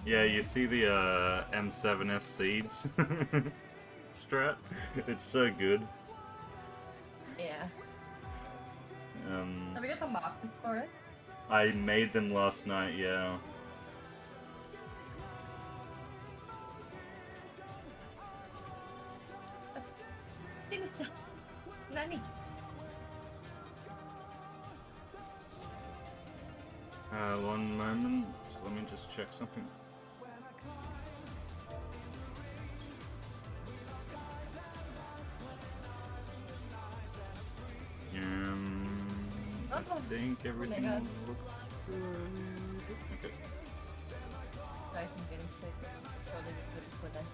Yeah, you see the M7S seeds strat? It's so good. Yeah. Have we got the markers for it? I made them last night, yeah. Nani? One moment. Let me just check something. I think everything looks good. Okay. Guys, I'm getting sick. Probably just put that.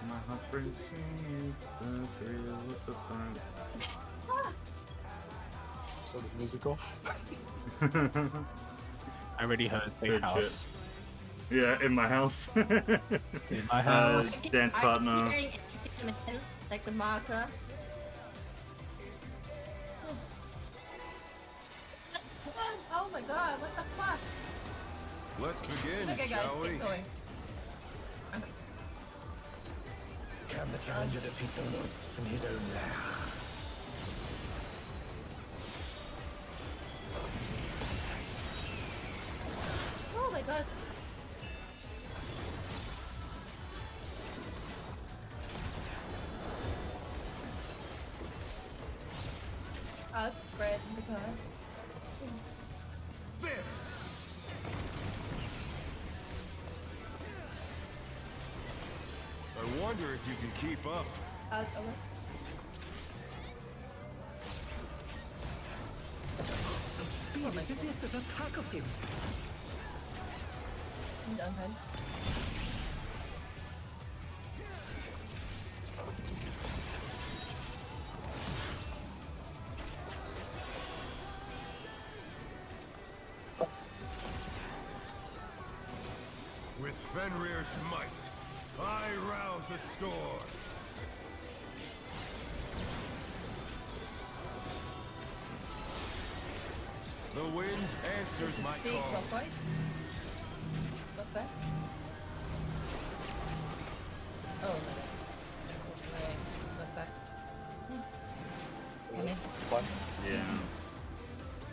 My heart's racing, it's the thrill of the fun. So the musical. I already heard Big Good House. Shit. Yeah, in my house. In my house. Dance partner. Like the marker. Oh my god, what the fuck? Let's begin, Okay guys, shall we? keep going. Can the challenger defeat the wolf in his own lair? Oh my god. I'll spread the car. There! I wonder if you can keep up. Over. Such speed, it's as if there's a pack of him. I'm done, hun. With Fenrir's might, I rouse a storm. The wind answers my Big call. clockwise. What's that? Oh my god. What's that? Come in. What? Yeah.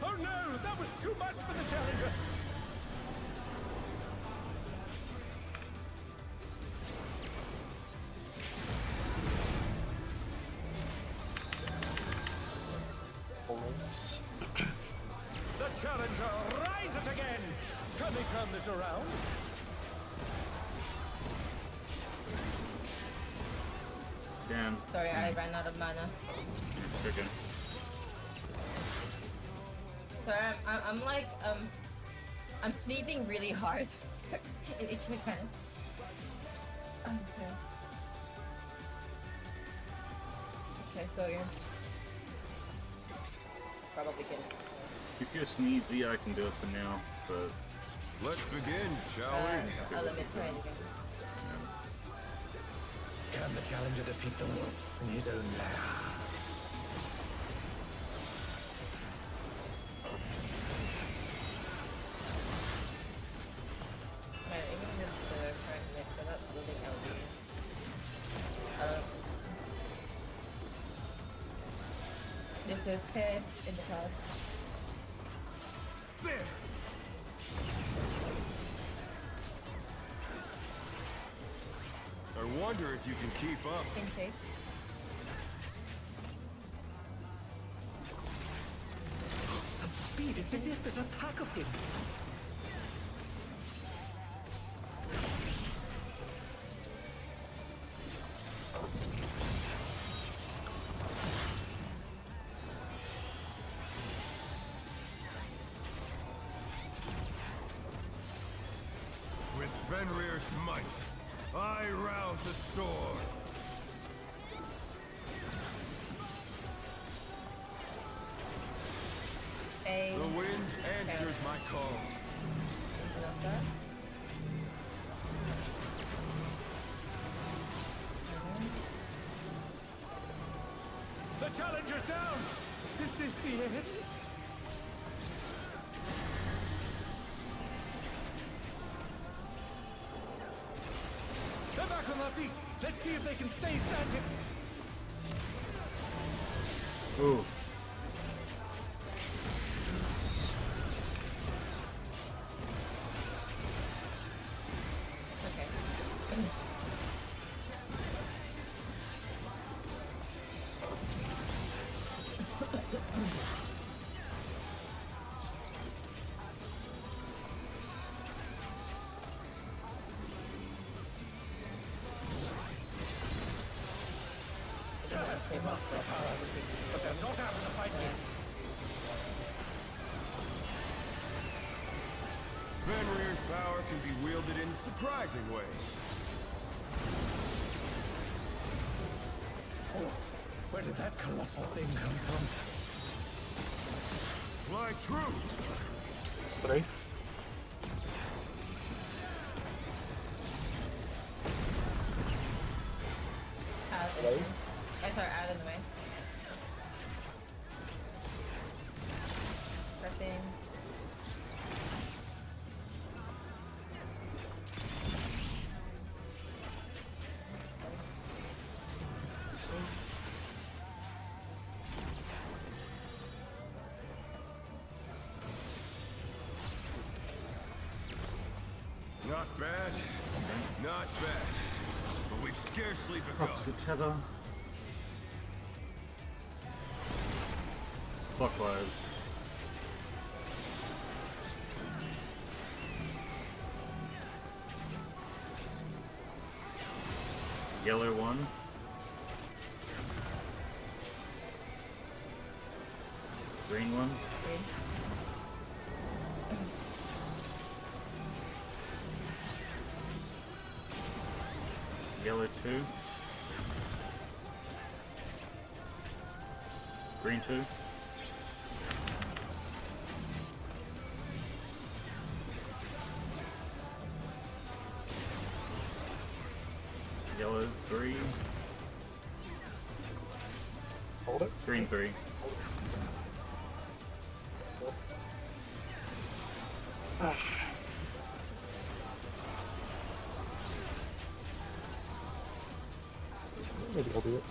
Oh no, that was too much for the challenger. The challenger rises again. Can they turn this around? Damn. Sorry, I ran out of mana. Okay. Sorry, I'm like, I'm sneezing really hard in each mechanic. Okay. Okay, so again. Probably get it. If you're sneezy, I can do it for now, but... Let's begin, shall we? I'll let me try it again. Can the challenger defeat the wolf in his own lair? Right, even with the current mix, I'm not building LD. This is head in the cloud. There! I wonder if you can keep up. In shape. Such speed, it's as if there's a pack of him. With Fenrir's might, I rouse a storm. The wind answers my call. The challenger's down. Is this the end? our feet. Let's see if they can stay standing. Ooh. Okay. They must have power, but they're not out of the fight yet. Fenrir's power can be wielded in surprising ways. Oh, where did that colossal thing come from? Fly true! It's 3. Out of the way. I saw out of the way. Prepping. Not bad. Not bad. But we've scarcely begun. Opposite tether. Clockwise. Yellow one. Green one. Green. Yellow 2. Green 2. Yellow 3. Hold it. Green 3. Maybe I'll do it.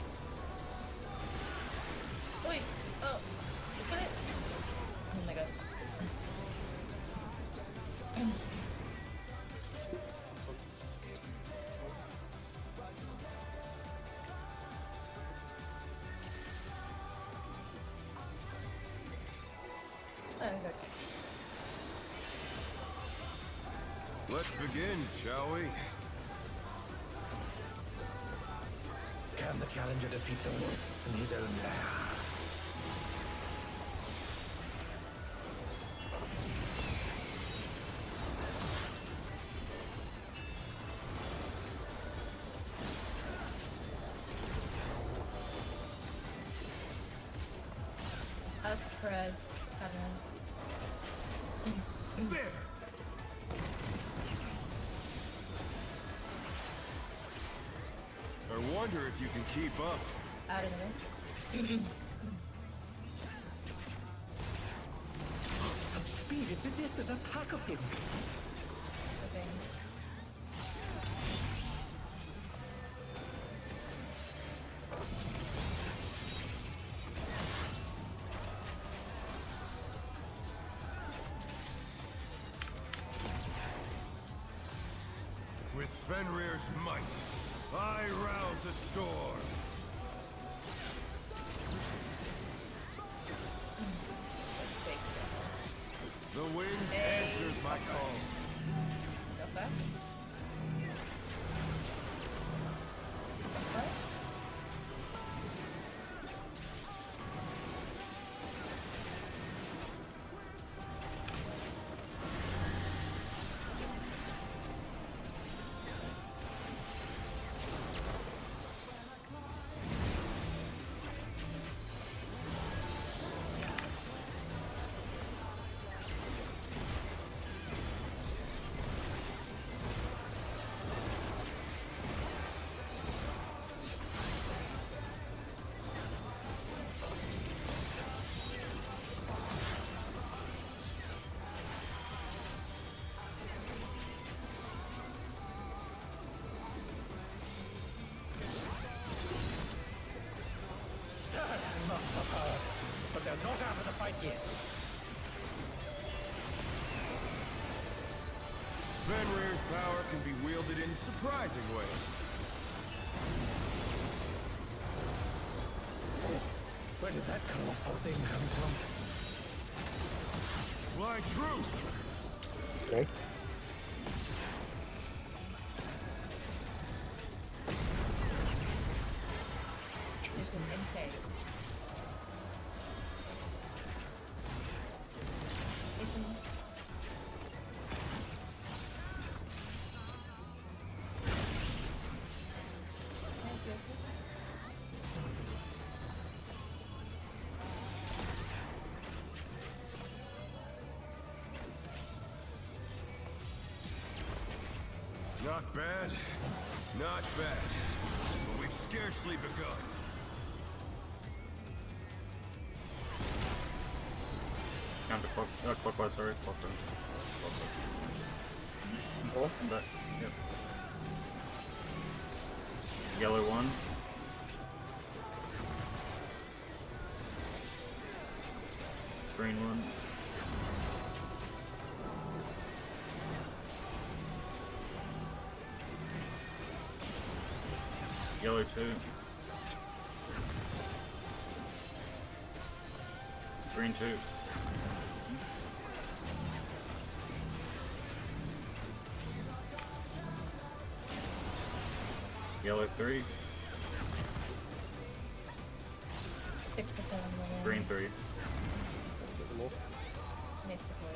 Wait. Oh. Put it. Oh my god. Oh, okay. Let's begin, shall we? Can the challenger defeat the wolf in his own lair? Us, Fred. There! I wonder if you can keep up. Out of the way. Such speed, it's as if there's a pack of him. Okay. With Fenrir's might, I rouse a storm. The wind answers my call. Go back. What? Fenrir's power can be wielded in surprising ways. Where did that colossal thing come from? Fly true! Okay. There's an MK. Not bad. Not bad. But we've scarcely begun. Clockwise, sorry. Clockwise. Oh, Back. Yep. Yellow one. Green one. Yellow two. Green two. Yellow three. 6 to 7 million. Green three. get them off. Next to 4.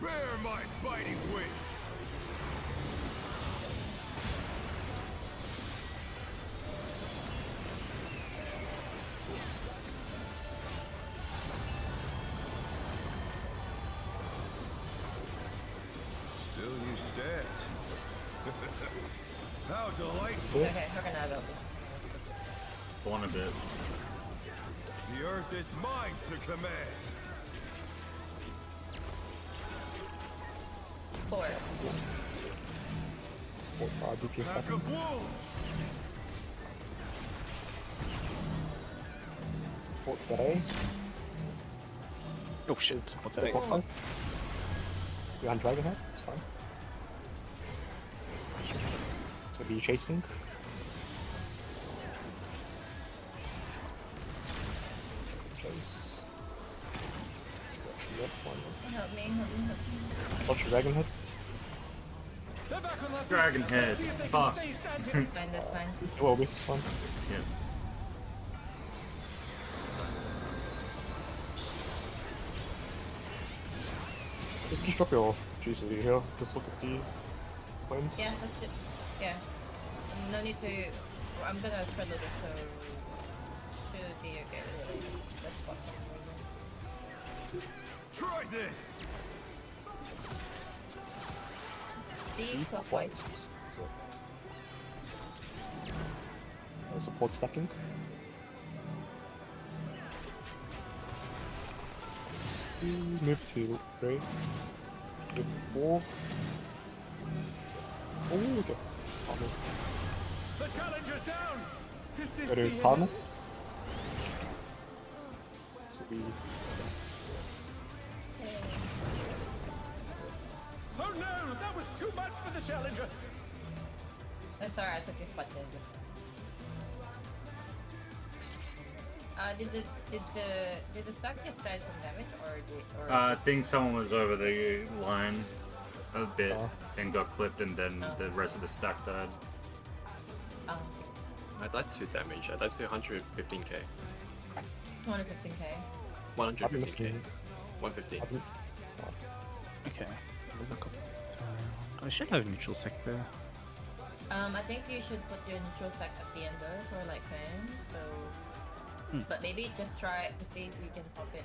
Bear my biting wings! Still you stand. How delightful! Okay, we're gonna go. One a bit. The earth is mine to command! 4. Support 5 DPS Pack second. of wolves! Support set A. Oh shit, what's that? Support 5. Behind Dragon Head, it's fine. It's gonna be chasing. Chase. Yep, one. Help me, help me, help me. Watch Dragon Head. They're back on their feet. Dragon head. See if they Fuck. can stay standing. Fine, that's fine. It will be, it's fine. Yeah. You can just drop your juices here. Just look at the flames. Yeah, let's just. Yeah. No need to. I'm gonna spread load it, so. Should be okay with it. Let's spot something. Try this! D clockwise. Support stacking. Move to 3. Move to 4. Oh, okay. Partner. The challenger's down. Is this Go the to end? partner. So we Oh no, that was too much for the challenger. I'm sorry, I took your spot there. Did the stack get started some damage or I think someone was over the line a bit Oh. and got clipped, and then the rest of the stack died. oh, I died to damage. I died to 115k. 215k. 115k. 115. Okay. I should have neutral sec there. I think you should put your neutral sec at the end though for like fans. So, but maybe just try to see if you can pop it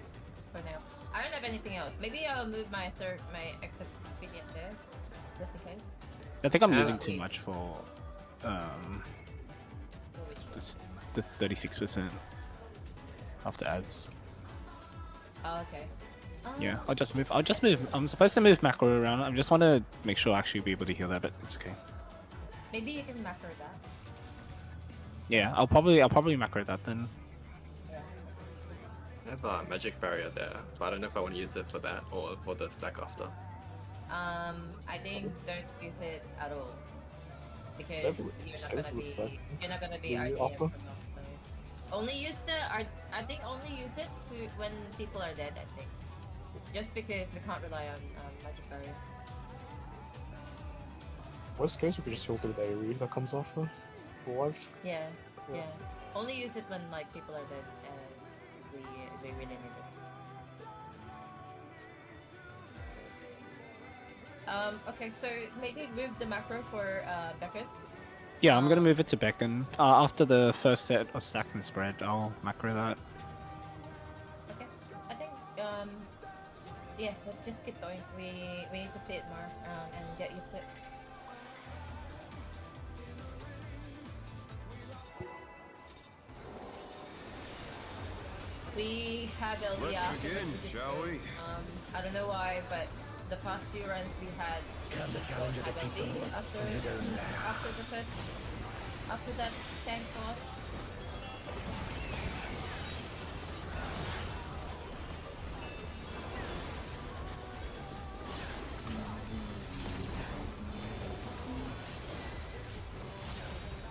for now. I don't have anything else. Maybe I'll move my extra expedient there, just in case. I think I'm losing Yeah. too much for For which one? just the 36% after ads. Oh, okay. Yeah, I'll just move. I'm supposed to move macro around. I just want to make sure I actually be able to heal that, but it's okay. Maybe you can macro that. Yeah, I'll probably macro that then. Yeah. I have a magic barrier there, but I don't know if I want to use it for that or for the stack after. I think don't use it at all because Save you're not gonna be Yeah, RTM offer. for long. So only use I think only use it to when people are dead. I think just because we can't rely on magic barrier. Worst case, we could just heal through the AoE that comes after. For life. Yeah, Yeah. yeah. Only use it when like people are dead and we really need it. Okay, so maybe move the macro for Beckett. Yeah, I'm gonna move it to Beacon. After the first set of stack and spread, I'll macro that. Okay, I think yeah, let's just keep going. We need to see it more and get used to it. We had LDA. Let's begin, shall we? I don't know why, but the past few runs we had Can the challenger had defeat LD them after in his own land? after that tank off.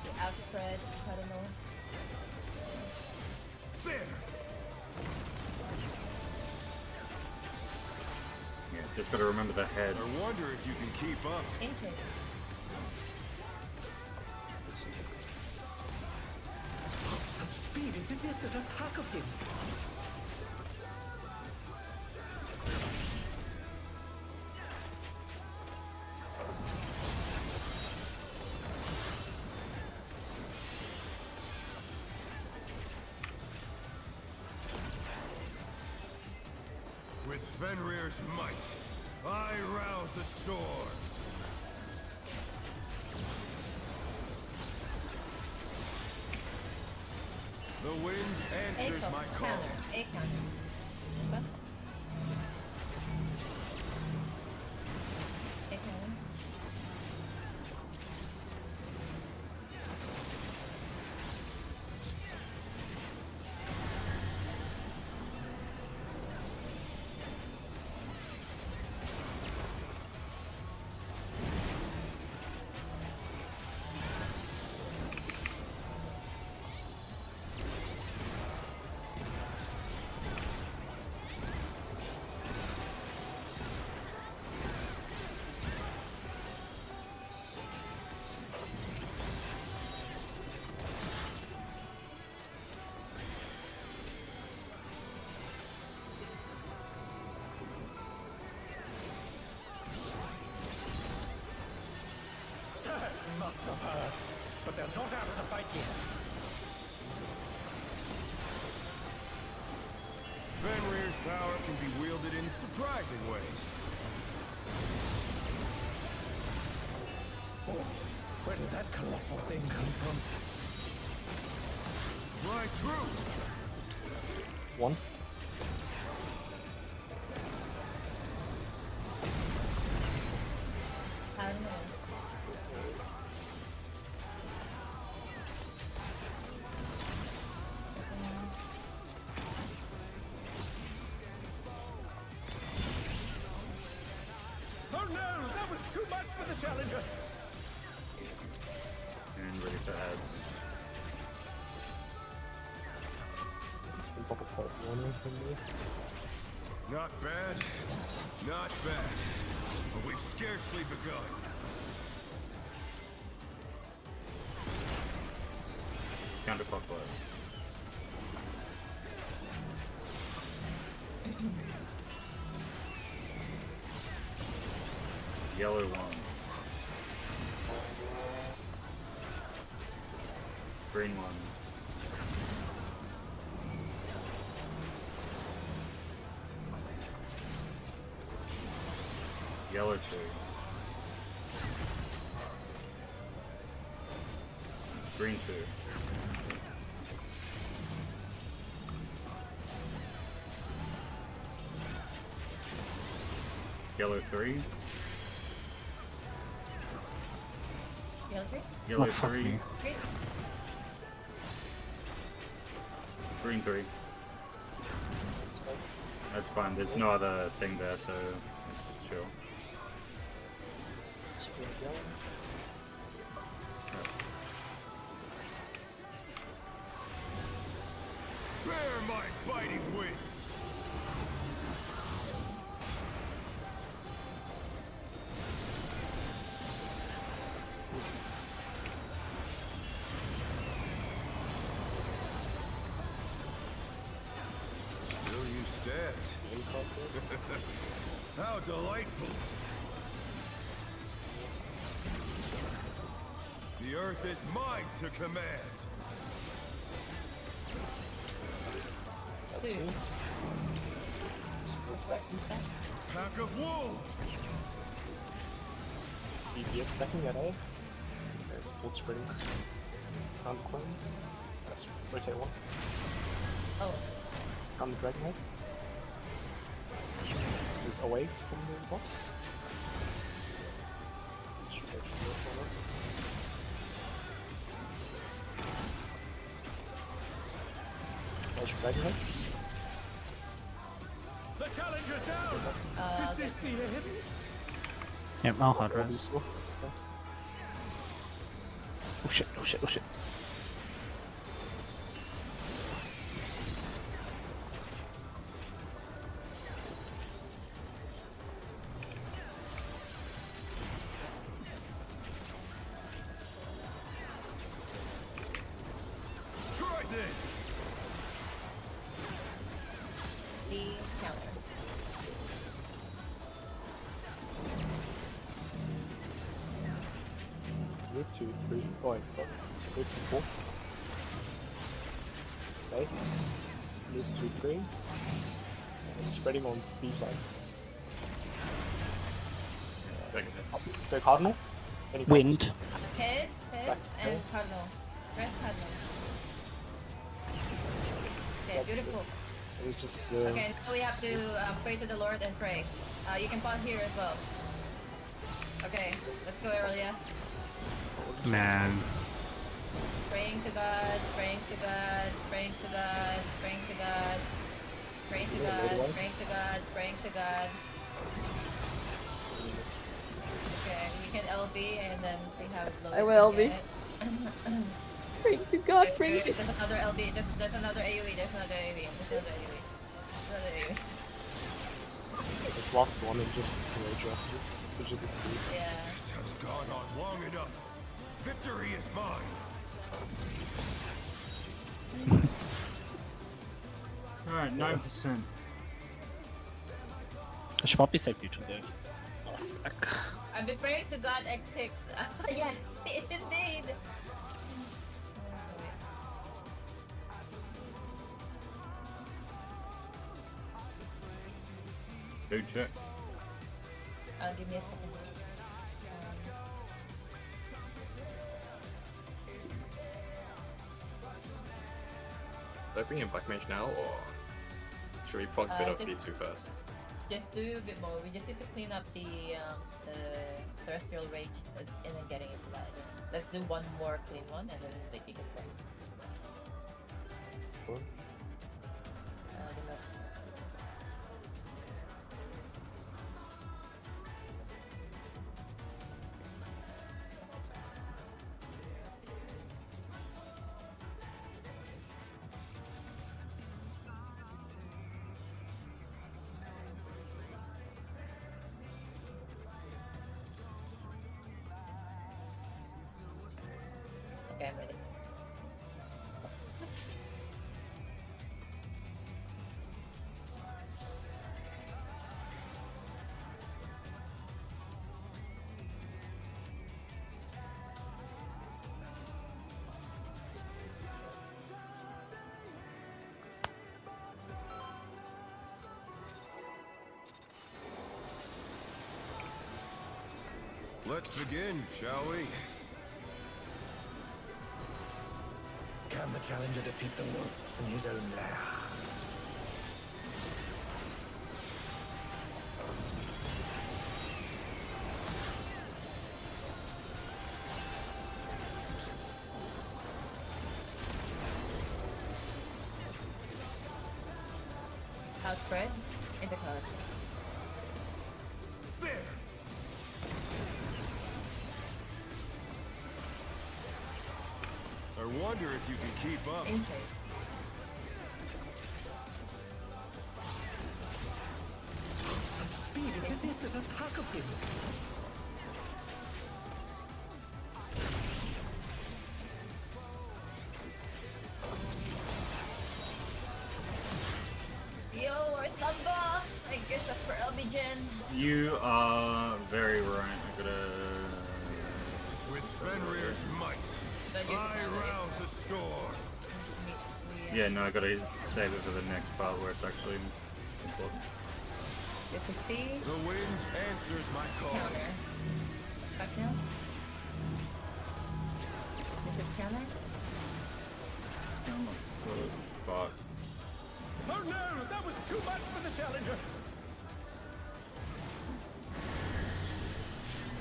The outspread, I don't know. There! Yeah, just gotta remember the heads. I wonder if you can keep up. Ancient. Such speed, it's as if there's a pack of him. With Fenrir's might, I rouse a storm. The wind answers my call. A counter. What? A counter. That must have hurt. But they're not out of the fight yet. Fenrir's power can be wielded in surprising ways. Oh, where did that colossal thing come from? Fly true! One. I don't know. Oh no, that was too much for the challenger. And ready for ads. It's been pop a part one or something. Not bad, not bad. But we've scarcely begun. Counterclockwise. Yellow one. Green one. Yellow two. Green two. Yellow three. Yellow 3? Yellow Oh, fuck 3, me. 3? green 3. That's fine. There's no other thing there, so it's chill. Screen yellow. Bear my biting wings! Still you stand. How delightful! The earth is mine to command! 2. Pack of wolves! DPS stacking at A. There's full spring. Count the coin. Let's rotate one. Oh. Count the dragon head. This is away from the boss. Should actually go forward. Flash dragon heads. The challenger's down! Is this the end? Yep, I'll hard res. Okay. Oh shit, oh shit, oh shit. Try this! The counter. Move 2, 3, oh wait, no. Move 2, 4. Stay. Move 2, 3. And spreading on B side. Go Cardinal. Any Wind. Piss, Back, and okay. Cardinal. Rest Cardinal. Okay, beautiful. It was just the... Okay, now we have to pray to the Lord and pray. You can pause here as well. Okay, let's go, Aurelia. Man. Praying to God, praying to God, praying to God, praying to God, praying to God, praying to God, praying to God. Okay, we can LB and then we have low. I will LB. Pray to God, pray to There's another LB, there's another AoE, there's another AoE, there's another AoE. There's another AoE. This last one and just rage after this. Which is this piece. Yeah. This has gone on long enough. Victory is mine. Alright, 9%. I should probably save neutral there. Last stack. I've been praying to God X6. Yes, indeed. Food check. Give me a second. Do I bring in Black Mage now, or should we prog a bit of just- B2 first? Just do a bit more. We just need to clean up the terrestrial rage and then getting into that again. Let's do one more clean one and then they can start. Cool. Give me a second. Okay, I'm ready. Let's begin, shall we? Can the challenger defeat the wolf in his own lair? spread in the color. There! I wonder if you can keep up. In chase. Such speed, it's as if there's a pack of him. Yo, or Samba! I guess that's for LB Gen. You are very right. I gotta. With Fenrir's might, Don't use I the sound rouse a storm. Yeah, no, I gotta save it for the next part where it's actually important. It's a C. The wind answers my call. Counter. Back down. This is counter. Fuck. Oh no, that was too much for the challenger.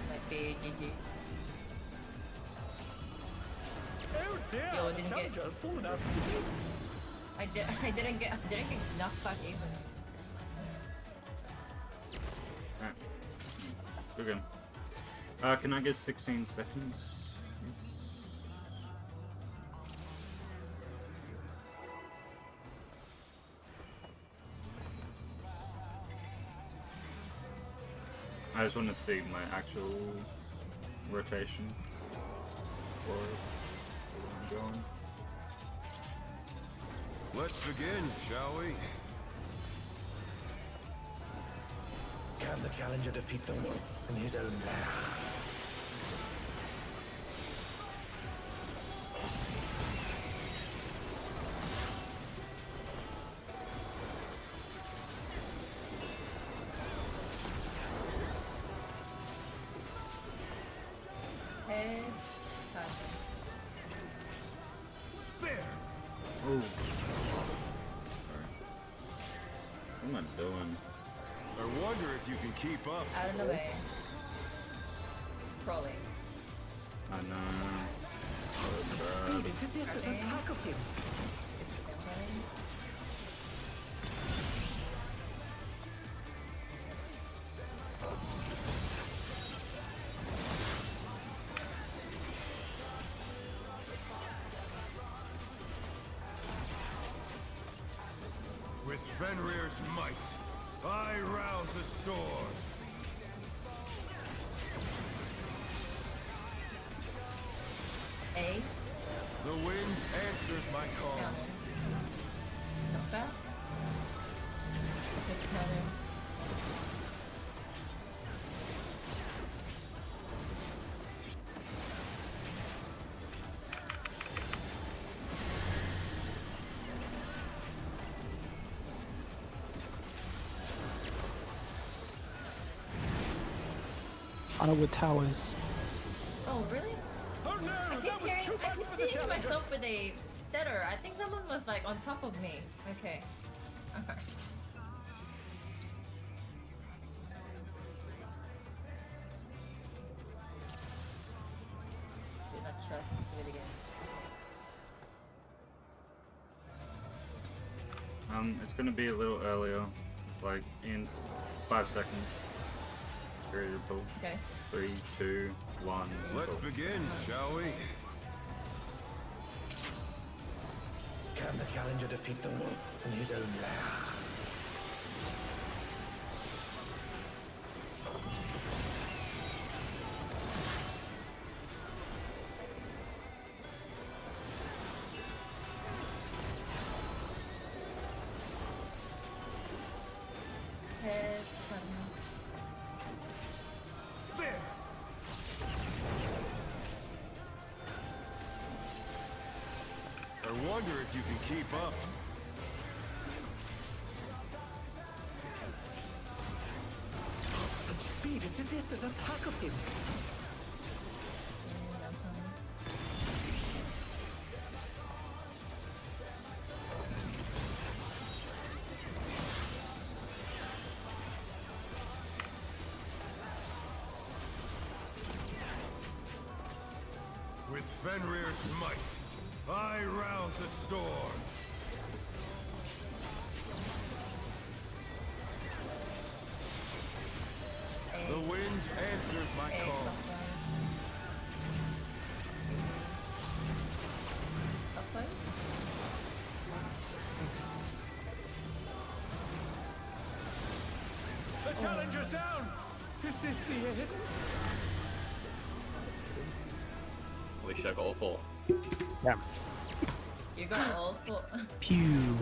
Might be GG. Oh dear, Yo, the didn't get- challenger's fallen out of the game. I didn't get knocked back even. Alright. We're good. Can I get 16 seconds? Yes. I just want to see my actual rotation for where I'm going. Let's begin, shall we? Can the challenger defeat the wolf in his own lair? Hey. There! Oh. Sorry. What am I doing? I wonder if you can keep up. Out of the way. Crawling. I know. Such Oh, speed, bad. it's as if there's a pack of him. It's the same thing. With Fenrir's might, I rouse a storm. A. The wind answers my call. Counter. Knock back. Just counter. Underwood Towers. Oh, really? Oh no, I that keep was hearing, too I much keep for the seeing challenger. myself with a setter. I think someone was like on top of me. Okay. Okay. Do not trust it again. It's gonna be a little earlier, like in 5 seconds. Ready to pull. Okay. 3, 2, 1. Let's pull. begin, shall we? Can the challenger defeat the wolf in his own lair? Head, button. There! I wonder if you can keep up. Such speed, it's as if there's a pack of him. With Fenrir's might, I rouse a storm. The wind answers my Okay, call. clockwise. The challenger's down! Is this the end? Holy shit, I got all 4. Damn. You got all 4. Pew.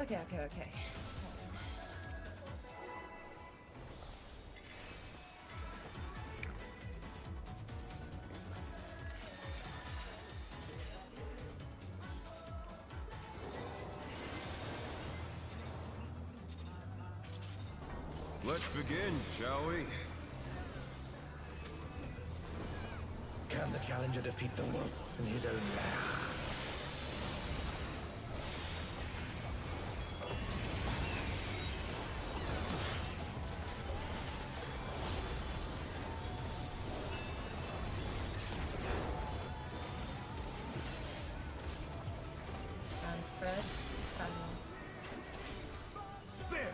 Okay. Let's begin, shall we? Can the challenger defeat the wolf in his own lair? Spread. There!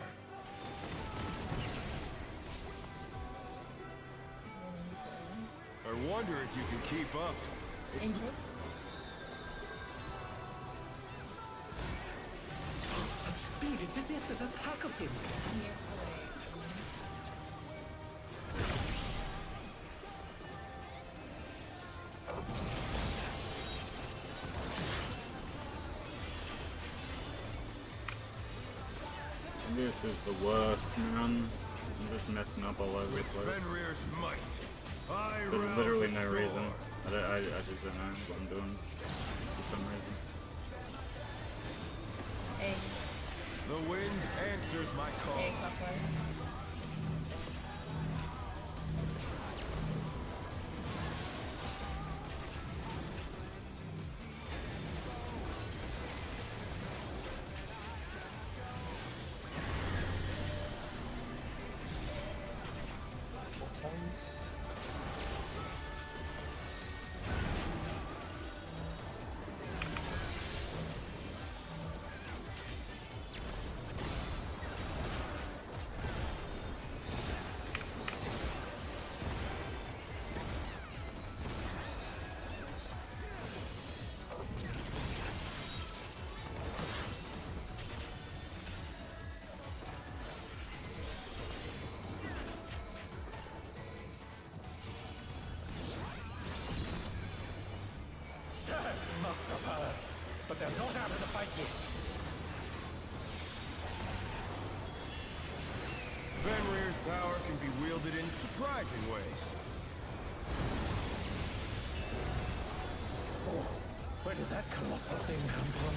I wonder if you can keep up. Angel. Such speed, it's as if there's a pack of him. This is the worst, man. I'm just messing up all over the With place. Fenrir's might, I There's rouse literally the no storm. reason. I just don't know what I'm doing for some reason. A. The wind answers my call. A clockwise. Times. Must have heard. But they're not out of the fight yet. Fenrir's power can be wielded in surprising ways. Oh, where did that colossal thing come from?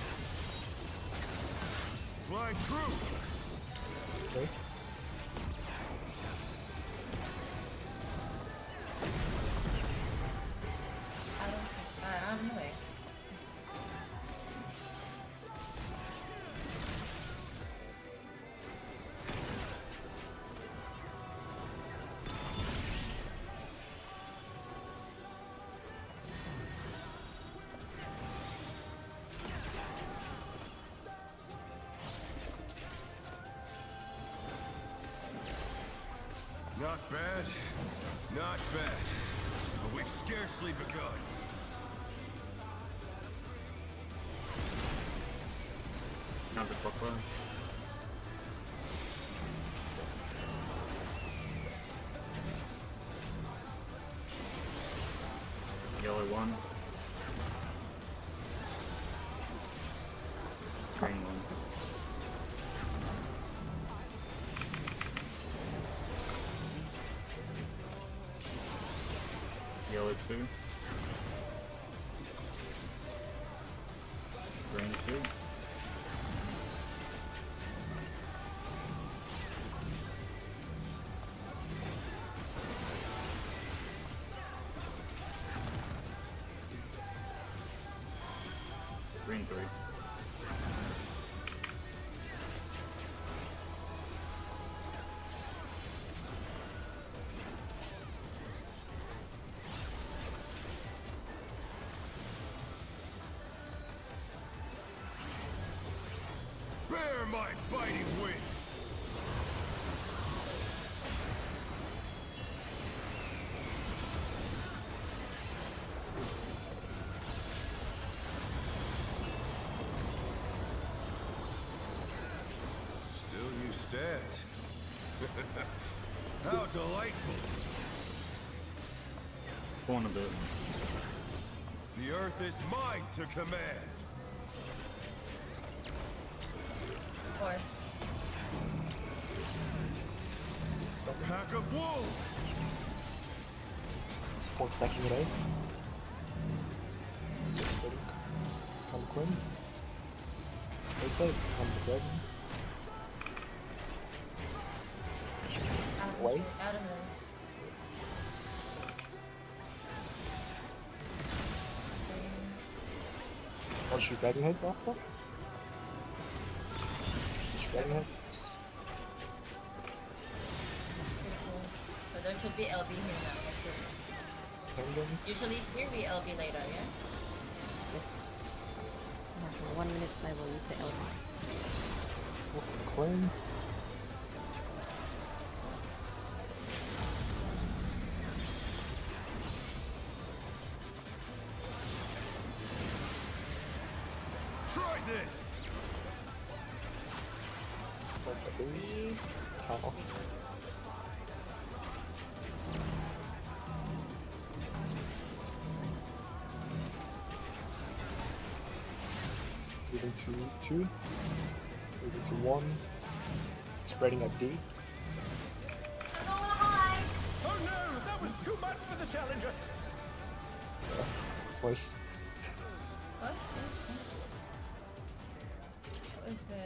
Fly true! Okay. I don't know. Not bad, not bad. But we've scarcely begun. Counterclockwise. Yellow 1. Green 1. Yellow 2. Green 2. Green 3. Share my biting wings. Still you stand. How delightful. Going a bit. The earth is mine to command. 4. Pack of wolves. Support stacking it out. Just waiting. Come clean. Right side. Come the dragon. Wait. Out of there. I'll shoot dragon heads off though. Shoot dragon heads. So there should be LB here now. That's good. Kingdom. Usually here we LB later, yeah? Yes. After 1 minute, I will use the LB. Clean. Try this. That's a big cow. Moving to 2. Moving to 1. Spreading at D. Oh no, that was too much for the challenger. Voice. What? What is the...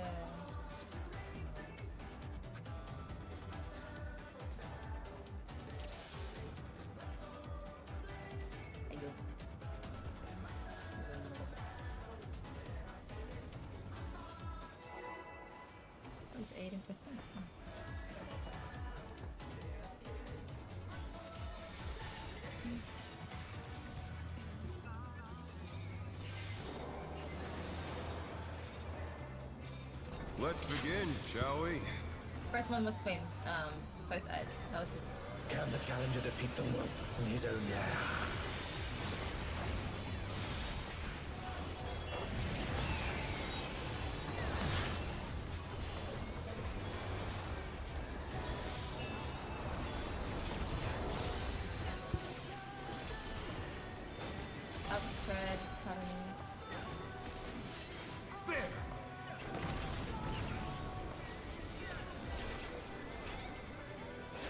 Ayun. It's 18%. Huh. Let's begin, shall we? First one was clean. First edge. That was good. Can the challenger defeat the wolf in his own lair? Up spread, cutting. There.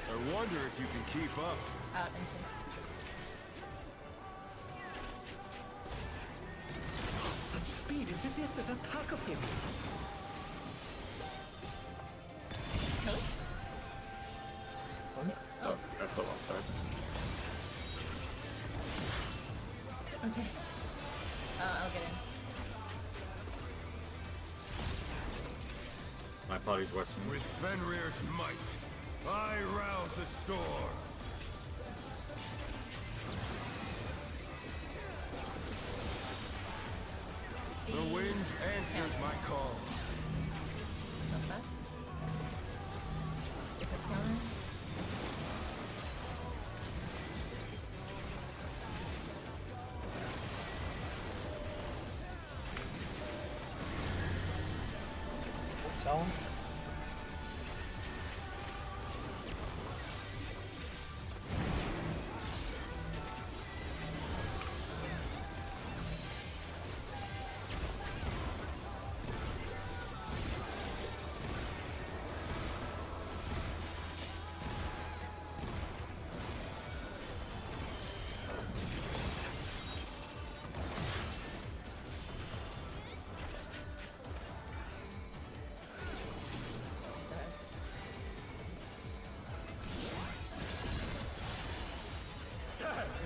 I wonder if you can keep up. Out entrance. Such speed, it's as if there's a pack of him. Toad? Oh, that's the wrong side. Okay. I'll get in. My party's western. With Fenrir's might, I rouse a storm. The wind answers my call. Not bad. If it's counter. Talon.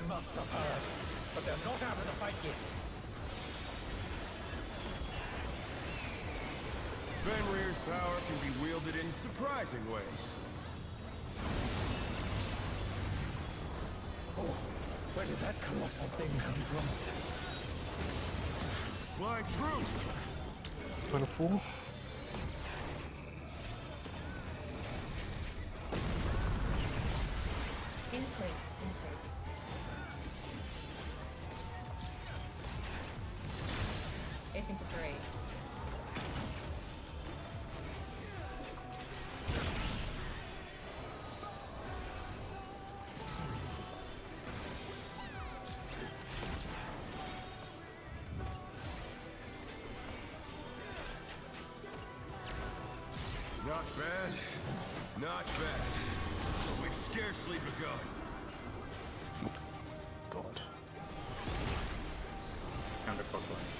You must have heard, but they're not out of the fight yet. Fenrir's power can be wielded in surprising ways. Oh, where did that colossal thing come from? Fly true. 24. Not bad. Not bad. But we've scarcely begun. God. Counterclockwise.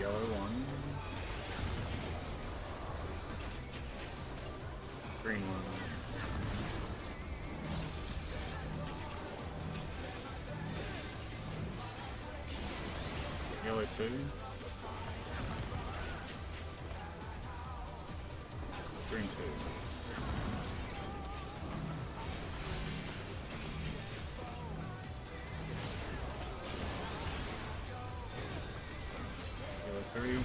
Yellow one. Green one. Yellow two. Green two. Yellow three.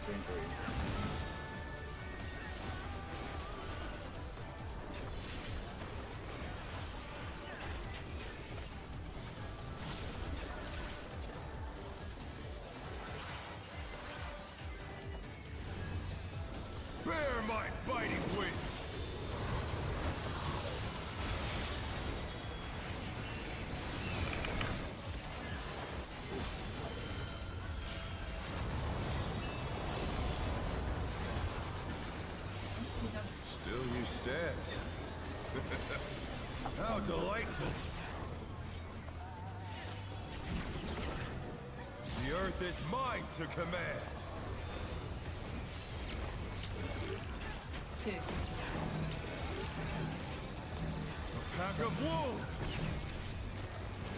Green three. Bear my biting wings! Still you stand. How delightful! The earth is mine to command! Two. A pack of wolves!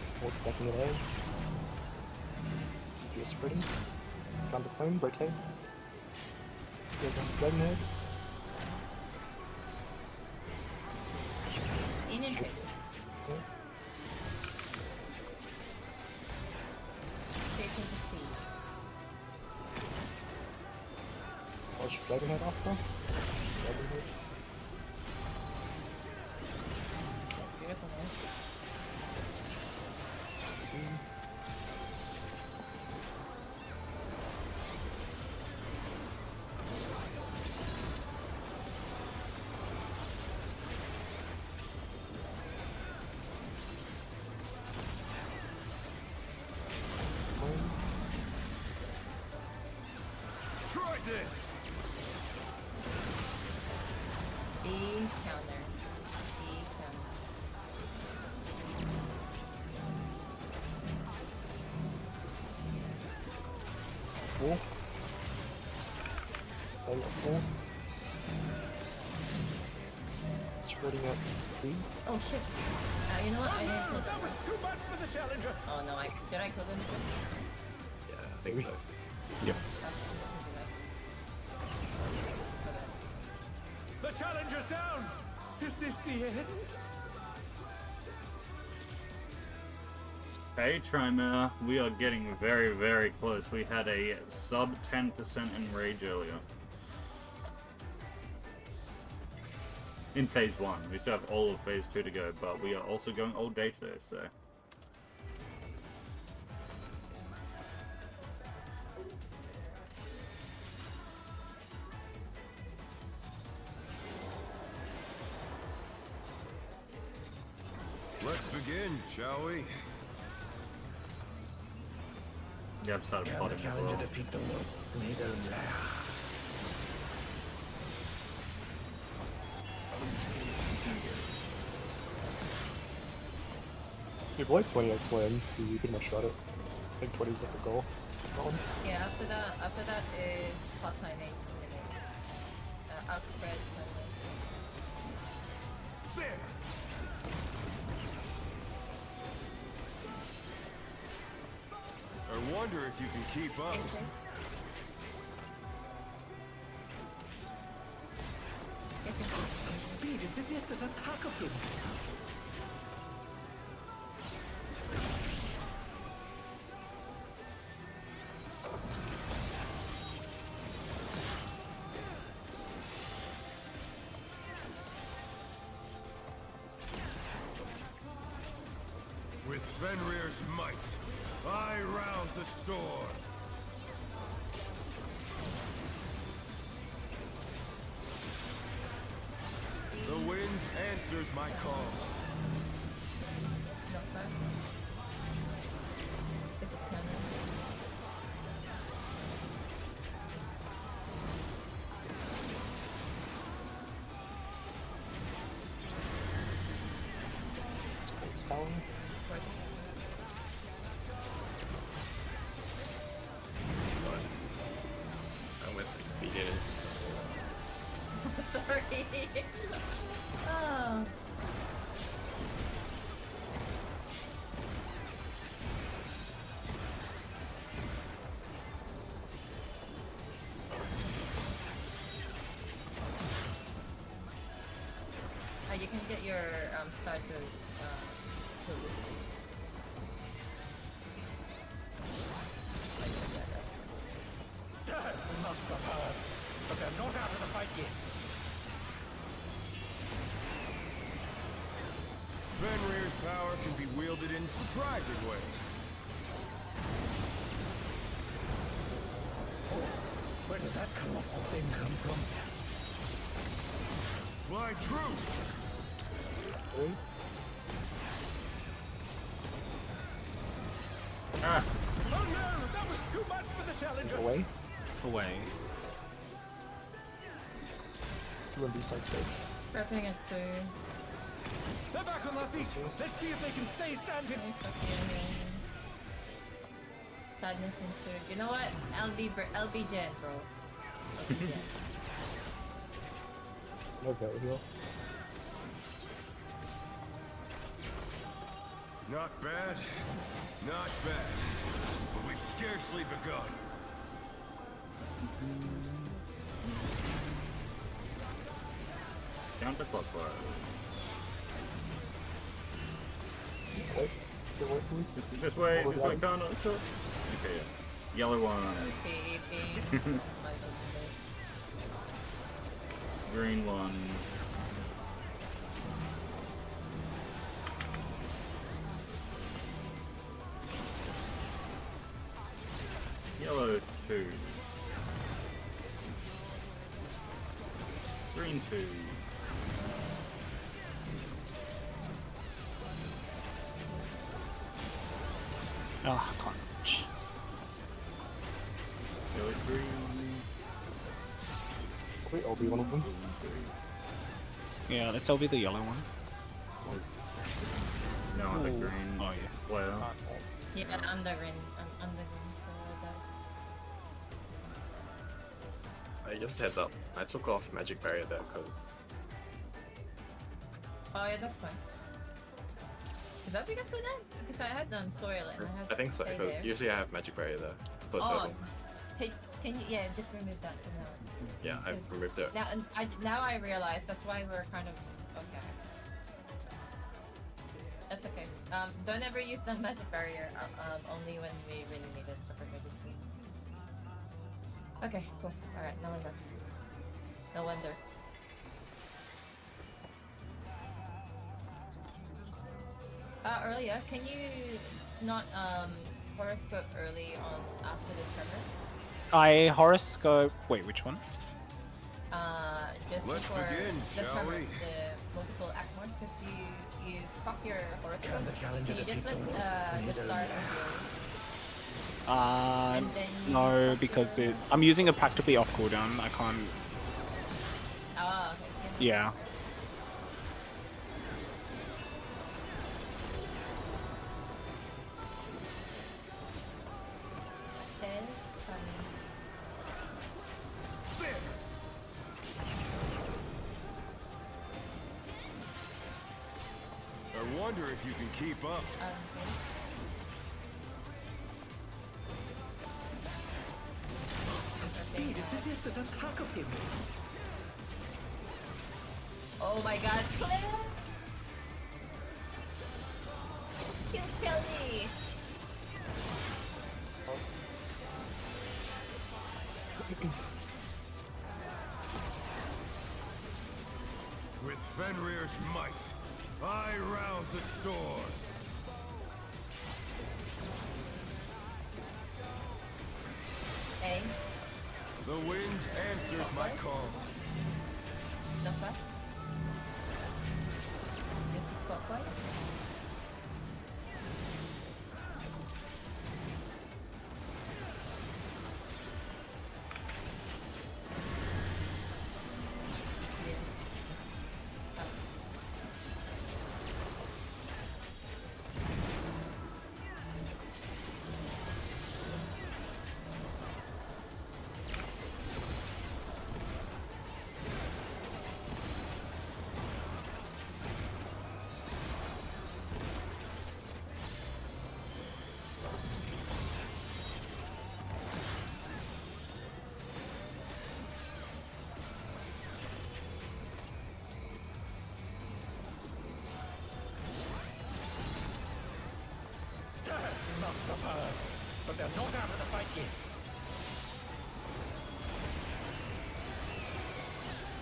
Support stacking it out. Do a spreading. Counterclaim, rotate. Dragon head. In and trade. Okay. Straight to the sea. Watch dragon head after. Dragon head. Beautiful, man. Try this! B counter. B counter. Four. Same at 4. Spreading out 3. Oh shit. You know what? I didn't kill That them. was too much for the challenger. Oh no, did I kill them? Yeah, I think so. Yep. The challenger's down. Is this the end? Hey Trimer, we are getting very, very close. We had a sub 10% in rage earlier. In phase 1. We still have all of phase 2 to go, but we are also going all day today, so. Let's begin, shall we? Yeah, I've started plotting as well. defeat the wolf in his own lair. You've like 28 wins, so you pretty much got it. I think 20 is like the goal. Yeah, after that is pot timing. Outspread timing. There! I wonder if you can keep up. Intake. Get intake. Speed, it's as if there's a pack of them. With Fenrir's might, I rouse the storm. The wind answers my call. tower. I almost expedited. Sorry. Oh. Oh, you can get your star to Must have heard, but they're not out of the fight yet. Fenrir's power can be wielded in surprising ways. Where did that colossal thing come from? Fly true! Three. Ah, Oh no, that was too much for the challenger. Away. Away. 2 and B side safe. prepping it to They're back on their feet. Let's see if they can stay standing. sadness ensued. You know what? LB Gen, bro. LB Gen. No go heal. Not bad. Not bad. But we've scarcely begun. counterclockwise. Wait. Get away from me. This way, Connor. Okay, yeah. Yellow one. Green one. Yellow 2. Green 2. Ah, can't reach. Yellow 3. Wait, I'll be one of them. Yeah, let's all be the yellow one. No, I'm the green. Oh yeah. Well, Yeah, I'm the Rin. I'm the Rin, so I died. Just heads up. I took off magic barrier there because Oh yeah, that's fine. Is that because for that? Because I had done soil and I had I think so to stay because there. usually I have magic barrier there. But Oh, hey, can you just remove that for now? yeah, I've removed it. Now I realize that's why we're kind of okay. That's okay. Don't ever use the magic barrier. Only when we really need it for emergency. Okay, cool. All right, no wonder. No wonder. Earlier, can you not horoscope early on after the tremor? I horoscope. Wait, which one? Just Let's before begin, the shall tremor, we? the multiple act one, because you fuck your horoscope. Can the challenger Can you just defeat let the the start of and then you No, fuck because your... I'm using it practically off cooldown. I can't. Ah, okay. Yeah. Then, I wonder if you can keep up. Speed, it's as if there's a pack of him. oh my god, Claire! Kill me! With Fenrir's might, I rouse the storm. Hey, The wind answers my call. the fuck? This is clockwise? but they're not out of the fight yet.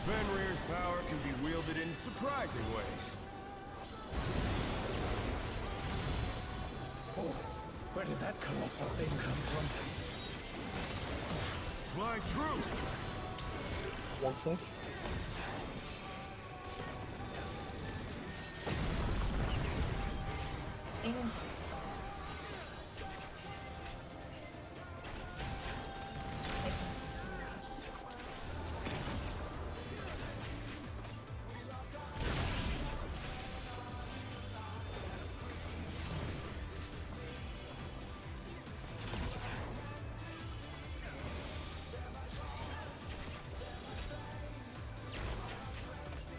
Fenrir's power can be wielded in surprising ways. Oh, where did that colossal thing come from? Flying true! One sec. Aiden.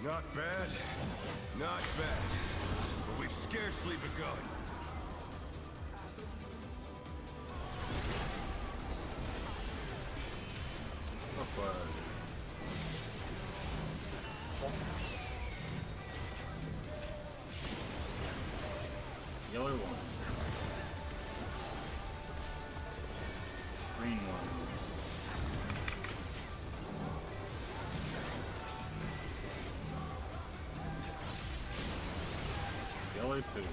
Not bad. Not bad. But we've scarcely begun. Yellow one. Green one. Yellow two.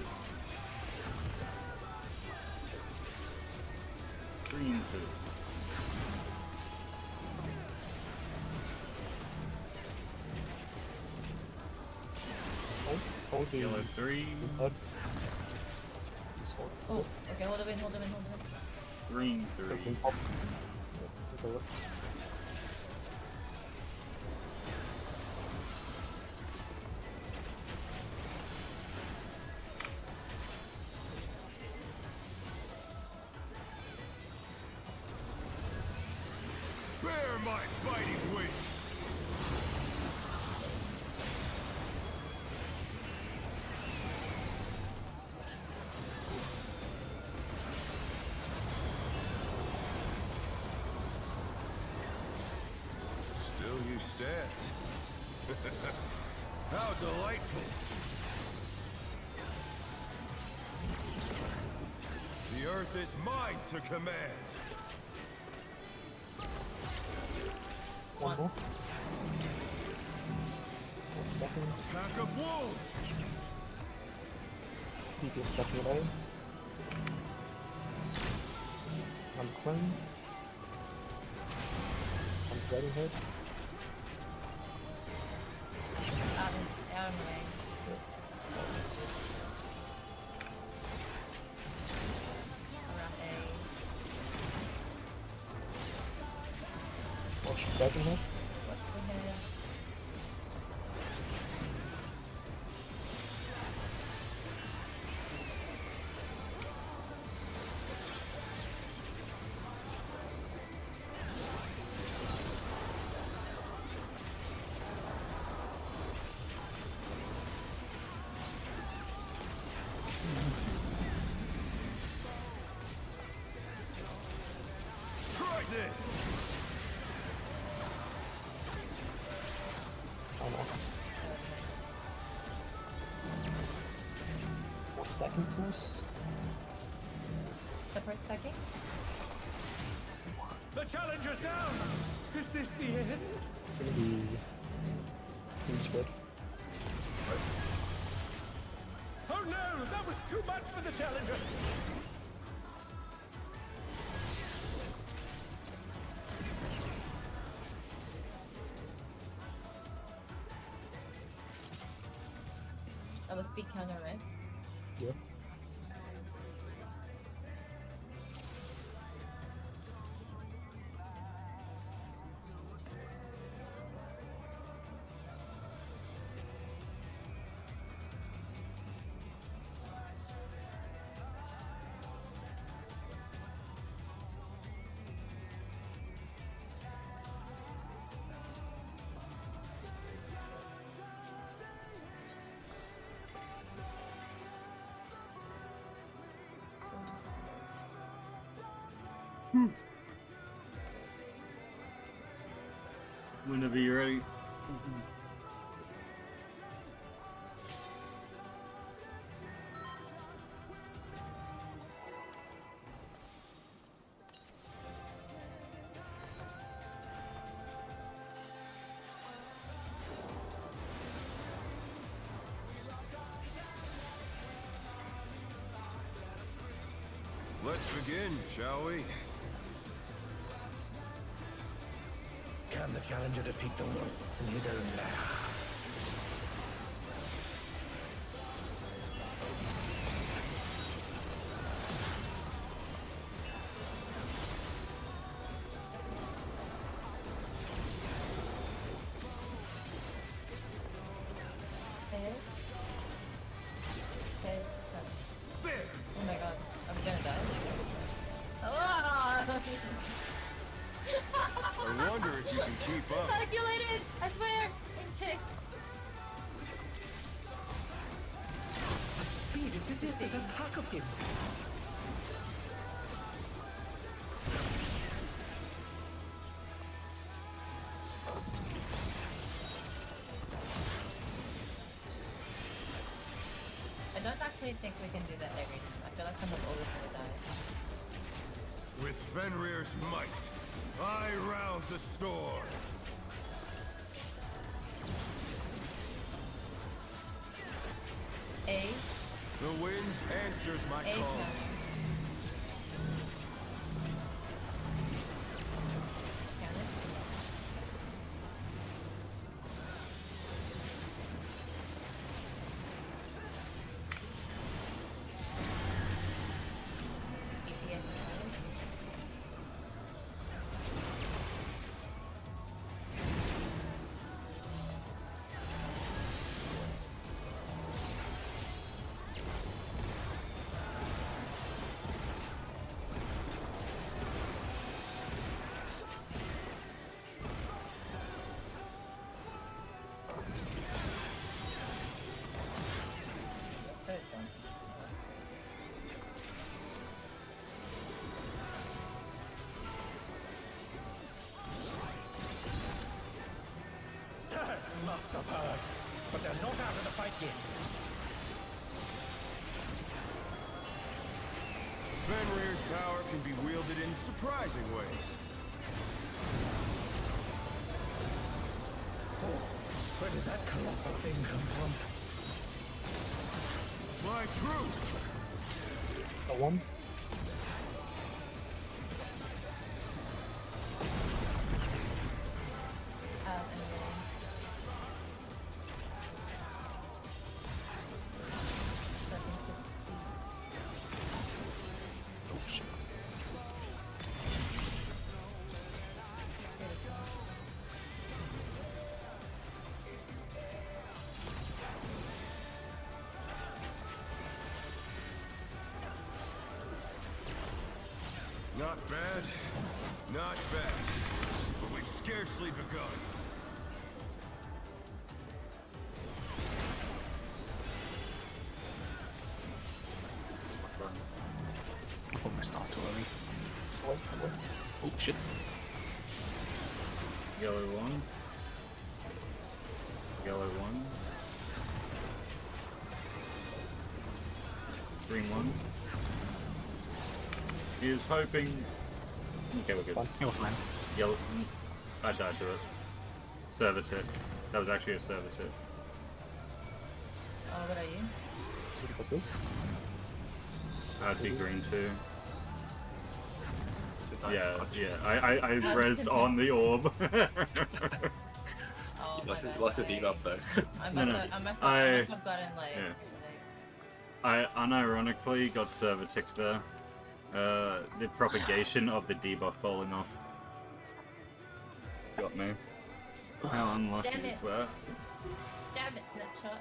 Green two. Hold the Yellow three. HUD. Oh, okay, hold him in, hold him in, hold him in. Green three. Take pop. Yeah, take a look. Bear my fighting wings! Still you stand. How delightful! The earth is mine to command! One more. One second. Pack of wolves! Keep your stepping away. Unclaim. Unthreading head. Out of the way. Around A. Watch dragon head. What's the head? Try this! Oh no. One stacking first. The first second? The challenger's down! Is this the end? Gonna be team spread. Oh no! That was too much for the challenger! That was speed counter, right? Yeah. Whenever you're ready. Let's begin, shall we? Can the challenger defeat the wolf in his own lair? Okay. Okay. Oh my god, I'm gonna die. Ah! I wonder if you can keep up. Calculated! I swear! In ticks! Such speed, it's as if there's a pack of him. I don't actually think we can do that every time. I feel like someone's always gonna die. With Fenrir's might, I rouse the storm. A. The wind answers my A call. count. Count it. EPS count. Third one. Must have heard. But they're not out of the fight yet. Fenrir's power can be wielded in surprising ways. Oh, where did that colossal thing come from? My truth! The one. And then... Oh shit. Not bad, not bad. But we've scarcely begun. I put my start too early. Wait, wait. Oh shit. Yellow one. Yellow one. Green one. He was hoping. Okay, we're good. Fine. It was fine. Yellow. I died to it. Service hit. That was actually a service hit. What are you? What about this? I'd be green too. Is it time? Yeah, What? yeah. I rezzed on the orb. Oh, Lost my it, bad, lost the sorry. debuff though. I No, must no. have, I must I- have gotten like... yeah. I unironically got server ticked there. The propagation of the debuff falling off got me. How unlucky Damn it. is that? Damn it, Snapshot.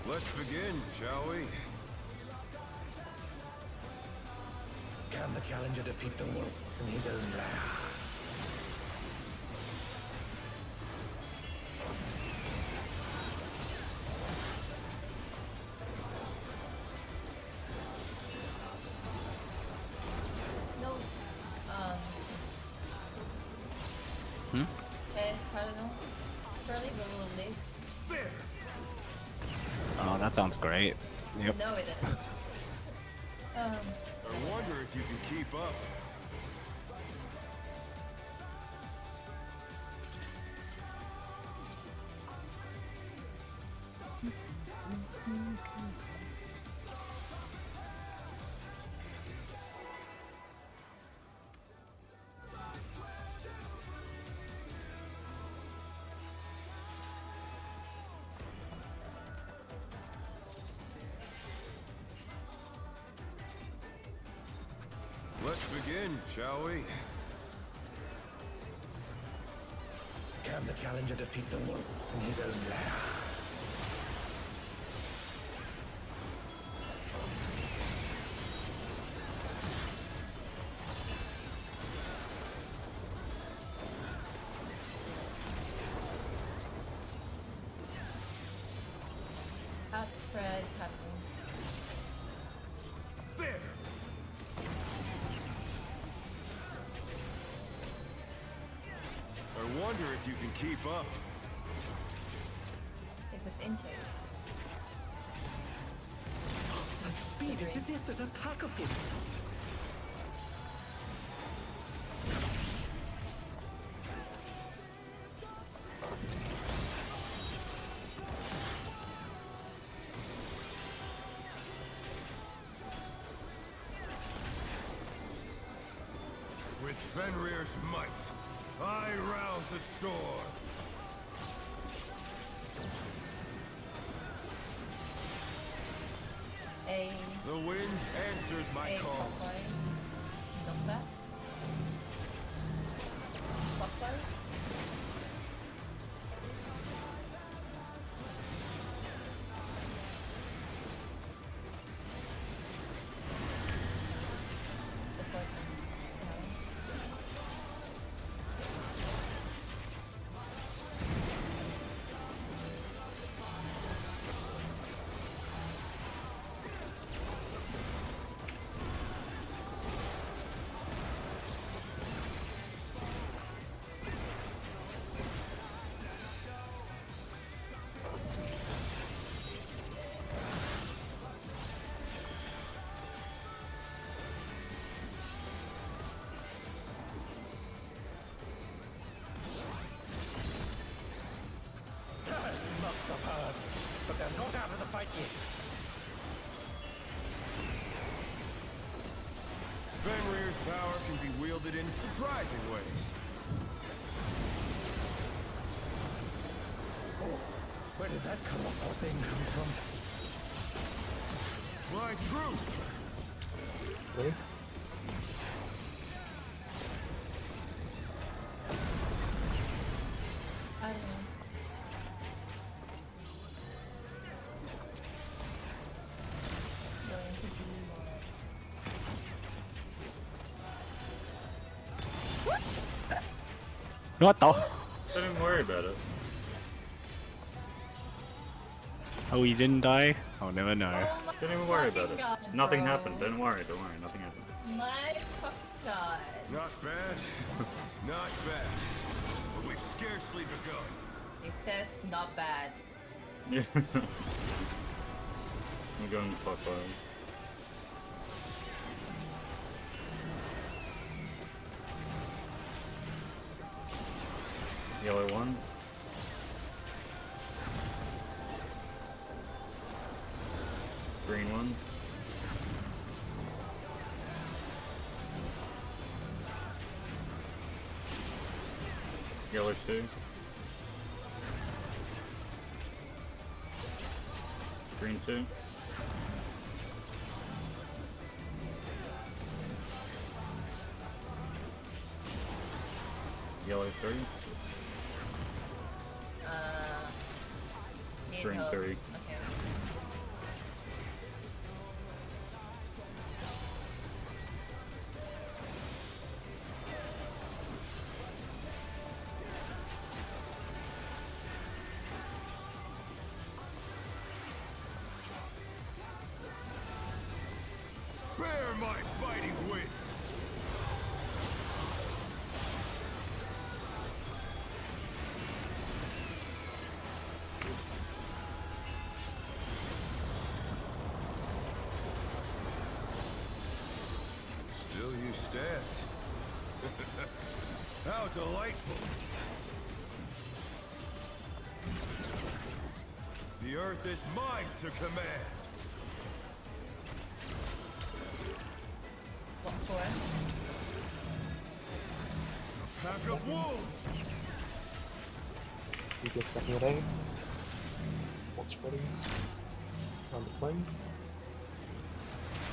Let's begin, shall we? Can the challenger defeat the wolf in his own lair? No. Cardinal. Curly will leave. There! Oh, that sounds great. Yep. No, it didn't. I wonder if you can keep up. Let's begin, shall we? Can the challenger defeat the wolf in his own lair? Outspread happening. There! I wonder if you can keep up. If it's inches. Such speed, it's as if there's a pack of him. With Fenrir's might, I rouse the storm. A The wind answers my A call. clockwise. Dump that. Clockwise. The fourth one. They must have heard, but they're not out of the fight yet. Fenrir's power can be wielded in surprising ways. Oh, where did that colossal thing come from? Fly true! Really? I don't know. Going to be more. What the? Don't even worry about it. Oh, you didn't die? I'll never know. Oh my Don't even worry about fucking it. God, Nothing bro. happened. Don't worry. Nothing happened. My fucking god. Not bad, not bad. But we've scarcely begun. It says not bad. Yeah. I'm going clockwise. Yellow one. Green one. Yellow two. Green two. Yellow three. Need Green help. three. Okay. Bear my fighting wits! How delightful! The earth is mine to command! What for? A pack of wolves! You get stacking at 8. Bolt spreading. On the plane.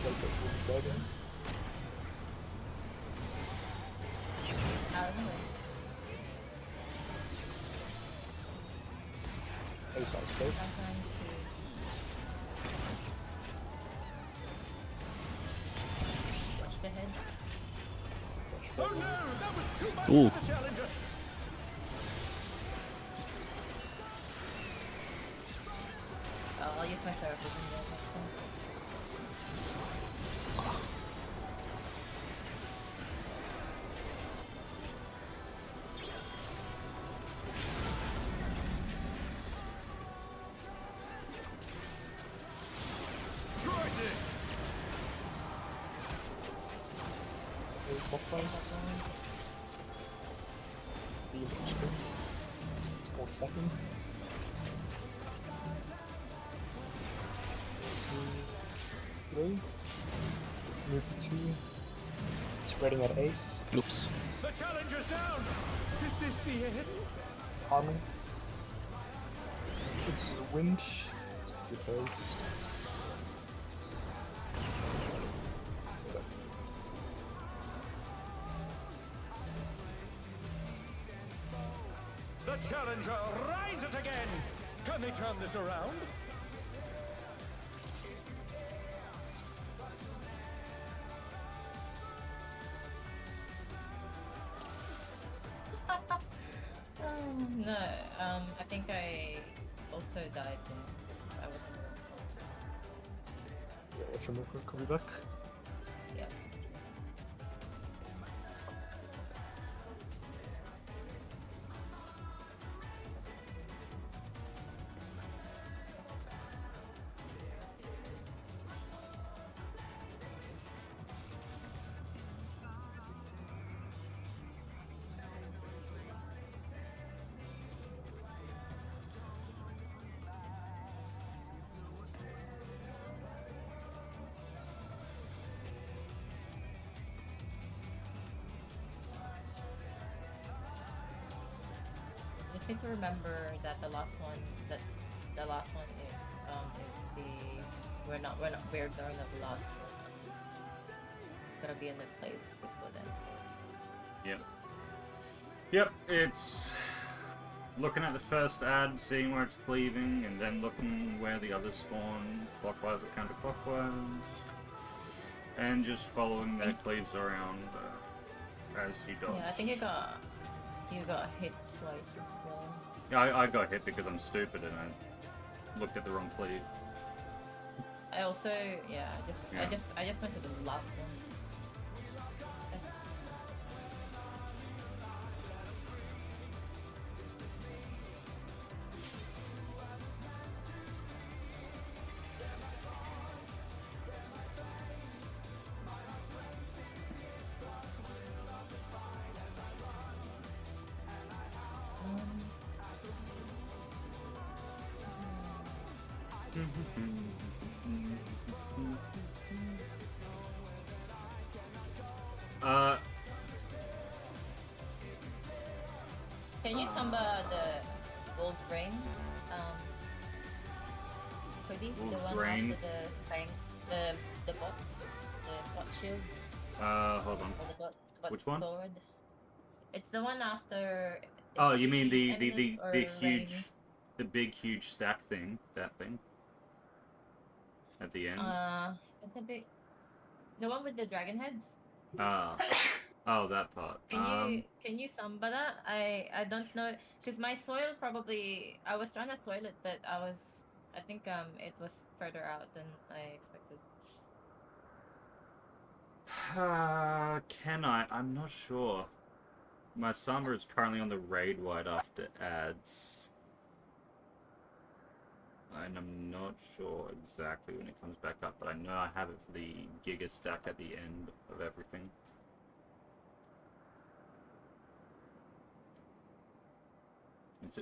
Wait for the dragon. Out of the way. A side safe. I'm trying to watch the head. Oh no, that was too much Ooh. for the challenger. I'll use my therapist in there next time. Try this! A bolt plane. The screen. Bolt stacking. 2, 3. Move to 2. Spreading at 8. Oops. The challenger's down. Is this the end? On. It's a winch. Because. The challenger rises again. Can they turn this around? No, I think I also died there. I wasn't the one spot. Yeah, what's your move? Call me back. Yeah. Just need to remember that the last one is the we're not the last gonna be in the place before then. Yep. Yep, it's looking at the first ad, seeing where it's cleaving, and then looking where the others spawn, clockwise or counterclockwise, and just following their cleaves around as you dodge. Yeah, I think you got hit twice as well. Yeah, I got hit because I'm stupid and I looked at the wrong cleave. I also I just went to the last one. Can you samba the Wolf's Rain? Cody? The Wolf's one Rain? after the tank, the bot shield, Hold on. or the bot Which one? sword. It's the one after. Oh, it's you mean the Eminence or huge, Rain. the big huge stack thing, that thing? At the end? It's a big. The one with the dragon heads. Ah. Oh, that part. Can you samba that? I don't know, because my soil probably, I was trying to soil it, but I think it was further out than I expected. Can I? I'm not sure. My Samba is currently on the raid wide after ads. And I'm not sure exactly when it comes back up, but I know I have it for the Giga stack at the end of everything.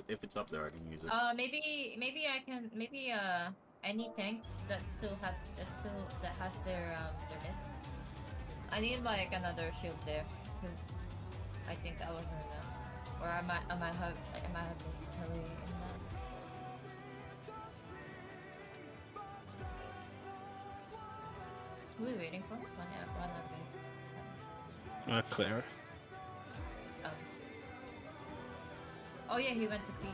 If it's up there, I can use it. Maybe I can any tanks that has their mitts. I need like another shield there because I think that wasn't enough. Or I might have missed Hurley in that. Who are we waiting for? One of me. Clear. Oh yeah, he went to P.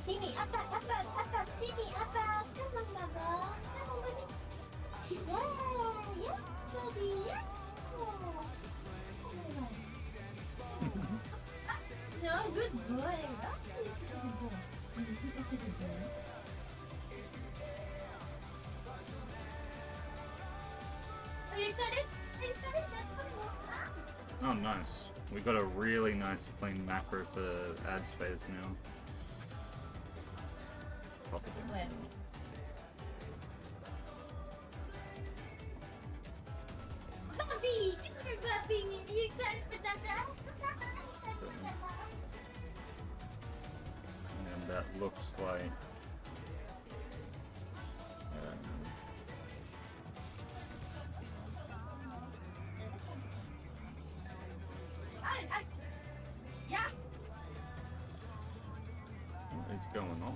Timmy, up, Timmy, up, come on, Baba, come on, baby. Yeah, baby, yeah. No, good boy. Are you excited? Are you excited? That's funny. Oh, nice. We got a really nice clean macro for ad space now. Pop it in. When? Bobby! Come here, Bobby! Are you excited for that? And that looks like... Yeah! what is going on?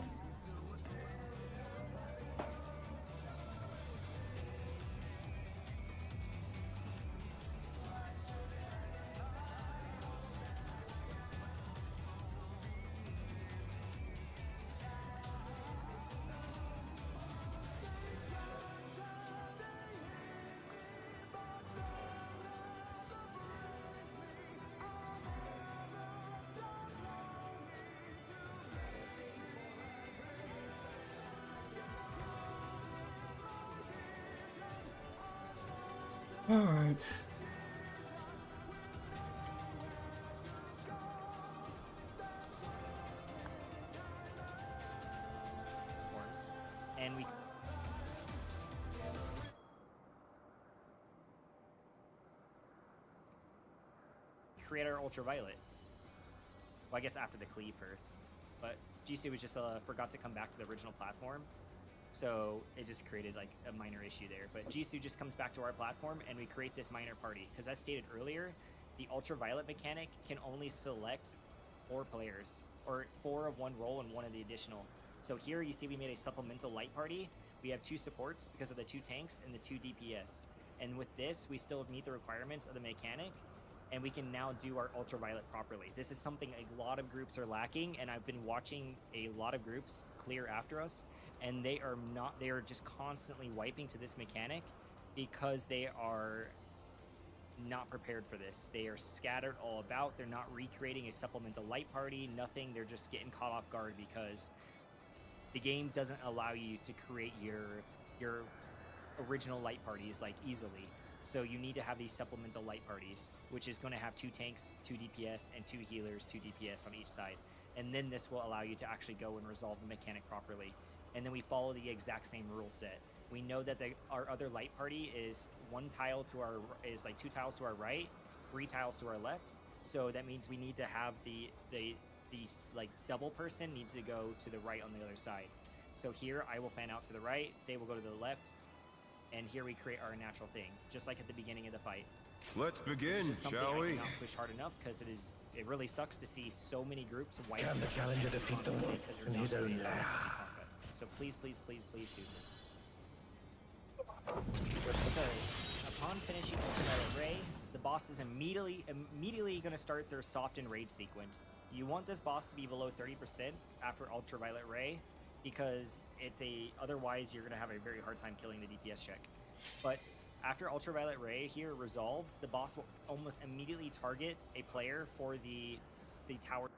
Alright. Forms. And we create our ultraviolet. Well, I guess after the cleave first. But GC was just forgot to come back to the original platform. So it just created like a minor issue there. But Jisoo just comes back to our platform and we create this minor party. Because as stated earlier, the ultraviolet mechanic can only select 4 players, or 4 of one role and 1 of the additional. So here you see we made a supplemental light party. We have 2 supports because of the 2 tanks and the 2 DPS. And with this, we still meet the requirements of the mechanic, and we can now do our ultraviolet properly. This is something a lot of groups are lacking, and I've been watching a lot of groups clear after us, and they are just constantly wiping to this mechanic because they are not prepared for this. They are scattered all about. They're not recreating a supplemental light party, nothing. They're just getting caught off guard because the game doesn't allow you to create your original light parties like easily. So you need to have these supplemental light parties, which is going to have 2 tanks, 2 DPS, and 2 healers, 2 DPS on each side. And then this will allow you to actually go and resolve the mechanic properly. And then we follow the exact same rule set. We know that our other light party is 2 tiles to our right, 3 tiles to our left. So that means we need to have the like double person needs to go to the right on the other side. So here I will fan out to the right, they will go to the left, and here we create our natural thing, just like at the beginning of the fight. Let's begin, shall I we? cannot push hard enough because it really sucks to see so many groups wipe. Can the challenger defeat the wolf in his own lair? So please, please, please, please do this. So, upon finishing Ultraviolet Ray, the boss is immediately going to start their soft and rage sequence. You want this boss to be below 30% after Ultraviolet Ray, because otherwise you're going to have a very hard time killing the DPS check. But after Ultraviolet Ray here resolves, the boss will almost immediately target a player for the tower.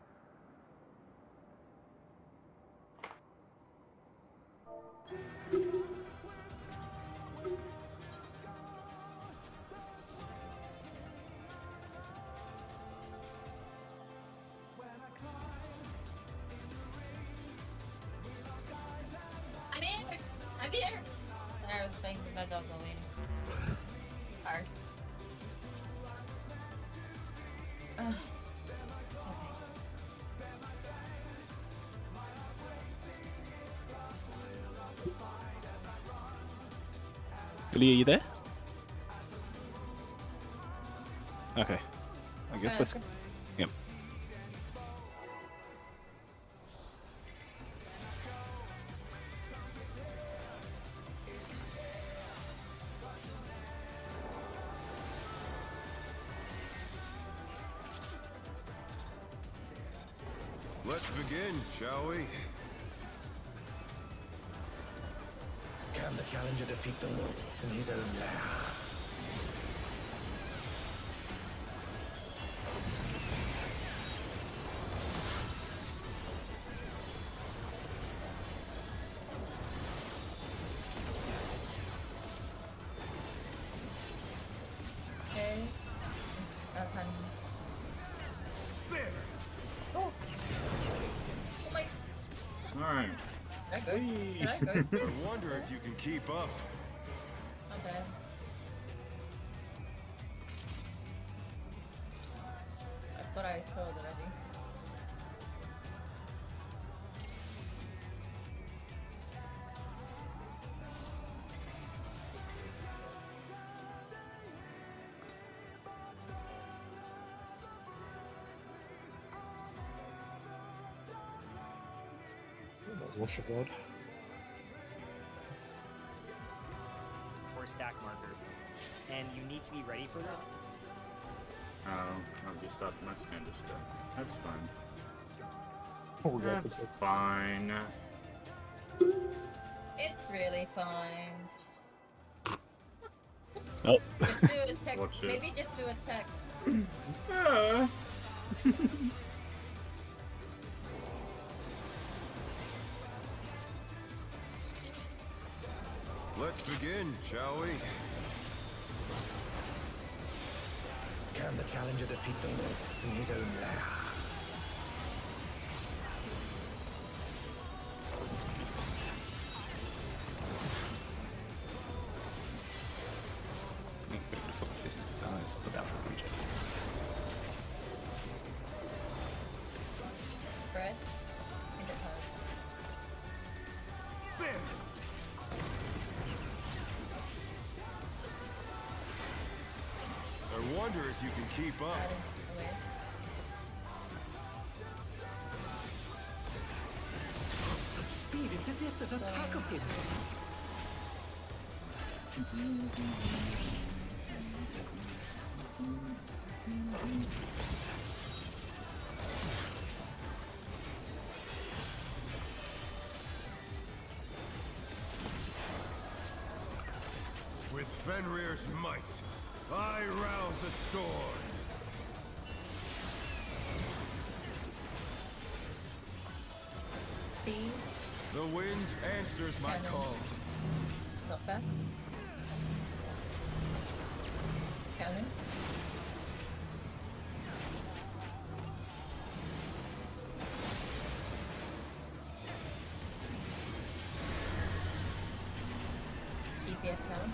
I'm here! I'm here! Sorry, I was playing with my dog while waiting. Hard. Okay. Billy, are you there? Okay. I guess let's. Yep. Let's begin, shall we? Can the challenger defeat the wolf in his own lair? Okay. Time. There! Oh! Oh my... Alright. Did I go? Did I go? I wonder if you can keep up. Not bad. I thought I saw it already. Worship God. Or stack marker. And you need to be ready for this. Oh, I'll just start my standard stuff. That's fine. Oh, we got That's this. fine. It's really fine. Oh. Just do a tech. Watch it. Maybe just do a tech. Let's begin, shall we? Can the challenger defeat the wolf in his own lair? Spread. In the time. There! I wonder if you can keep up. Add away. Such speed, it's as if there's a pack of him. With Fenrir's might, I rouse the storm. Speed. The wind answers my Cannon. call. Not bad. Cannon. EPS now.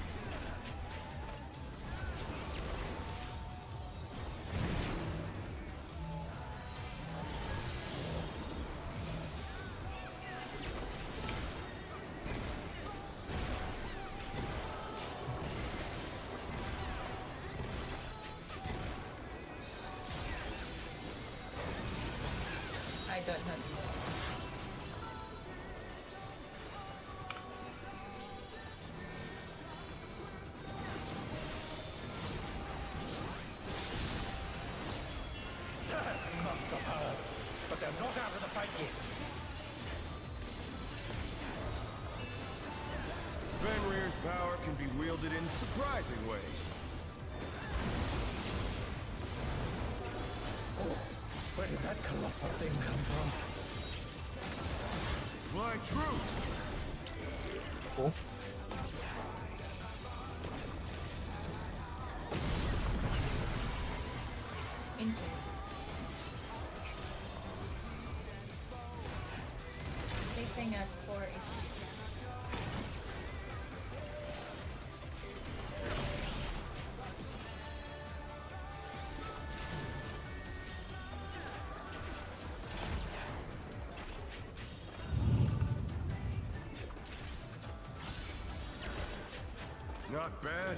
I don't have. Must have heard, but they're not out of the fight yet. Fenrir's Power can be wielded in surprising ways. Oh, where did that colossal thing come from? Fly true! Cool. Inches. Placing at 4 inches. Not bad,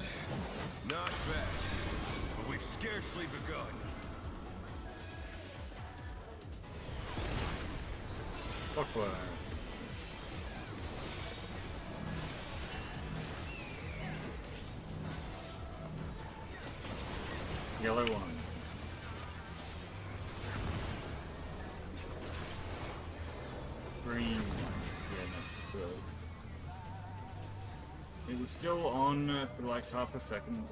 not bad. But we've scarcely begun. Clockwise. Yellow one. Green. Yeah, no, good. It was still on for like half a second.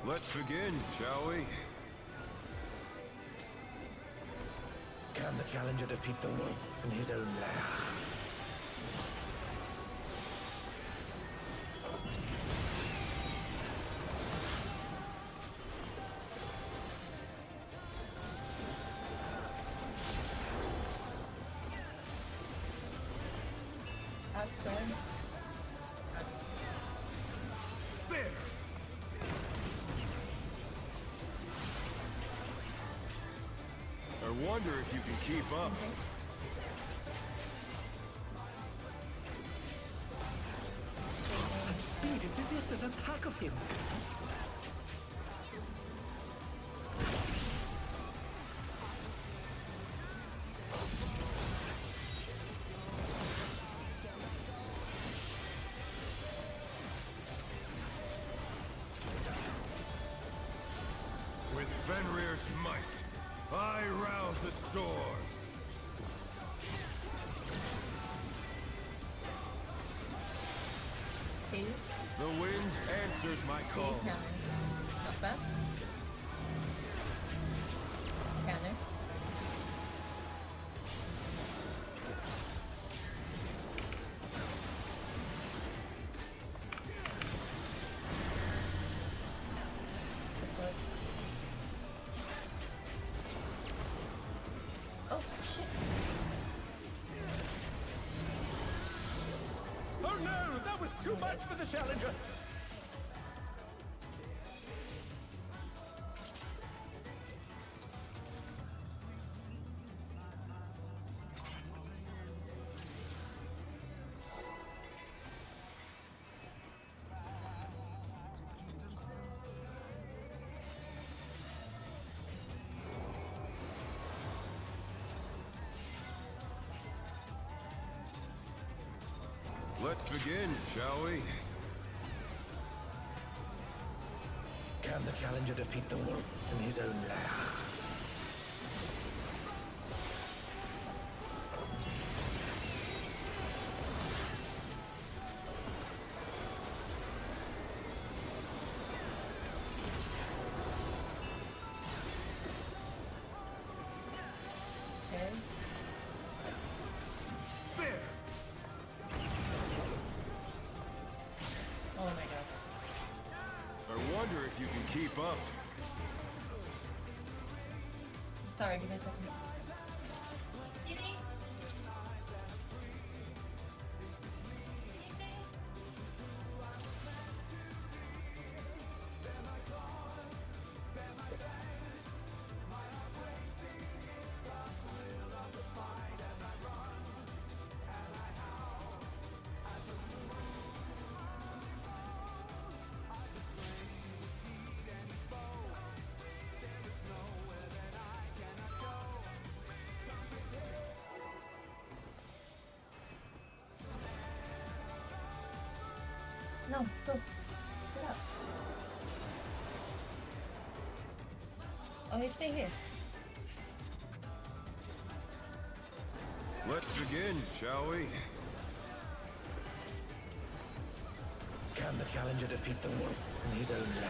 Let's begin, shall we? Can the challenger defeat the wolf in his own lair? Outside. There! I wonder if you can keep up. Such speed, it's as if there's a pack of him. With Fenrir's might, I rouse a storm. See? The wind answers my See? call. Counter. Not bad. Counter. Support. Oh, shit. Oh no, that was too much for the challenger. Let's begin, shall we? Can the challenger defeat the wolf in his own lair? Okay. There! Oh my god. I wonder if you can keep up. Sorry, give me a second. No, go. Get up. Oh, he stay here. Let's begin, shall we? Can the challenger defeat the wolf in his own lair?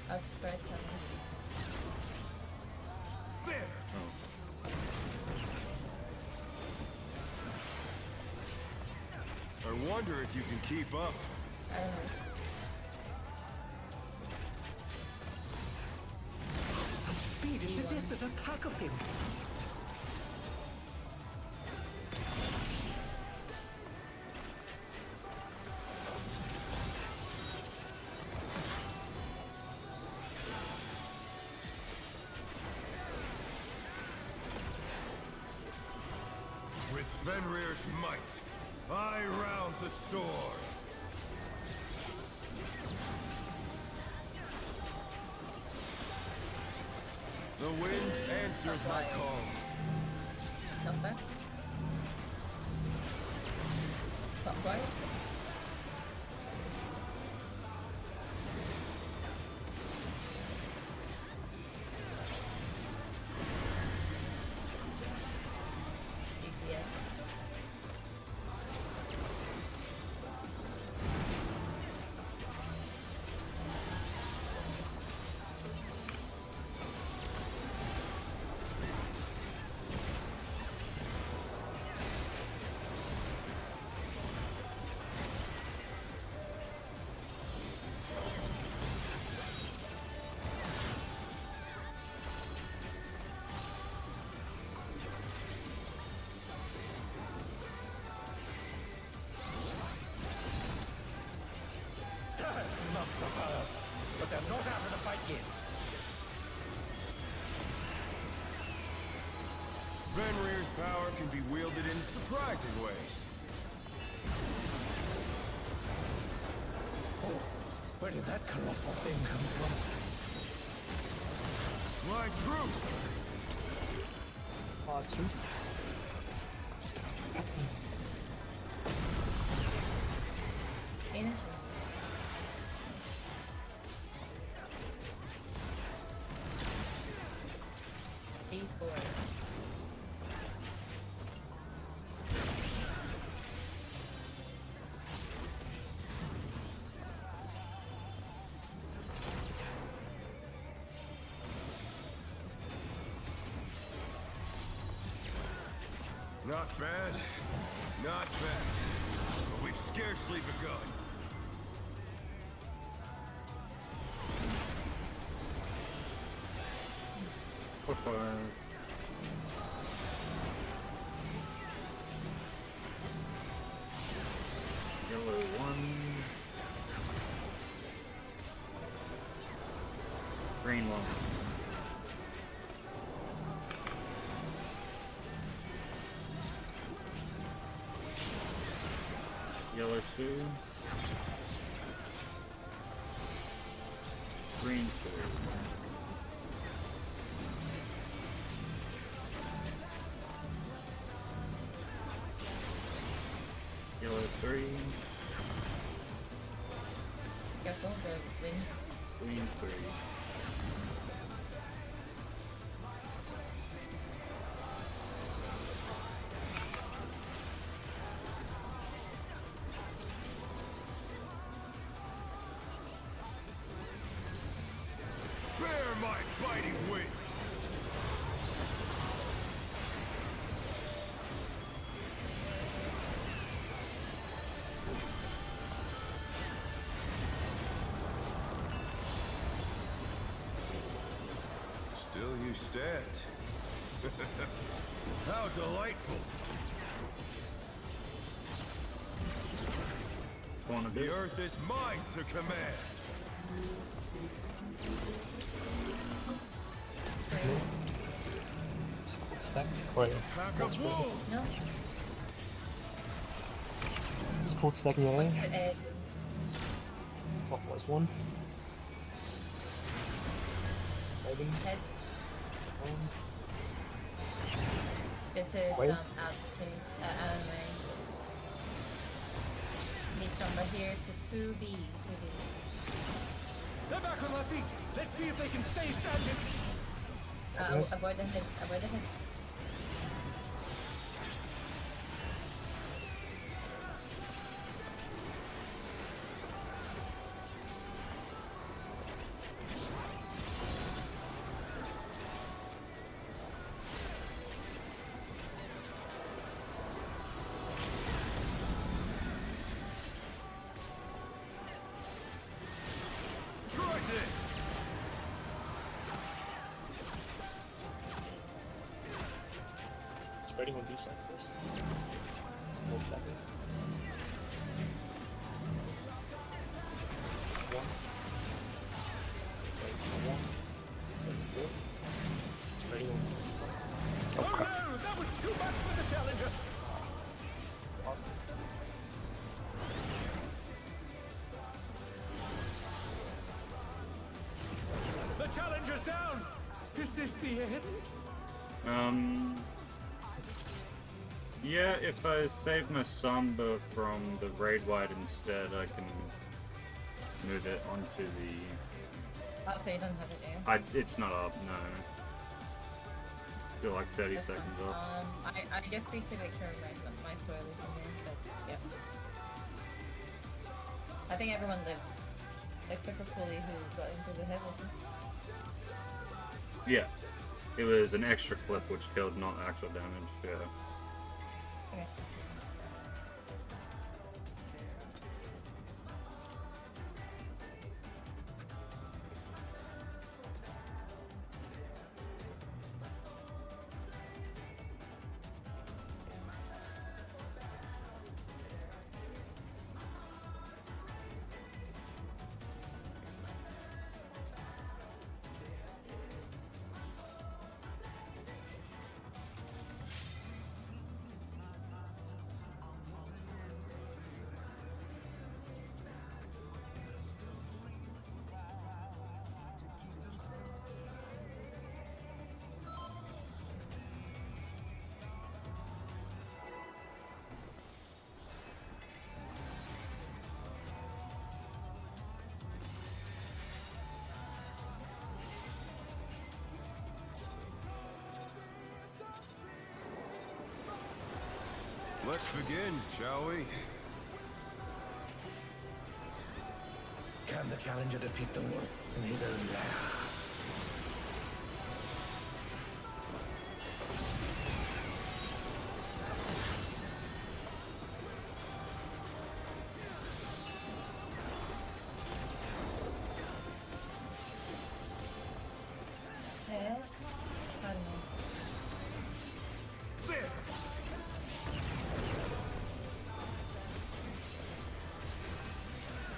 I've spread something. There! I wonder if you can keep up. I don't know. Such speed, it's as if there's a pack of him. With Fenrir's might, I rouse the storm. The wind answers my call. Come back. Stop quiet. DPS. Must have hurt, but they're not out of the fight yet. Fenrir's power can be wielded in surprising ways. Oh, where did that colossal thing come from? My troop! Energy. D4. Not bad. Not bad. But we've scarcely begun. Clockwise. Yellow 1. Green 1. Yellow 2. Green 2. Yellow 3. Careful, the wind. Green 3. Bear my biting wings! Still you stand. How delightful! Going a The bit. earth is mine to command! Stack? Wait. Pack of wolves! No. Port stacking your A. Edge. Clockwise 1. Dragon. Head. One. This is Wait. out of range. Need somebody here to 2B. They're back on their feet. Let's see if they can stay standing. Avoid the hits. Avoid the hits. Try this. Spreading on B side first. Small stacking. 1. Wait for 1. Wait, 4. Spreading on C side. Oh no, that was too much for the challenger. Up. The challenger's down. Is this the end? Yeah, if I save my Samba from the raid wide instead, I can move it onto the... Oh, so you don't have it there. It's not up, no. Still like 30 That's seconds fine. off. I just need to make sure my soil is in there, but yeah. I think everyone lived. Except for Pulley who got into the head with him. Yeah. It was an extra clip which killed, not actual damage, yeah. Okay. Let's begin, shall we? Can the challenger defeat the wolf in his own lair? Yeah. I don't know. There!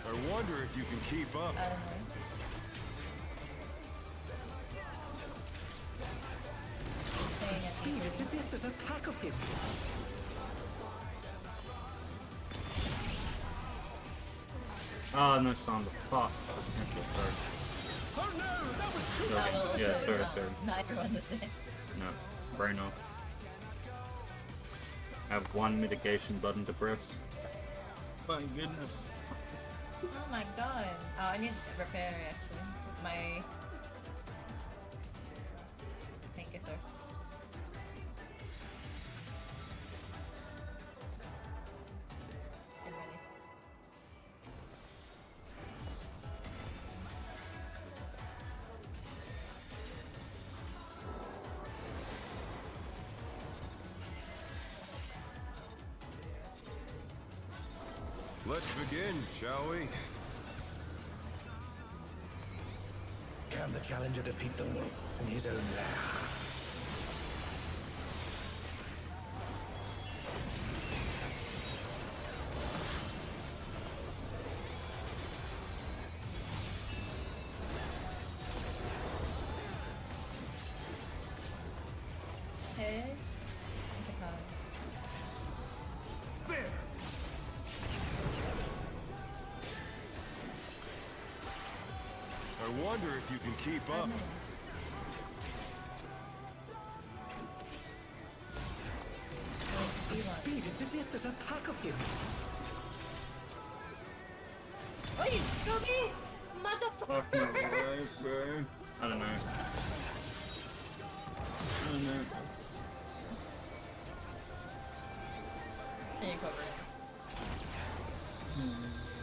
I wonder if you can keep up. I don't know. Staying at Speed, the it's as if there's a pack of him. Oh, no Samba. Fuck. Okay, sorry. Oh no, that was too Okay, Oh, well, yeah, so, sorry, sorry. not everyone is there. No, brain off. Have one mitigation button to press. My goodness. Oh my god. Oh, I need repair actually. My... Thank you, sir. I'm ready. Let's begin, shall we? Can the challenger defeat the wolf in his own lair? Okay. Okay. There! wonder if you can keep up. Such speed, it's as if there's a pack of him. Oi, Scooby! Fuck my Motherfucker! life, bro. I don't know. I don't know. Can you cover it?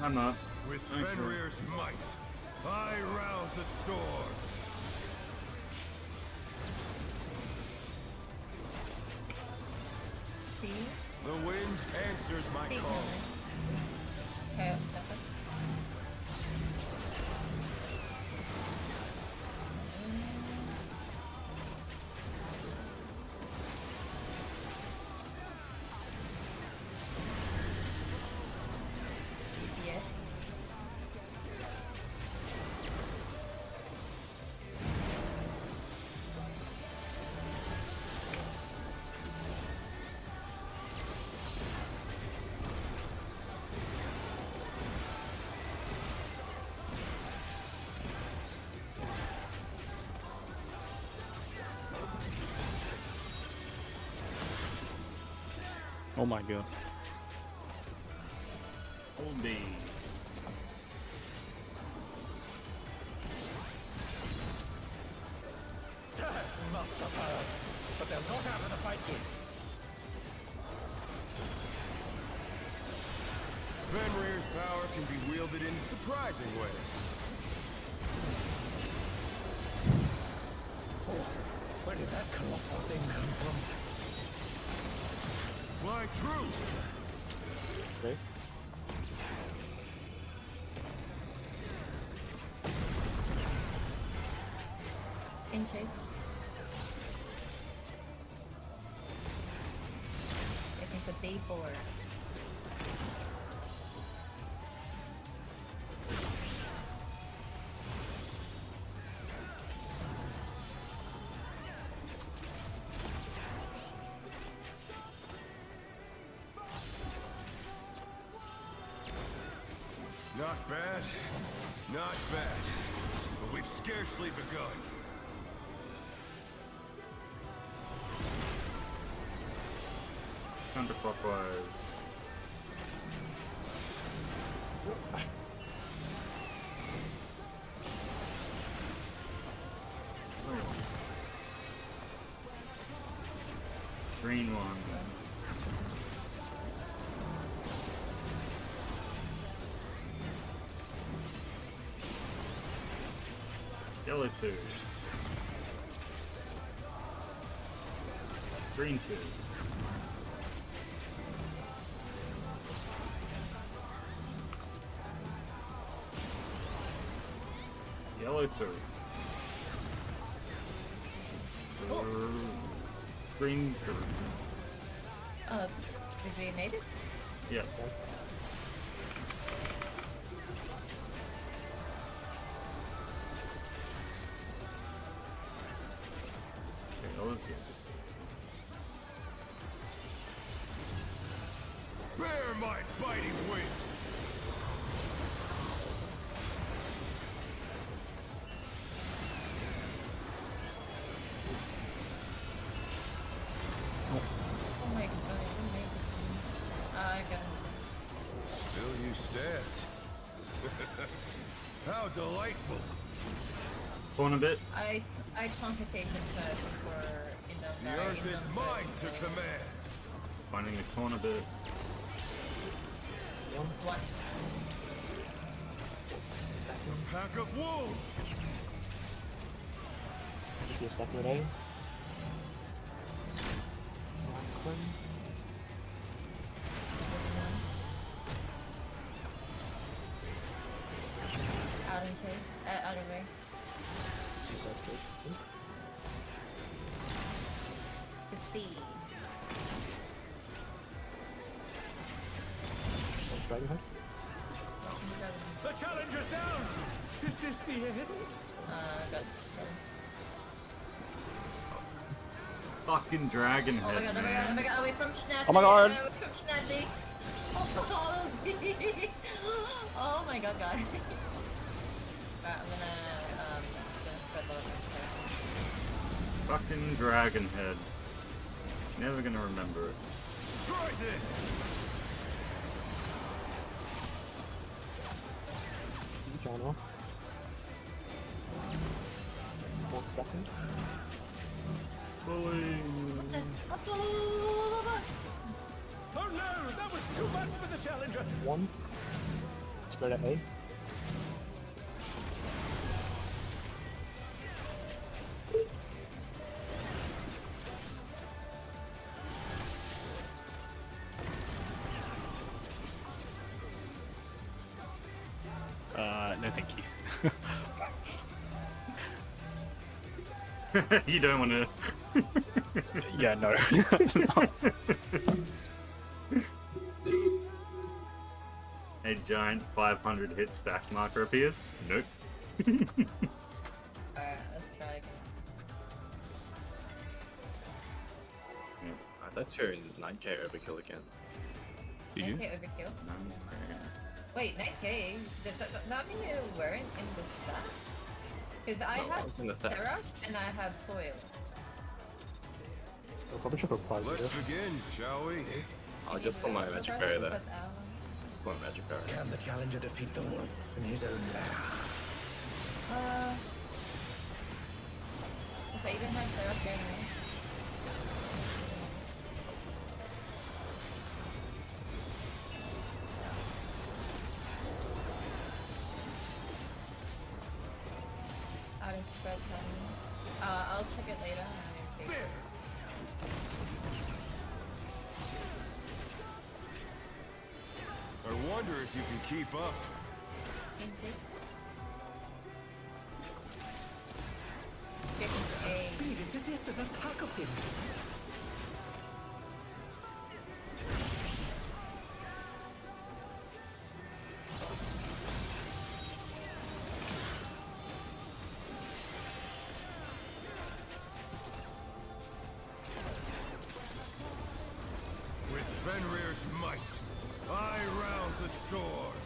I'm up. With Thank you. Fenrir's might, I rouse a storm. See? The wind answers my See, call. okay, step it. Yes. Oh my god. Hold B. Must have heard. But they're not out of the fight yet. Fenrir's power can be wielded in surprising ways. Oh, where did that colossal thing come from? Fly true! Okay. In shape. I think it's a day 4. Not bad, not bad. But we've scarcely begun. Counterclockwise. Green one. Yellow 2. Green 2. Yellow 2. Green 2. Did we made it? Yes. Okay, yellow's good. Bear my biting wings! Oh my god, I didn't make it. I got it. Still you stand. How delightful! Corner bit. I quantitation first before in the The earth is mine to command. Finding the corner bit. One. A pack of wolves! Just a second A. Out of shape. Out of way. She's like safe. To see. Dragon Hunt. The challenger's down! Is this the end? Good. Fucking dragon Oh my head, god, oh my god, man. oh my god, away from Schnazzy! Oh my god. Away from Schnazzy! Oh, oh my god, guys. Right, I'm gonna Fucking dragon head. Never gonna remember it. Try this! Counter. 1 second. Oh no, that was too much for the challenger. 1. Let's go to A. No thank you. You don't want to. Yeah, no. A giant 500 hit stack marker appears. Nope. Alright, let's try again. That's your 9k overkill again. 9k overkill? Wait, 9k? Does that mean you weren't in the stack? Because I No, I have was in the stack. Seraph and I have Soil. I'll probably check for Proggies. Let's begin, shall we? I'll just put my magic barrier there. Just put my magic barrier. Can the challenger defeat the wolf in his own lair? If I even have Seraph there now. Out of spread time. I'll check it later. And see. I wonder if you can keep up. Speed, it's as if there's a pack of him. With Fenrir's might, I rouse the storm.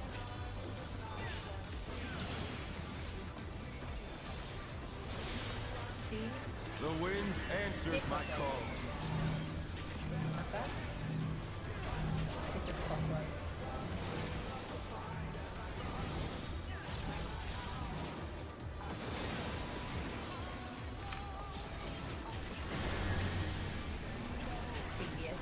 See? The wind answers my call. Not bad. It's just clockwise. CBS.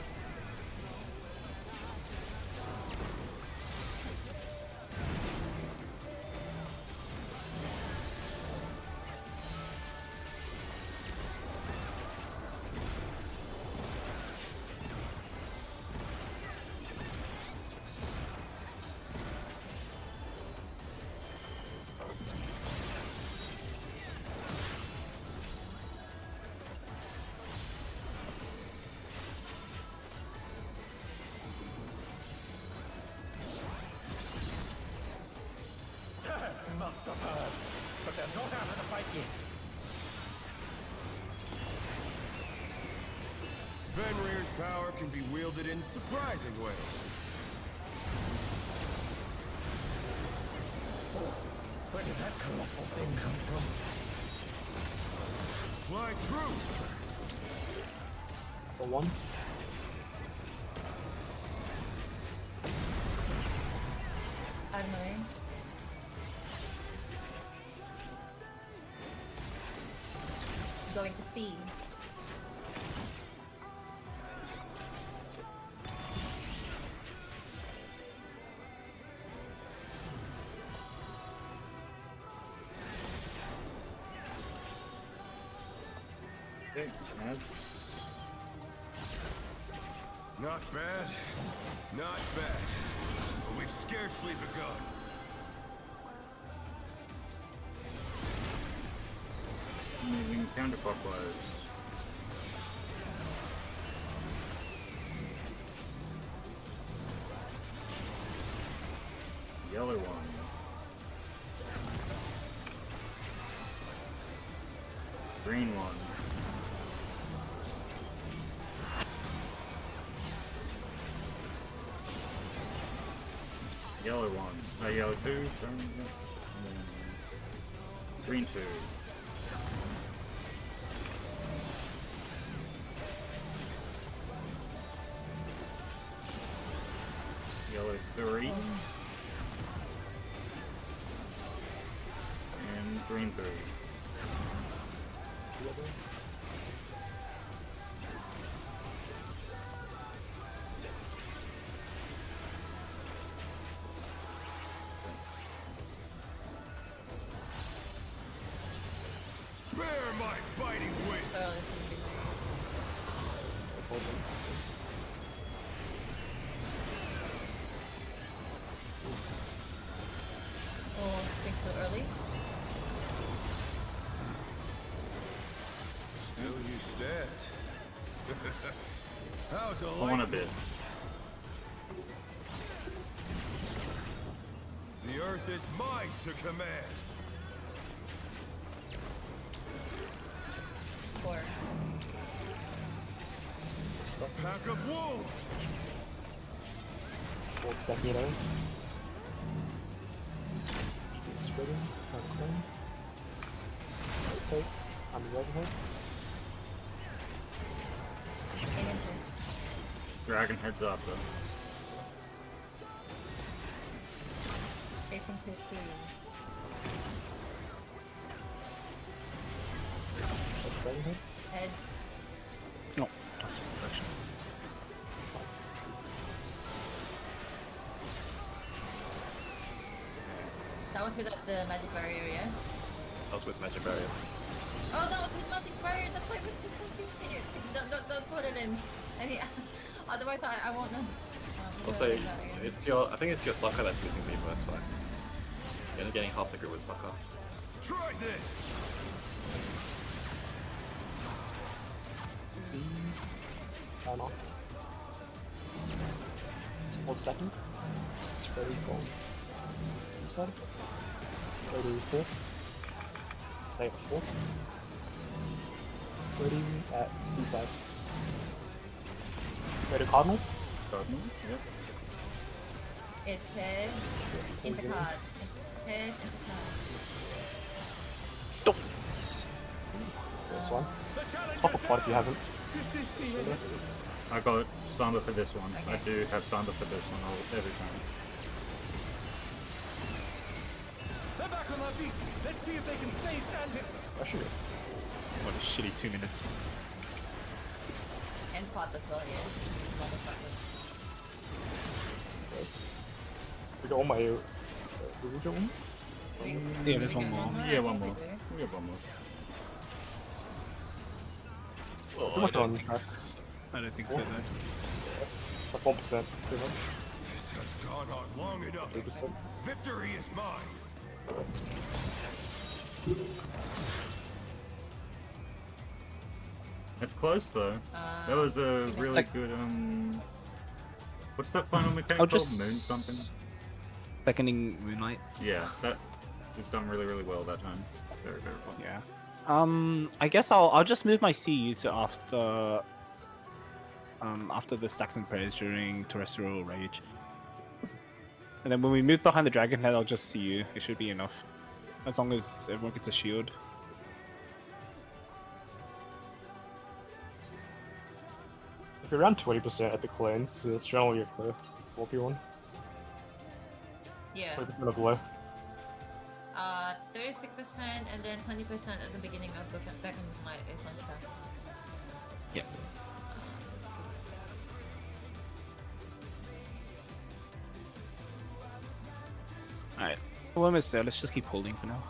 Must have heard, but they're not out of the fight yet. Fenrir's power can be wielded in surprising ways. Oh, where did that colossal thing come from? Fly true! So 1. Annoying. Going to see. Okay, that's Not bad, not bad. But we've scarcely begun. moving counterclockwise. Yellow one. Green one. Yellow one. Yellow two. Sorry. Green two. 3. And green 3. Bear my biting wings. Oh, this is gonna be nice. Oh, I think too early. Still you stand. How On a delightful. bit. The earth is mine to command. 4. A pack of wolves. Sports Magneto. Spreading, unclean. Rotate, I'm red head. 8 inches. Dragon heads up though. Facing 15. Red head. Heads. No, that's protection. That was without the magic barrier, yeah? That was with magic barrier. Oh, that was with magic barrier. That's why we're confused. Don't put it in. Any, otherwise, I won't know. Also, it's your. I think it's your sucker that's missing people. That's why. You're not getting half the group with sucker. Try this. Turn off. Sports stacking. Spreading from this side. Go to 4. Stay at 4. Ready at seaside. Go to Cardinal. Cardinal, yep. It's head into Zero. card. Head into card. This one. The challenge Top is of pot if you haven't. This is the I got Samba for this one. I Okay. do have Samba for this one every time. They're back on their feet. Let's see if they can stay standing. Rushing it. What a shitty 2 minutes. And pot as well, yeah. Motherfucker. Yes. We got all my. Did we get one? Yeah, there's one more. Yeah, one more. We have one more. Oh, How much on track? I don't think so, though. It's like 1%, pretty much. This has gone on long enough. 3%. Victory is mine. It's close though. That was a really like- good what's that final mechanic I'll called? just- Moon something? Beckoning Moonlight. Yeah, that was done really, really well that time. Very, very well. Yeah. I guess I'll just move my CU to after the stacks and prayers during Terrestrial Rage. And then when we move behind the Dragon Head, I'll just CU. It should be enough. As long as everyone gets a shield. If you're around 20% at the cleanse, it's generally a clear. 4p1. Yeah. 20% of low. 36% and then 20% at the beginning of the second night is on track. Yep. Alright. We're almost there. Let's just keep holding for now.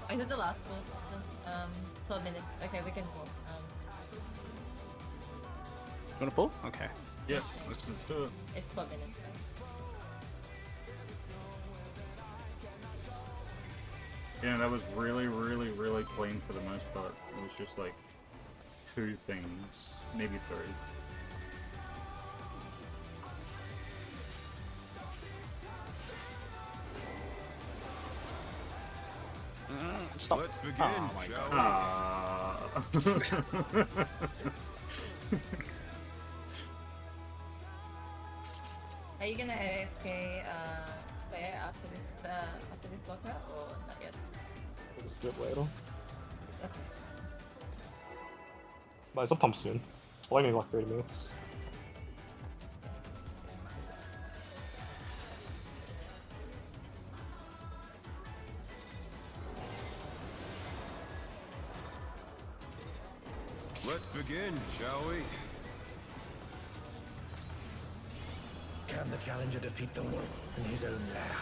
I did the last one. 12 minutes. Okay, we can go. You wanna pull? Okay. Yes, let's do it. It's 12 minutes. Yeah, that was really, really, really clean for the most part. It was just like 2 things, maybe 3. Stop. Let's begin, Oh my shall God. we? Are you gonna AFK player after this lockout or not yet? We'll just do it later. Okay. Might as well pump soon. only need like 30 minutes. Let's begin, shall we? Can the challenger defeat the wolf in his own lair?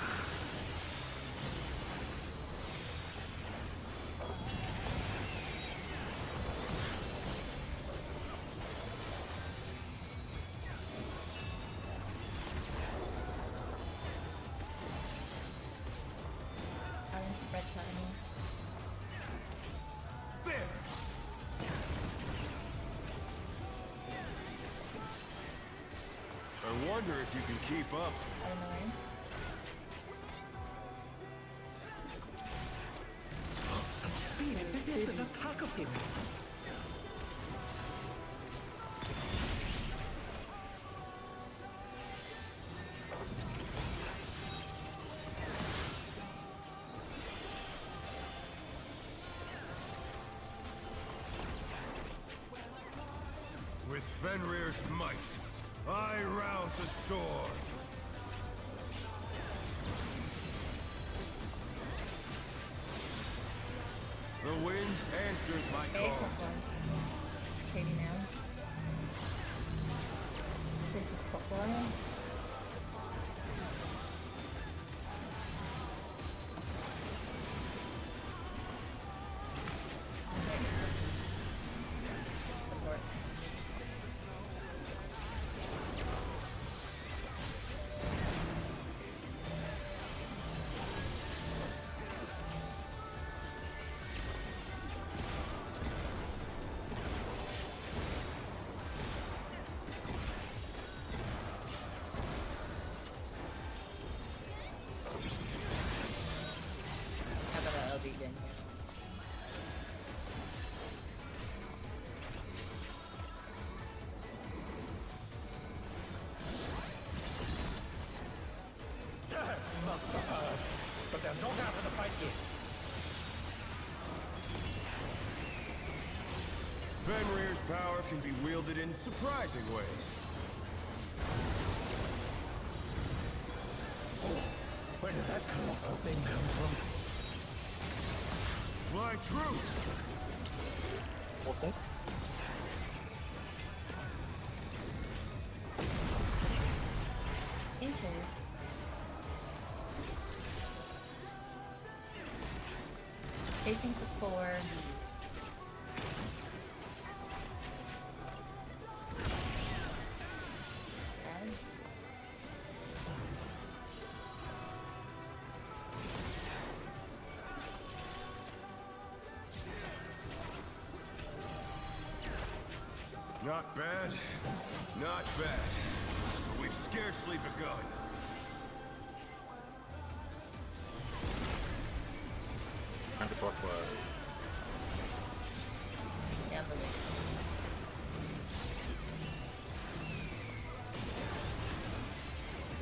Iron spread timing. There! I wonder if you can keep up. I don't know. Such speed, it's as if there's a pack of him. With Fenrir's might, I rouse the storm. The wind answers my Okay, call. Katie now. This is popcorn. Support. How about an LB again here? Must have heard, but they're not out of the fight yet. Fenrir's power can be wielded in surprising ways. Where did that colossal thing come from? Fly true! What's that? Inches. Facing for 4. Okay. Not bad. Not bad. But we've scarcely begun. Counterclockwise. Yeah, but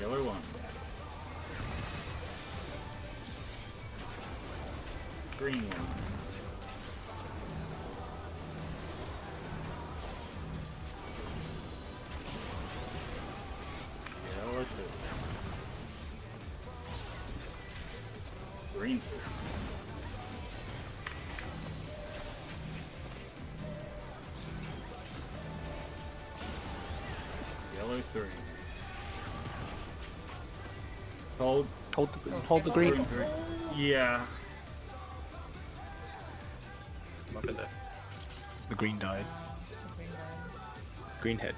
Yellow one. Green one. Yellow two. Green two. Yellow three. Hold. Hold the green. Green. Yeah. I'm up in there. The green died. the green one. Green hit.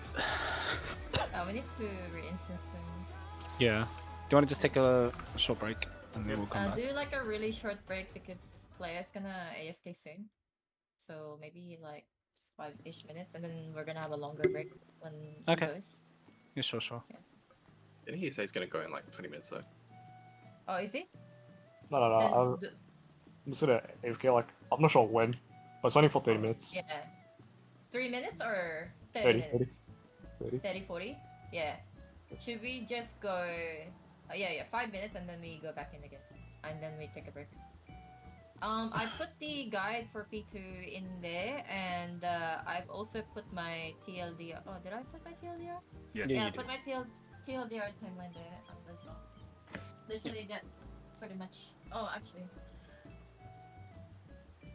We need to re-instance them. Yeah. Do you want to just take a short break and then we'll come back? Do like a really short break because player's gonna AFK soon. So maybe like 5-ish minutes and then we're gonna have a longer break when he Okay. goes. Yeah, sure. Didn't he say he's gonna go in like 20 minutes though? Oh, is he? No. Then I'm just gonna AFK, like, I'm not sure when, but it's only for 30 minutes. yeah. 3 minutes or 30 30, minutes? 30. 30, 40? Yeah. Should we just go... yeah, 5 minutes and then we go back in again. And then we take a break. I put the guide for P2 in there, and I've also put my TLDR. Oh, did I put my TLDR? Yes. Yeah, Yeah, I you put do. my TLDR timeline there as well. Literally, that's pretty much. Oh, actually,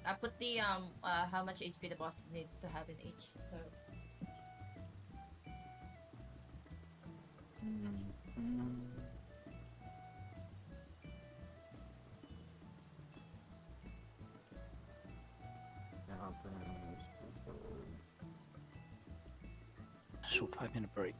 I put the how much HP the boss needs to have in each. So Short 5-minute break.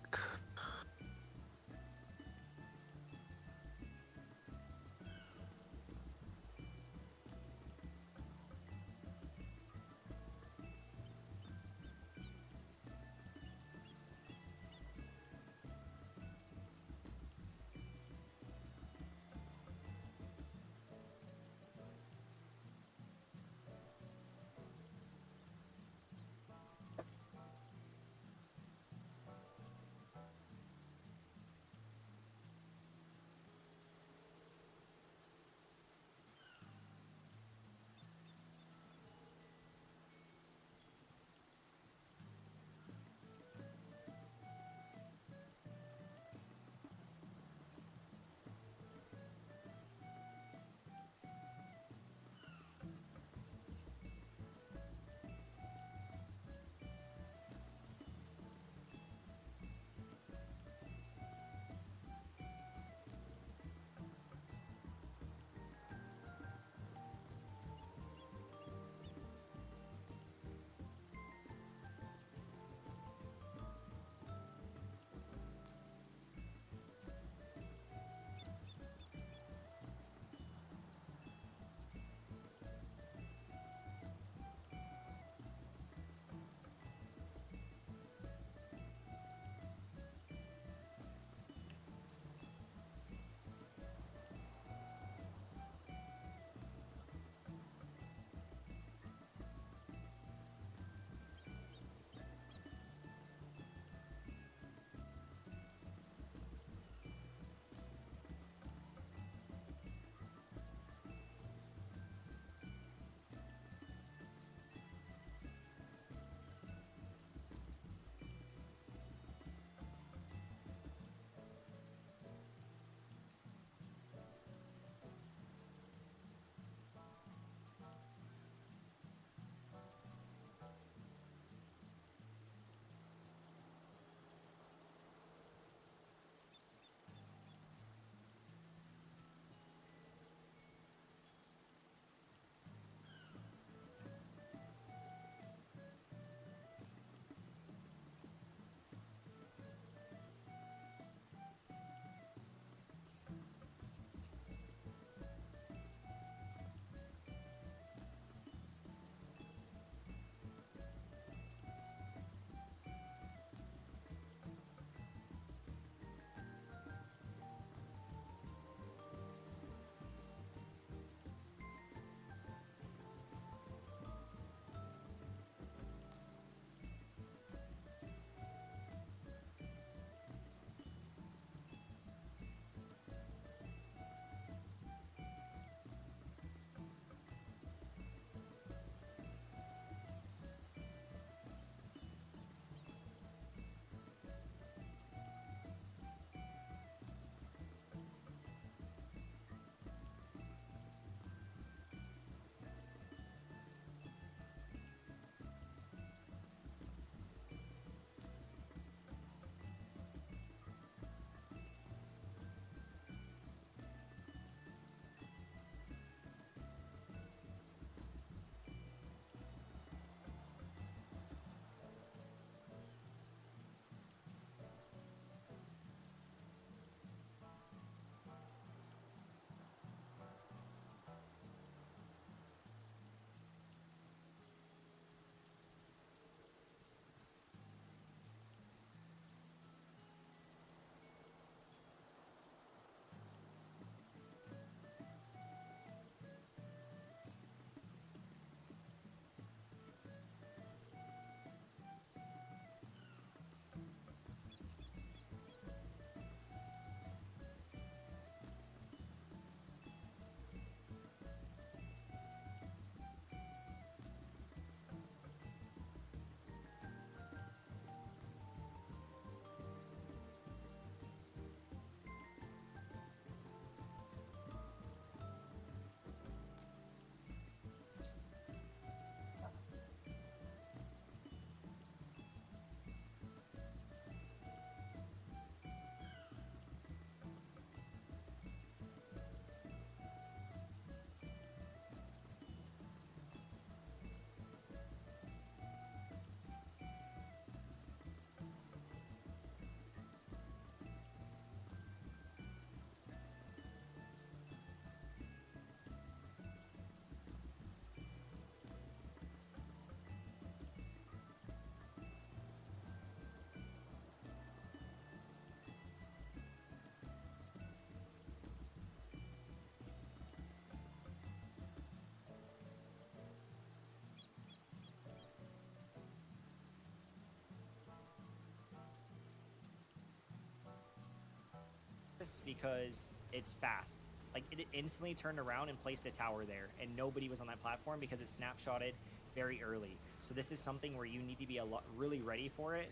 this because it's fast. Like, it instantly turned around and placed a tower there, and nobody was on that platform because it snapshotted very early. So this is something where you need to be really ready for it,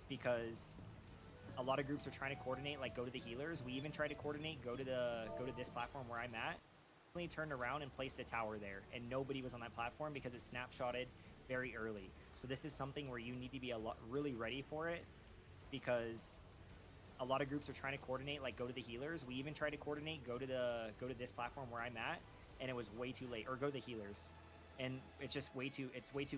because a lot of groups are trying to coordinate, like go to the healers. We even tried to coordinate, go to this platform where I'm at. Instantly turned around and placed a tower there, and nobody was on that platform because it snapshotted very early. So this is something where you need to be really ready for it, because a lot of groups are trying to coordinate, like go to the healers. We even tried to coordinate, go to this platform where I'm at, and it was way too late. Or go to the healers, and it's just way too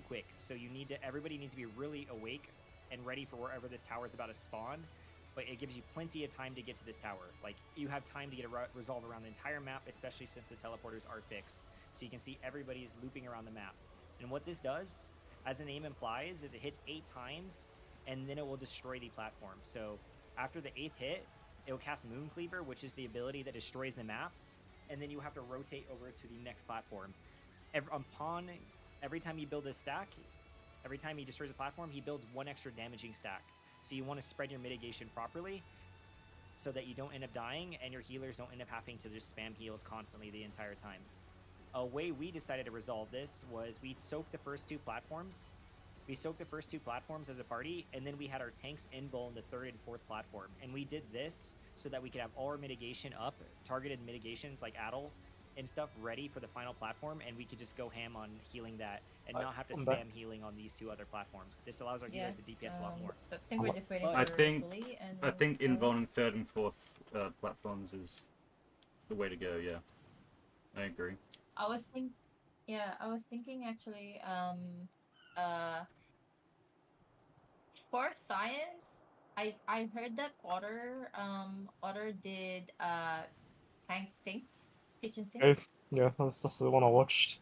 quick. So everybody needs to be really awake and ready for wherever this tower is about to spawn. But it gives you plenty of time to get to this tower. Like, you have time to get a resolve around the entire map, especially since the teleporters are fixed. So you can see everybody's looping around the map. And what this does, as the name implies, is it hits 8 times, and then it will destroy the platform. So after the 8th hit, it will cast Moon Cleaver, which is the ability that destroys the map, and then you have to rotate over to the next platform. Every time you build a stack, every time he destroys a platform, he builds 1 extra damaging stack. So you want to spread your mitigation properly so that you don't end up dying and your healers don't end up having to just spam heals constantly the entire time. A way we decided to resolve this was we soaked the first 2 platforms. We soaked the first 2 platforms as a party, and then we had our tanks invul in the 3rd and 4th platform. And we did this so that we could have all our mitigation up, targeted mitigations like Addle and stuff ready for the final platform, and we could just go ham on healing that and not have to spam healing on these 2 other platforms. This allows our healers to DPS a lot more. I think we're just waiting for I think Fully and invul in 3rd and 4th platforms is the way to go. Yeah, I agree. I was thinking actually, for science, I heard that Otter did tank sink, kitchen sink. Okay. Yeah, that's the one I watched.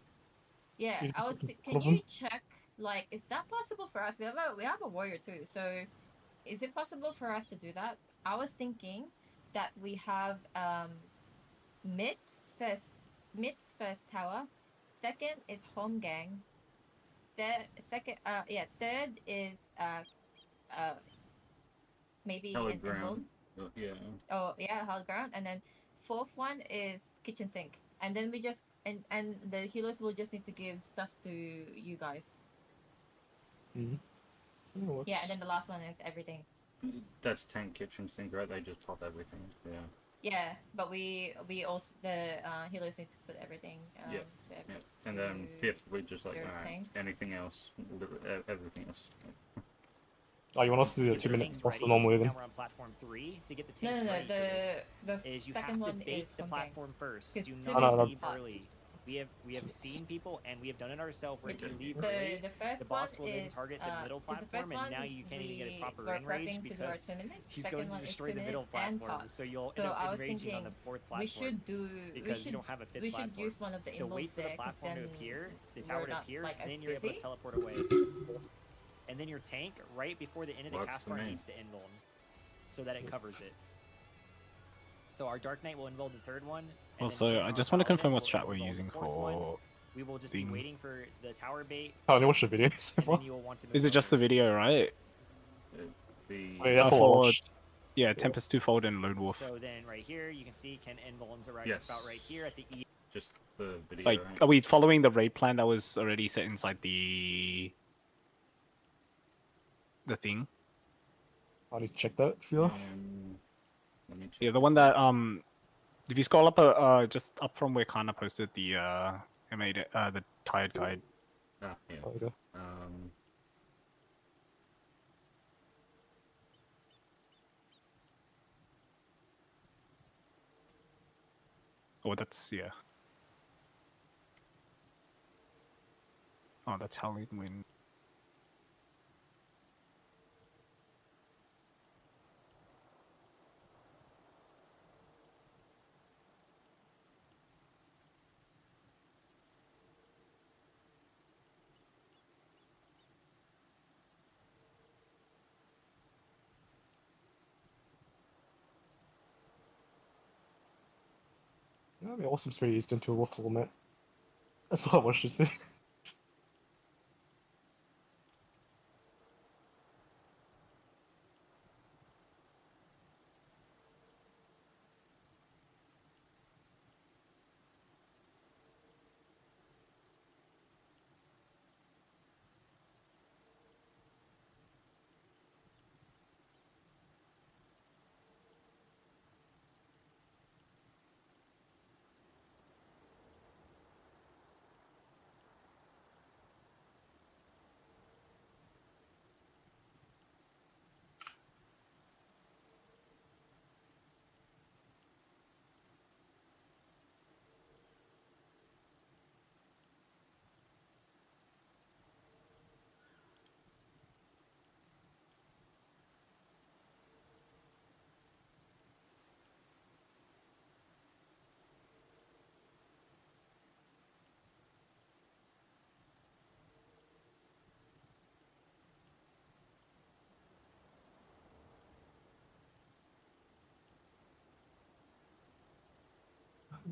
Yeah, You I was. can Can you check? Like, is that possible for us? We have a warrior too. So, is it possible for us to do that? I was thinking that we have Myth's first tower. Second is home gang. Third is maybe an invuln. Yeah. Oh yeah, high ground, and then 4th one is kitchen sink, and then we just and the healers will just need to give stuff to you guys. Yeah, and then the last one is everything. That's tank, kitchen sink, right? They just pop everything. Yeah. Yeah, but we also the healers need to put everything. Yeah. And then 5th we just like anything else, everything else. Oh, you want us to do the 2 minutes? What's the normal way then? Now we're on platform 3 to get the tanks No, ready for this. The is you second have to one bait is the home platform gang. first. It's Do to not be leave hot. early. We have seen people, and we have done it ourselves, where if you leave The early, first the boss one will then is, target the middle the first platform, and one now you can't even get a proper we're enrage prepping to do our because 2 minutes. he's Second going to one is destroy 2 the middle minutes and platform. hot. So you'll So end up I was enraging on thinking the 4th platform we should do because you don't have a 5th we platform. should use one of the So invulns wait for the there, 'cause platform to then appear, the we're tower to not, appear, like, and as then you're able to busy. teleport away. And then your tank, right before the end of the Works cast for bar, me. needs to invuln, so that it covers it. So our Dark Knight will invuln the 3rd one. And Also, then I our just want to Paladin confirm what will strat we're invuln the using 4th one. for. We will just thing. be waiting for the tower bait. I only watched the video so And far. then you will want to move Is it just the over. video, right? The Oh, yeah, that's all I for- watched. Yeah, Tempest Twofold and Lone Wolf. So then right here, you can see Ken invulns are Yes. about right here at the E. Just the video, Like, right? are we following the raid plan that was already set inside the thing? I need to check that for you. Let me check Yeah, the this one that if you scroll up just up from where Kana posted the M8 the tired guide. Ah, yeah. Okay. Oh, that's yeah. Oh, that's Howling Wind. Yeah, it'd be awesome to be used into a Wolf's Lament. That's what I watched it to.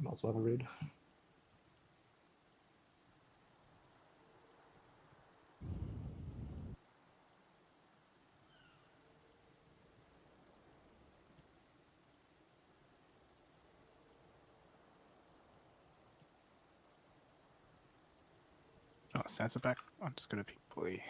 Might as well have a read. Oh, Sansa back. I'm just gonna pick Bully.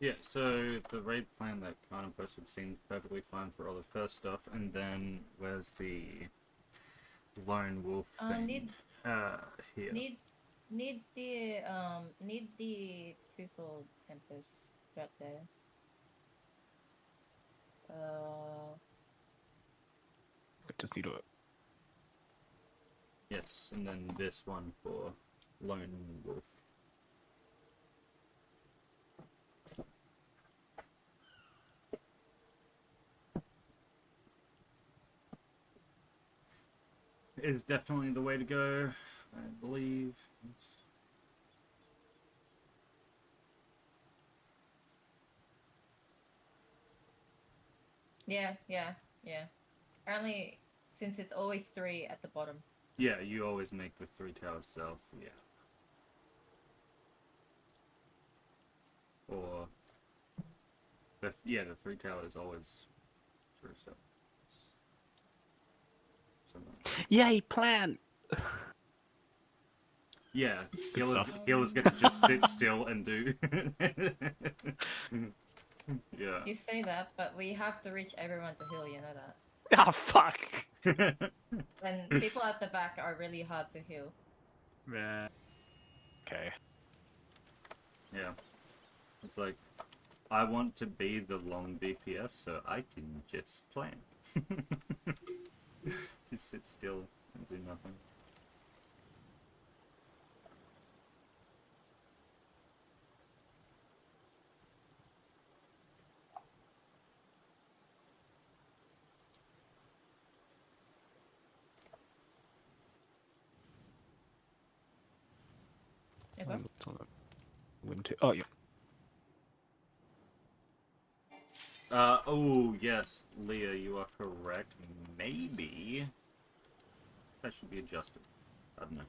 Yeah, so the raid plan that kind of posted seemed perfectly fine for all the first stuff, and then where's the lone wolf thing? Here. Need the twofold tempest right there. Just need to. Yes, and then this one for lone wolf. Is definitely the way to go, I believe. Yeah. Apparently, since it's always 3 at the bottom. Yeah, you always make the 3 towers south, yeah. Or the 3 towers always true south. Yay, plan! Yeah, Good healers get to just sit still and do. Yeah. You say that, but we have to reach everyone to heal, you know that. Ah, fuck! And people at the back are really hard to heal. Yeah. Okay. Yeah. It's like, I want to be the long DPS so I can just plan. Just sit still and do nothing. Oh, yeah. Oh, yes, Leah, you are correct. Maybe that should be adjusted. I don't know.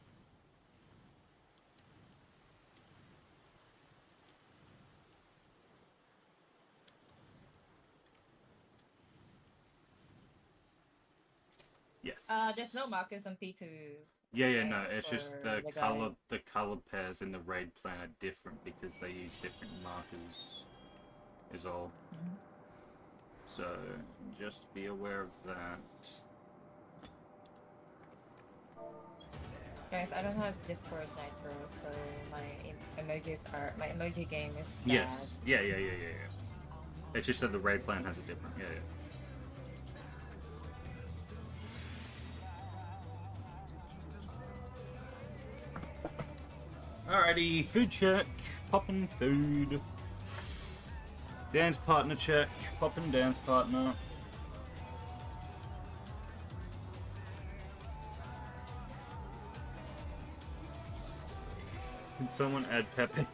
Yes. There's no markers on P2. Yeah, no, it's just the guy. color pairs in the raid plan are different because they use different markers, is all. Mm-hmm. So, just be aware of that. Guys, I don't have Discord Nitro, so my emoji game is bad. Yes. Yeah. It's just that the raid plan has a different. Yeah. Alrighty, food check. Poppin' food. Dance partner check. Poppin' dance partner. Can someone add Pepe?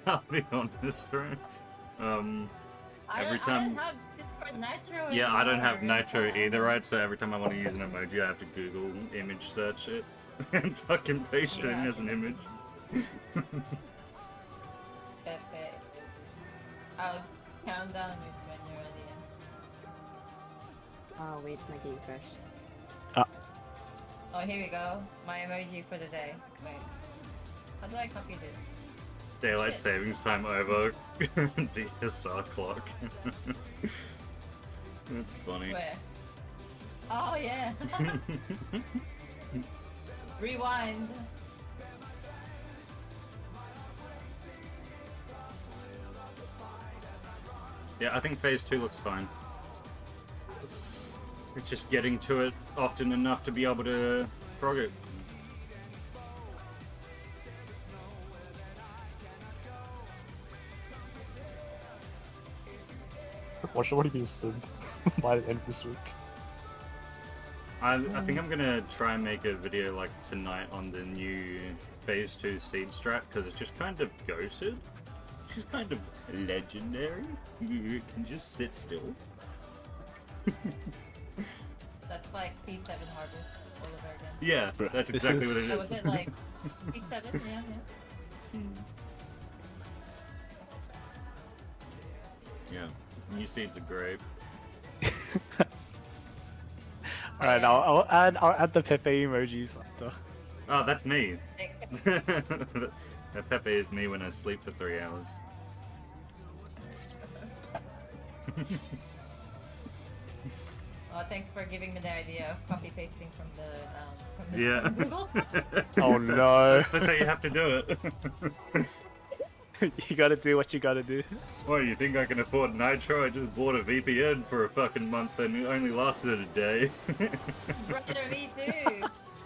I'll be honest, right? Every time. I don't have Discord Nitro. Yeah, I don't have anymore. Nitro either, right? So every time I want to use an emoji, I have to Google image search it and fucking paste it in as an image. Pepe. I'll count down when you're ready. Oh wait, my game crashed. Oh, here we go. My emoji for the day. Wait. How do I copy this? Daylight Shit. savings time over. DSR clock. That's funny. Where? Oh yeah. Rewind. Yeah, I think phase 2 looks fine. It's just getting to it often enough to be able to prog it. What should already be synced by the end of this week? I think I'm gonna try and make a video like tonight on the new phase 2 seed strat because it's just kind of ghosted. It's just kind of legendary. You can just sit still. That's like P7 Harvest all over again. Yeah, that's exactly what it is. Oh, was it like P7? Yeah, yeah. Yeah, new seeds are great. Alright, I'll add the Pepe emojis after. Oh, that's me. That Pepe is me when I sleep for 3 hours. Oh, thanks for giving me the idea of copy pasting from the Yeah. Google. Oh no. That's how you have to do it. You gotta do what you gotta do. What, you think I can afford Nitro? I just bought a VPN for a fucking month and it only lasted a day. Brother, me too.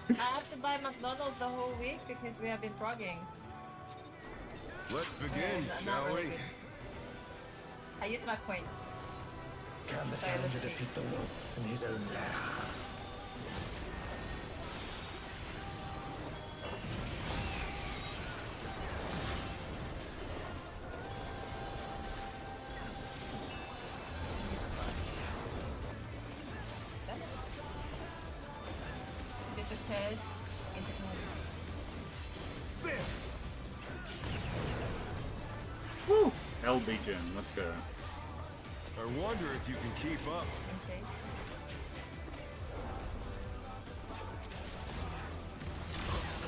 I have to buy McDonald's the whole week because we have been progging. Let's begin, And not shall really we? good. I used my points. Can the Sorry, challenger let's defeat the wolf in his own lair? Get the chest. Woo! LB Gen, let's go. I wonder if you can keep up.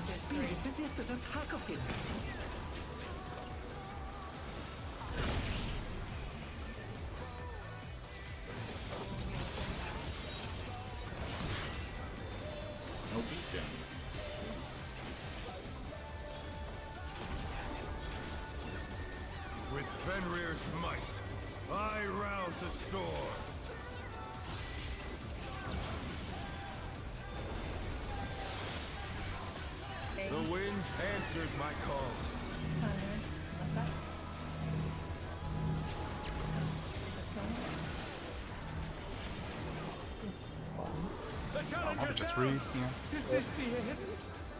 Speed, it's as if there's a pack of him. LB Gen. With Fenrir's might, I rouse the storm. The wind answers my call. The I'll challenger's just down. read, yeah. Is this the end?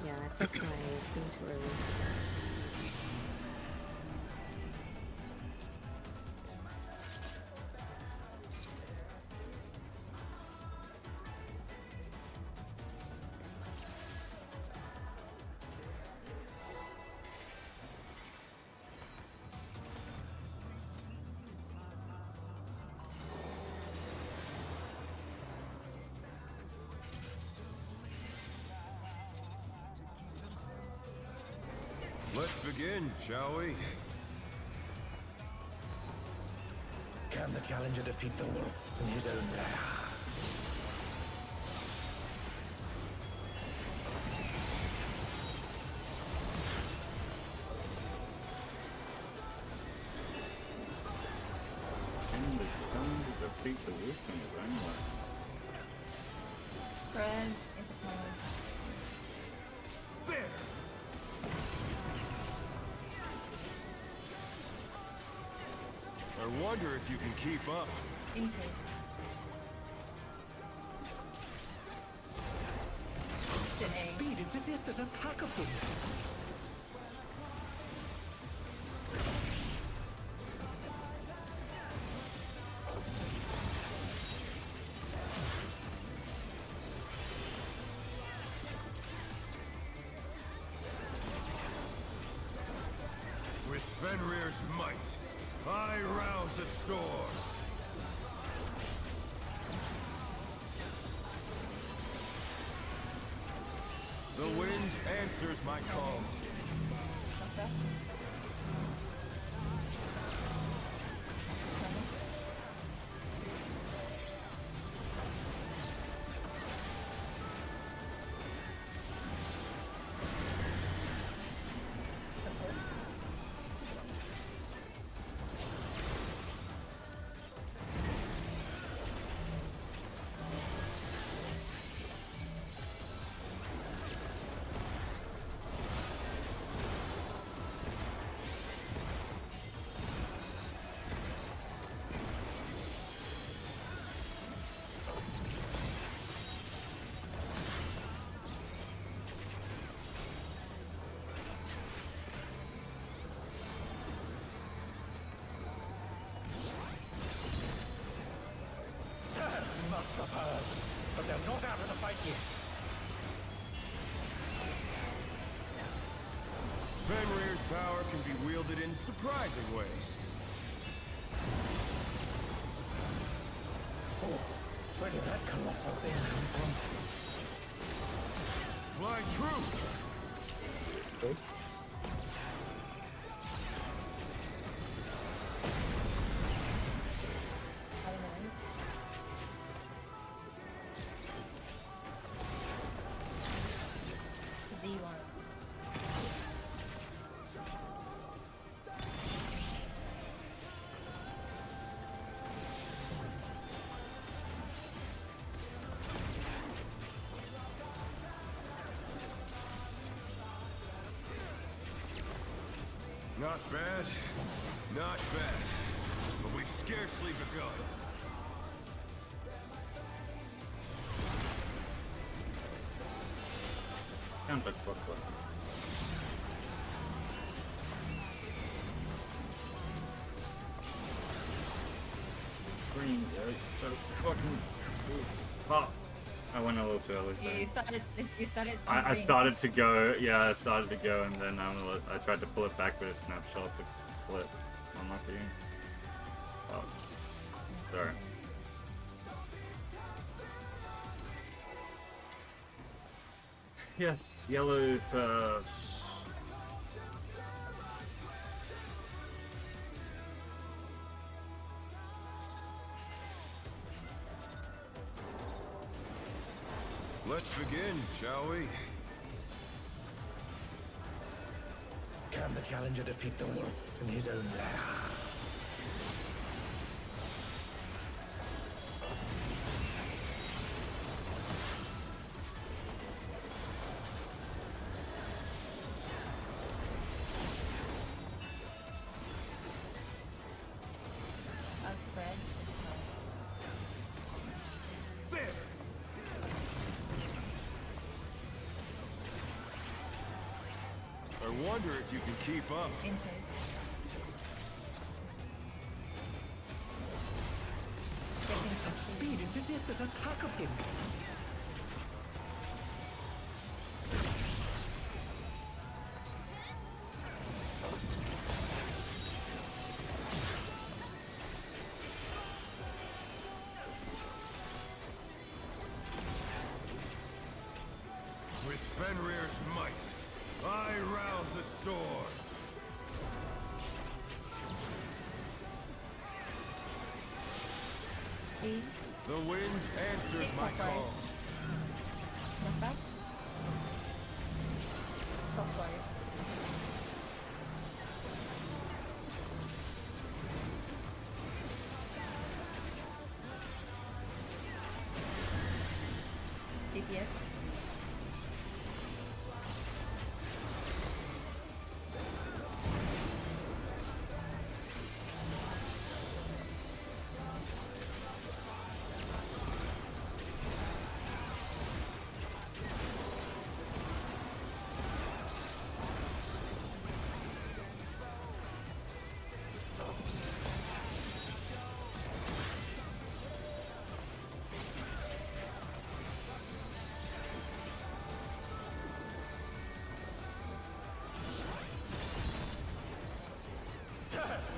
Yeah, I pressed my thing too early. Let's begin, shall we? Can the challenger defeat the wolf in his own lair? Can the challenger defeat the wolf in his own way? Friend, interpose. There! I wonder if you can keep up. Intake. Speed, it's as if there's a pack of him. With Fenrir's might, I rouse the storm. The wind answers my call. Fenrir's power can be wielded in surprising ways. Oh, where did that colossal thing come from? Fly true! Great. I don't know. It's a D1. Not bad, not bad. But we've scarcely begun. Counter clockwise. Green, so fucking hot. I went a little too early. You sorry. started I pumping. started to go, yeah, I started to go, and then I tried to pull it back with a snapshot to flip. Unlucky. Oh, sorry. Yes, yellow first. Let's begin, shall we? Can the challenger defeat the wolf in his own lair? Spread. There! I wonder if you can keep up. Inches. Getting Such speed, it's as if there's a pack of him. With Fenrir's might, I rouse a storm. D. The wind answers my call. Not bad. Clockwise. DPS.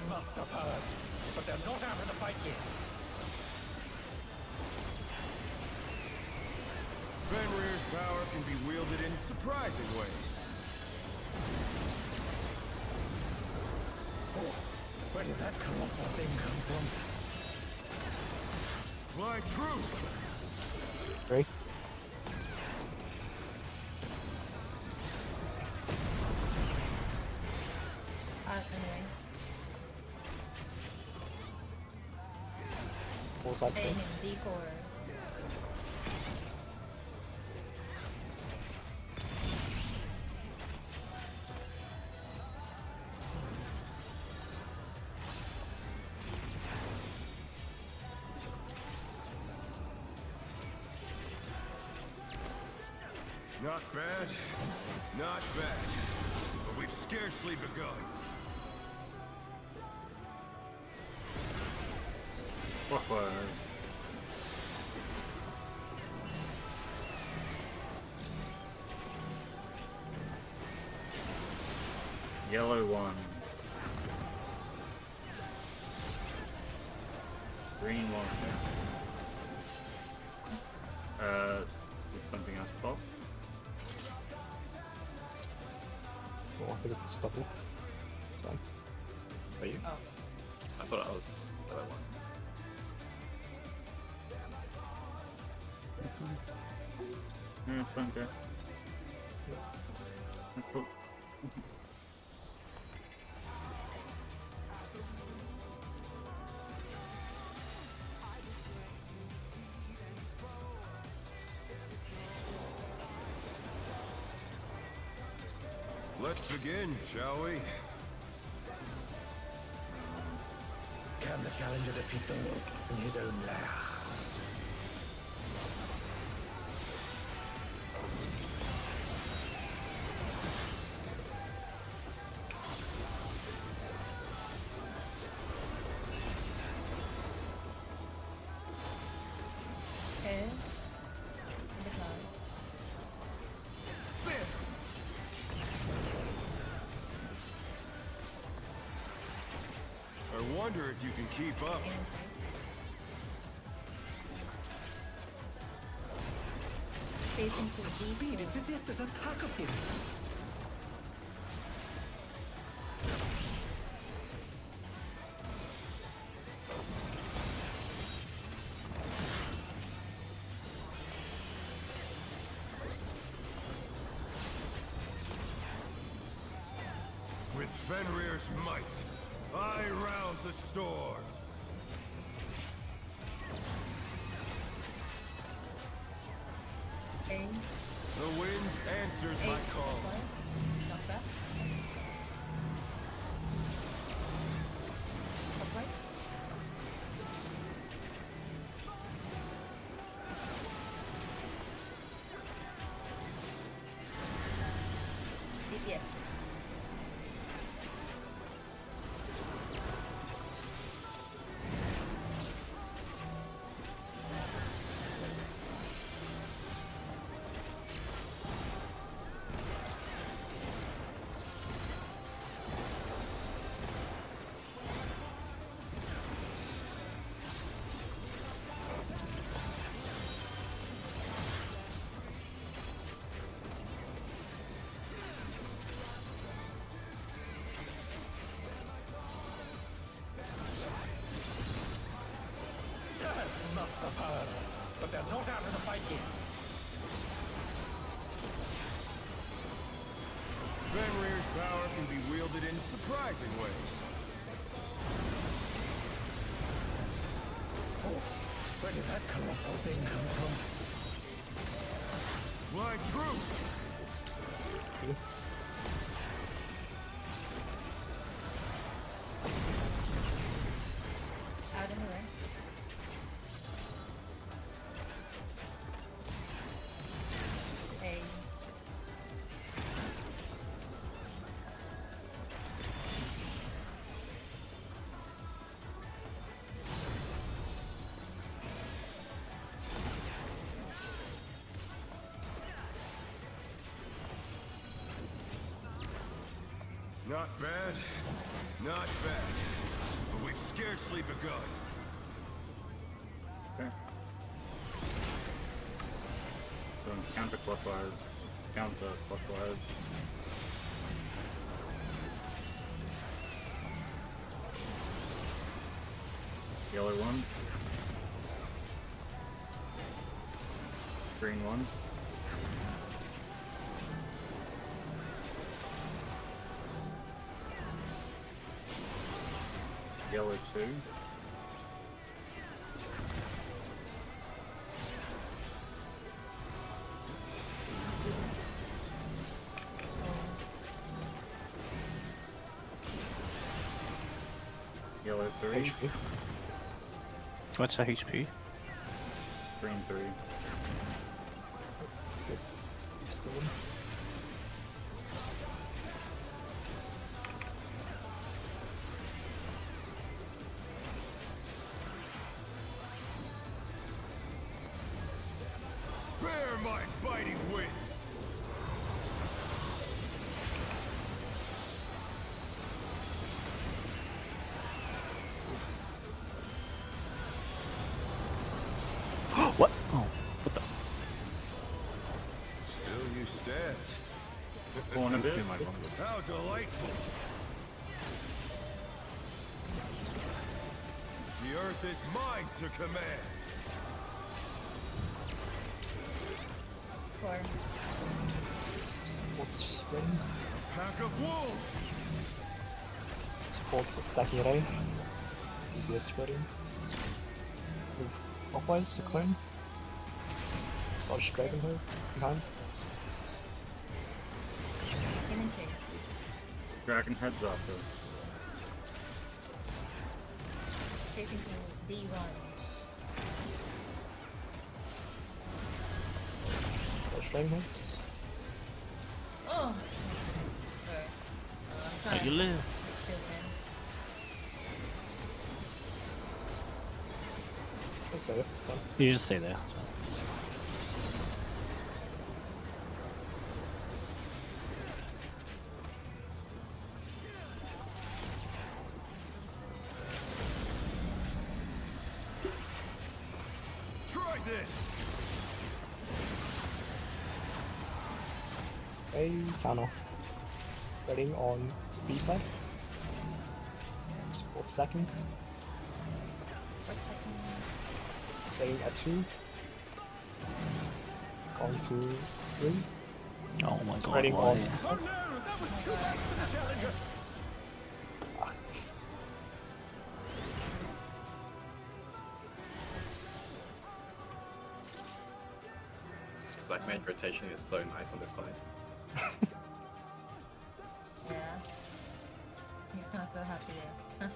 Must have heard, but they're not out of the fight yet. Fenrir's power can be wielded in surprising ways. Oh, where did that colossal thing come from? Fly true! Great. Anyway. Full side Staying thing. in D4. Not bad, not bad. But we've scarcely begun. Clockwise. Yellow 1. Green 1. Did something else pop? Oh, I think it's a stubble. Sorry. Are you? Oh. I thought I was the other one. Yeah, it's fine, okay. That's cool. Let's begin, shall we? Can the challenger defeat the wolf in his own lair? Okay. In the cloud. I wonder if you can keep up. Facing to the Speed, it's as if there's a pack of him. With Fenrir's might, I rouse the storm. Okay. The wind answers my call. Not bad. Upright. Yes. Must have heard, but they're not out of the fight yet. Fenrir's power can be wielded in surprising ways. Oh, where did that colossal thing come from? Fly true! Out in the way. Hey. Not bad, not bad. But we've scarcely begun. Okay. Going counterclockwise. Counterclockwise. Yellow 1. Green 1. Yellow 2. Yellow 3. HP. What's a HP? Green 3. Still one. Bear my biting wings! be my wrong. How delightful! The earth is mine to command. Four. Supports rain. Pack of wolves! Supports stacking rain. DPS rain. Move clockwise to clone. Dodge dragon hook behind. Cannon chase. Dragon heads after. Chasing to D1. Dodge dragon hooks. Oh! Sorry. I'm trying You to live. kill him. Just there, it's fine. You just stay there. That's fine. Try this! A counter. Reading on B side. Support stacking. Staying at 2. On to 3. Oh my god. Spreading why? on. Oh no, that was too much for the challenger. Black mage rotation is so nice on this fight. Yeah. He's not so happy there.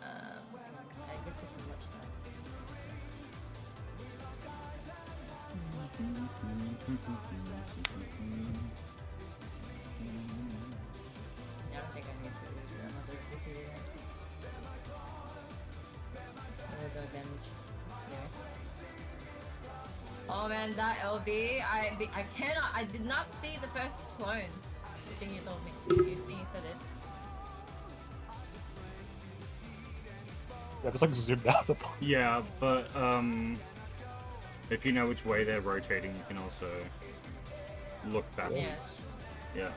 I guess if you watch that. I don't think I need to do another PC. Oh, the damage. Yeah. Oh man, that LB, I cannot, I did not see the first clone. You think you told me? You think you said it? Yeah, it's like zoomed out the point. Yeah, but if you know which way they're rotating, you can also look backwards. Yeah.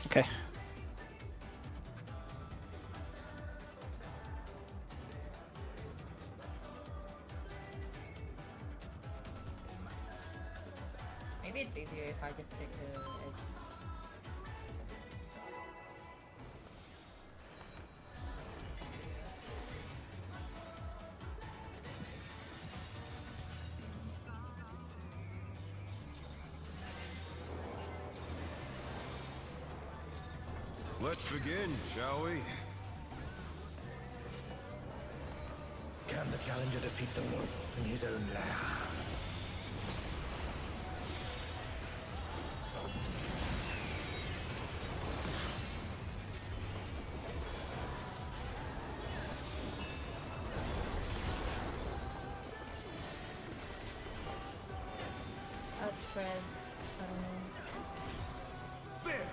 Okay. Maybe it's easier if I just take the edge. Let's begin, shall we? Can the challenger defeat the wolf in his own lair? Outspread. I don't know. There!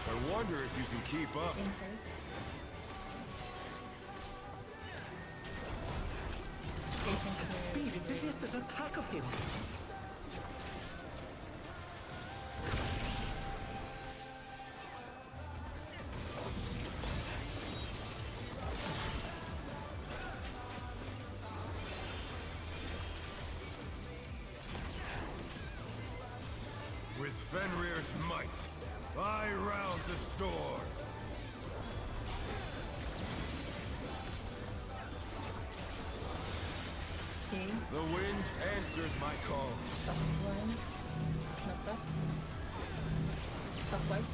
I wonder if you can keep up. Inches. Facing to Speed, it's as if there's a pack of him. With Fenrir's might, I rouse the storm. T. The wind answers my call. One. Not bad. Clockwise.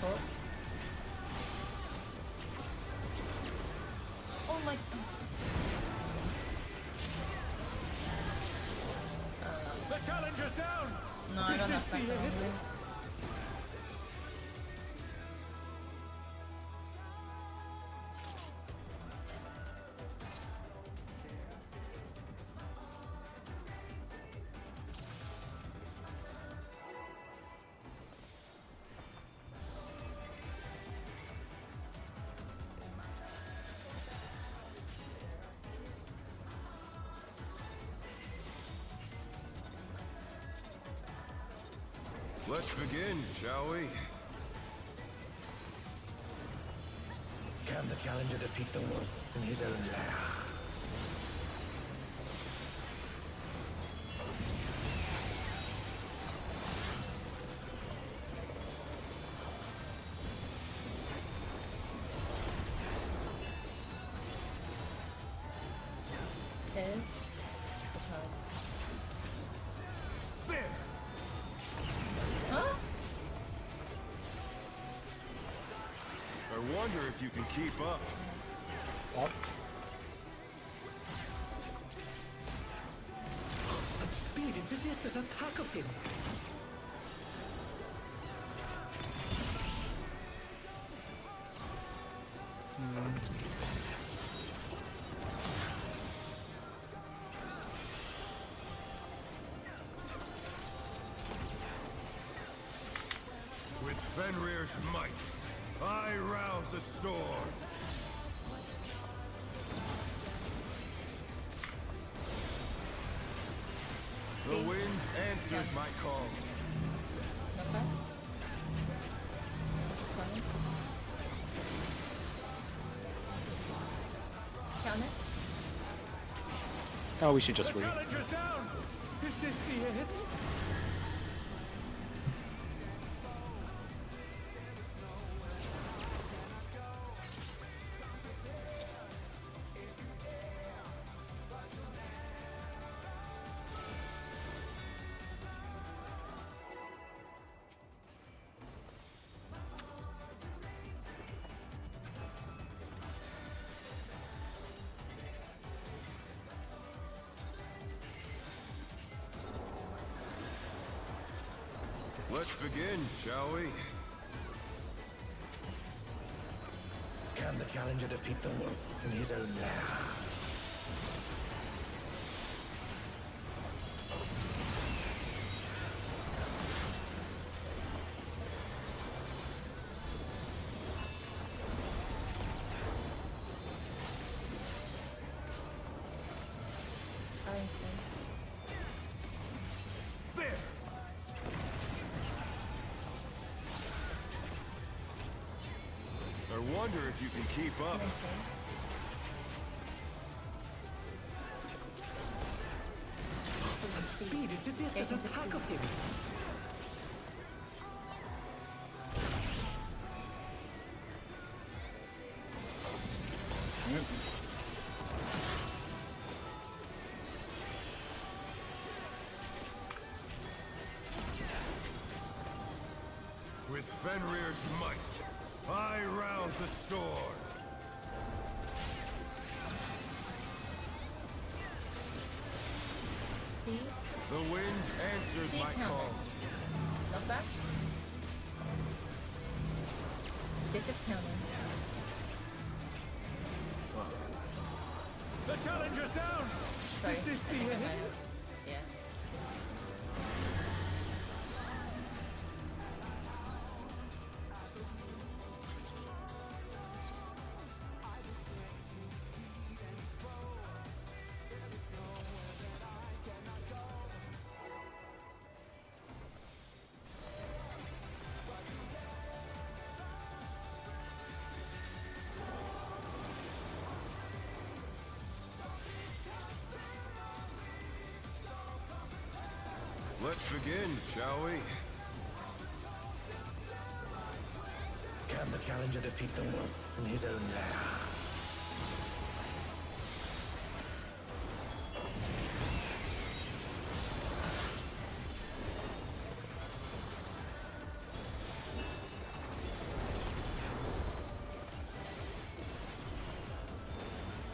Oh. Oh my god. The challenger's down! No, I got knocked back the wrong way. Let's begin, shall we? Can the challenger defeat the wolf in his own lair? This. There! Huh? I wonder if you can keep up. Up. Such speed, it's as if there's a pack of him. With Fenrir's might, I rouse the storm. The wind answers my call. Okay. Coming. Count it. Oh, we should just The re. challenger's down! Is this the end? Let's begin, shall we? Can the challenger defeat the wolf in his own lair? I see. There! I wonder if you can keep up. Such speed, it's as if there's a pack of him. With Fenrir's might, I rouse the storm. See? The wind answers See, my count call. it. Not bad. This is counting. The challenger's down! Sorry. Is this the I think I end? might have- Yeah. Let's begin, shall we? Can the challenger defeat the wolf in his own lair?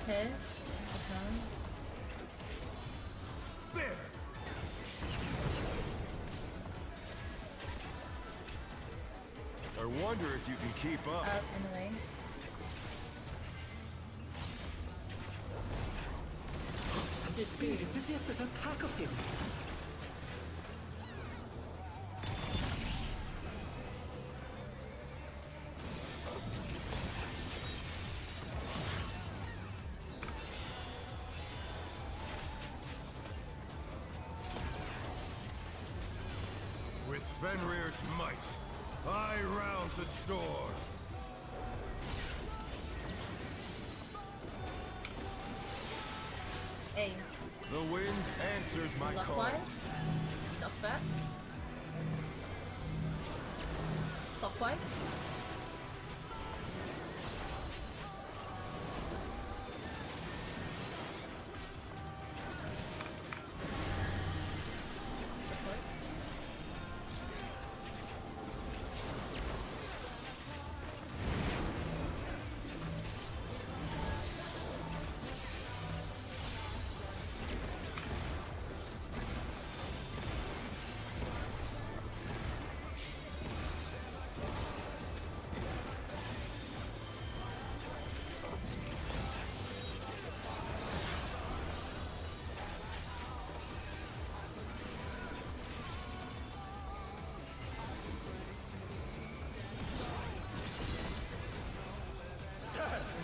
Hit. Okay. There! I wonder if you can keep up. Out and away. Such speed, it's as if there's a pack of him. With Fenrir's might, I rouse the storm. Hey, The wind answers my call. clockwise. Knock back. Clockwise.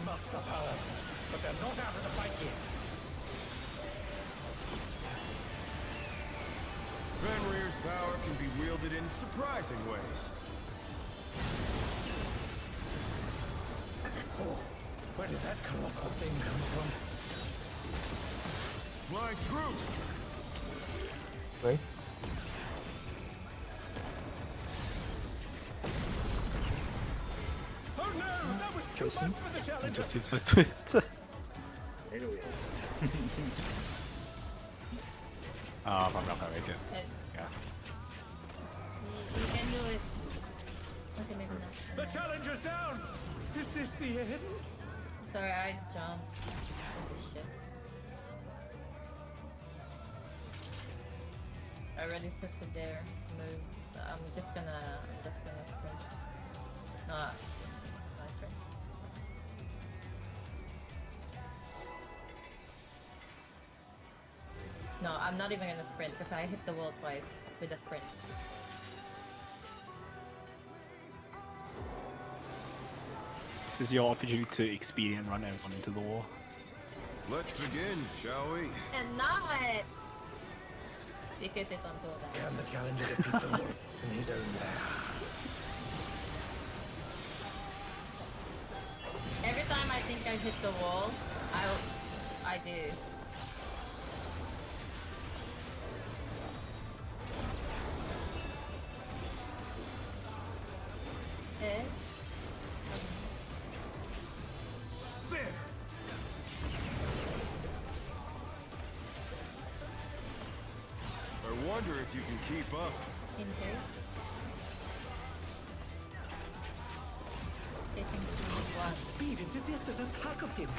Must have heard, but they're not out of the fight yet. Fenrir's power can be wielded in surprising ways. Oh, where did that colossal thing come from? Fly true! Right? Oh no, that was too Jason? much for the I challenger. just used my switch. I'm not gonna make it. Yeah. You can do it. Okay, maybe not. The challenger's down! Is this the end? Sorry, I jumped. Holy shit. I already switched their move. But I'm just gonna sprint. Not sprint. No, I'm not even gonna sprint because I hit the wall twice with a sprint. This is your opportunity to expedient run everyone into the wall. Let's begin, shall we? And not because it's on two of them. Can the challenger defeat the wolf in his own lair? Every time I think I hit the wall, I do. Eh? There! I wonder if you can keep up. In case. Taking one. Speed, it's as if there's a pack of him.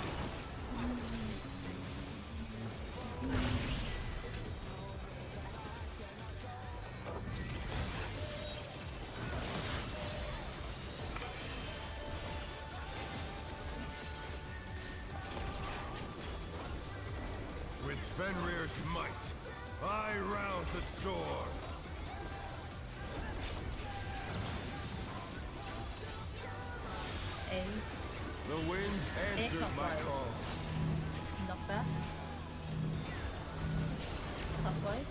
With Fenrir's might, I rouse the storm. A. The wind answers my clockwise. call. Knock back. Clockwise.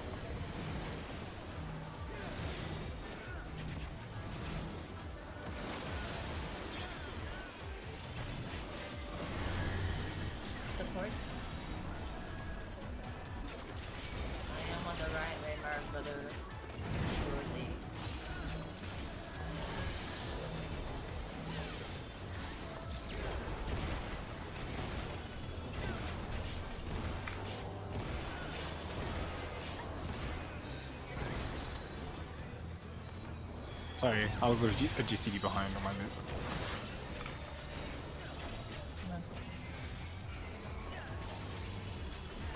Support. I am on the right way, my brother. Surely. Sorry, I was a GCD behind on my move.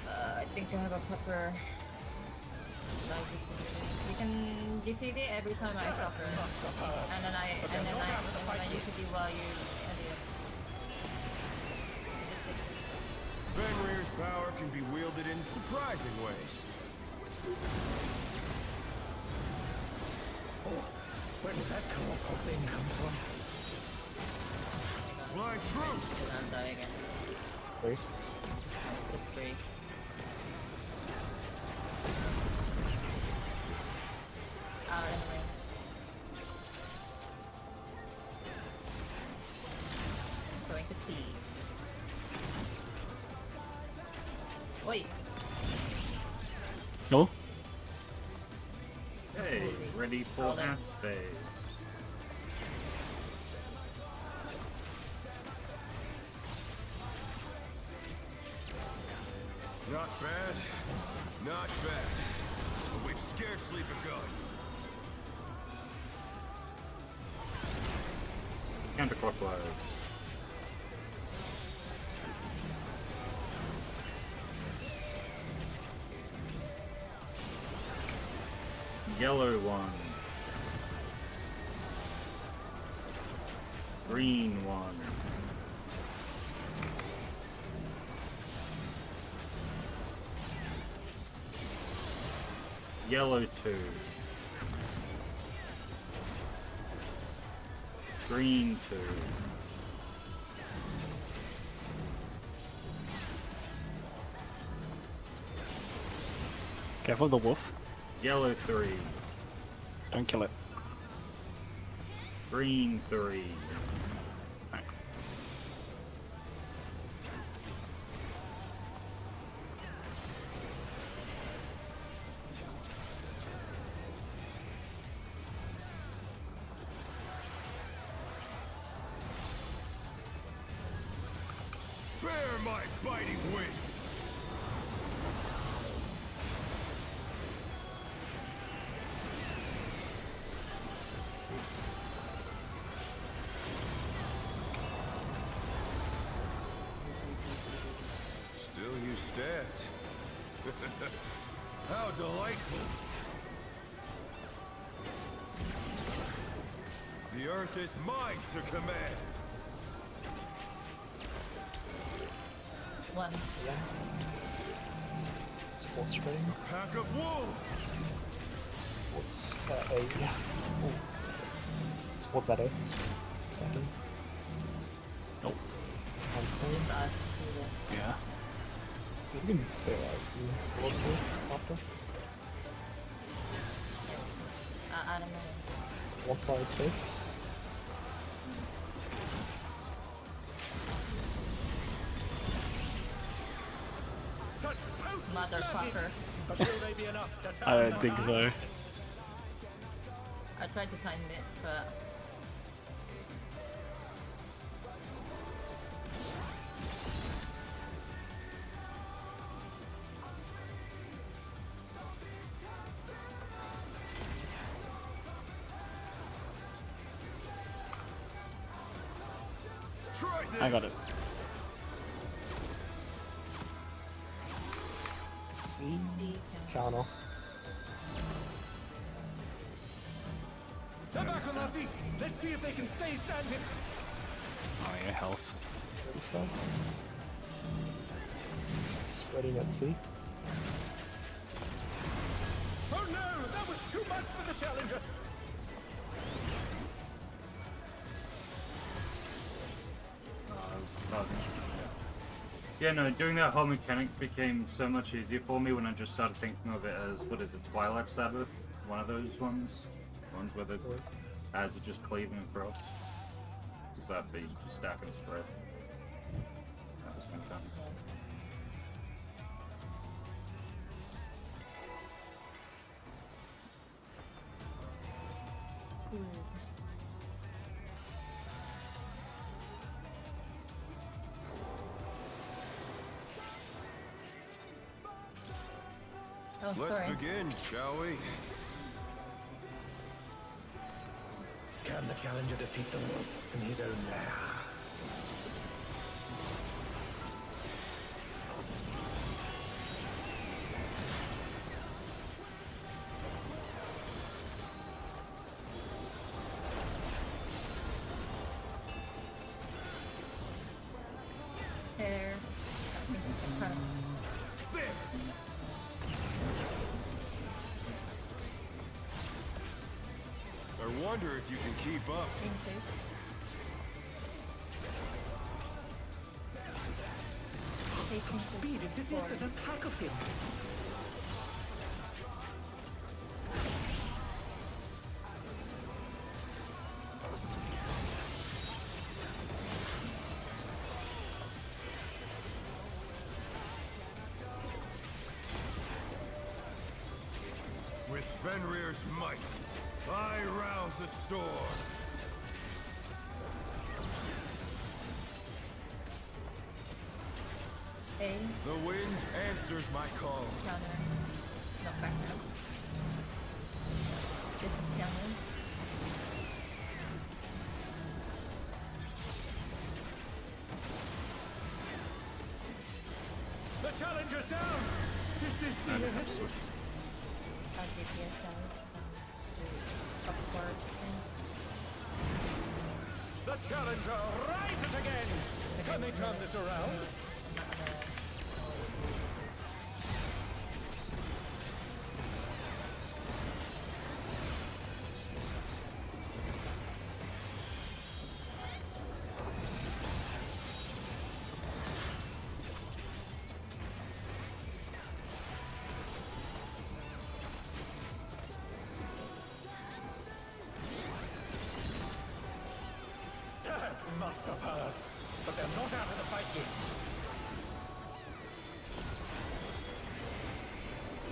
I think you have a proper. You can GCD every time I suffer, and then I GCD while you edit. Fenrir's power can be wielded in surprising ways. Oh, where did that colossal thing come from? Fly true! And I'm dying again. Right? It's free. Anyway. No? Hey, ready for Hold it. ants phase. Not bad. Not bad. But we've scarcely begun. Counterclockwise. Yellow one. Green one. Yellow two. Green two. Careful the wolf. Yellow three. Don't kill it. Green three. Bear my biting wings. Still you stabbed. How delightful. The earth is mine to command. One. Yeah. Sports spreading. Pack of wolves. What's A? Yeah. Ooh. Sports that A? Is that A? Nope. One point. Yeah. So you can stay alive. You will do after. I don't know. One side safe. Such potent Motherfucker. magic. But will they be enough to turn I don't the think so. tide? I tried to time it, but Try this. I got it. C. C Counter. They're back on their feet. Let's see if they can stay standing. Oh yeah, health. Ready side. Spreading at C. Oh no, that was too much for the challenger. Yeah, no, doing that whole mechanic became so much easier for me when I just started thinking of it as, what is it, Twilight Sabbath? One of those ones? Ones where the ads are just cleaving across. Does that be stack and spread? That was fun. oh Let's sorry. begin, shall we? Can the challenger defeat the wolf in his own lair? Hair. There. I wonder if you can keep up. Into. Facing Speed, it's as if there's a pack of him. With Fenrir's might, I rouse the storm. A. The wind answers my call. Counter. No, back now. This is counter. The challenger's down! This is the end. I'll give you a shout. Upward. The challenger rises again! Can they turn this around? I'm not gonna... Must have heard, but they're not out of the fight yet.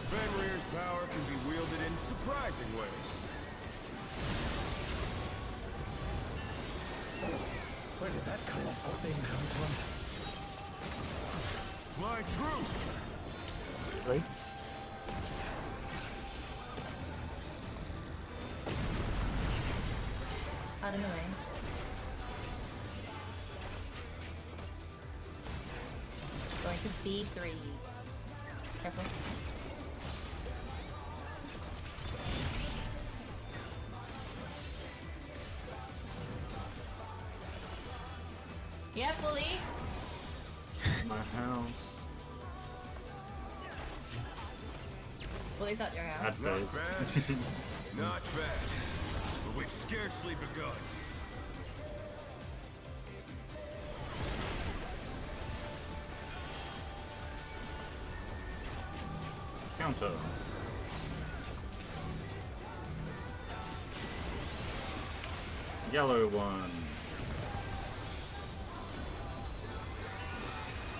Fenrir's power can be wielded in surprising ways. Where did that colossal thing come from? My truth! Right? Out of the way. Going to C3. Careful. Yeah, fully. My house. Fully's not your house. At Not phase. bad. Not bad. But we've scarcely begun. Counter. Yellow one.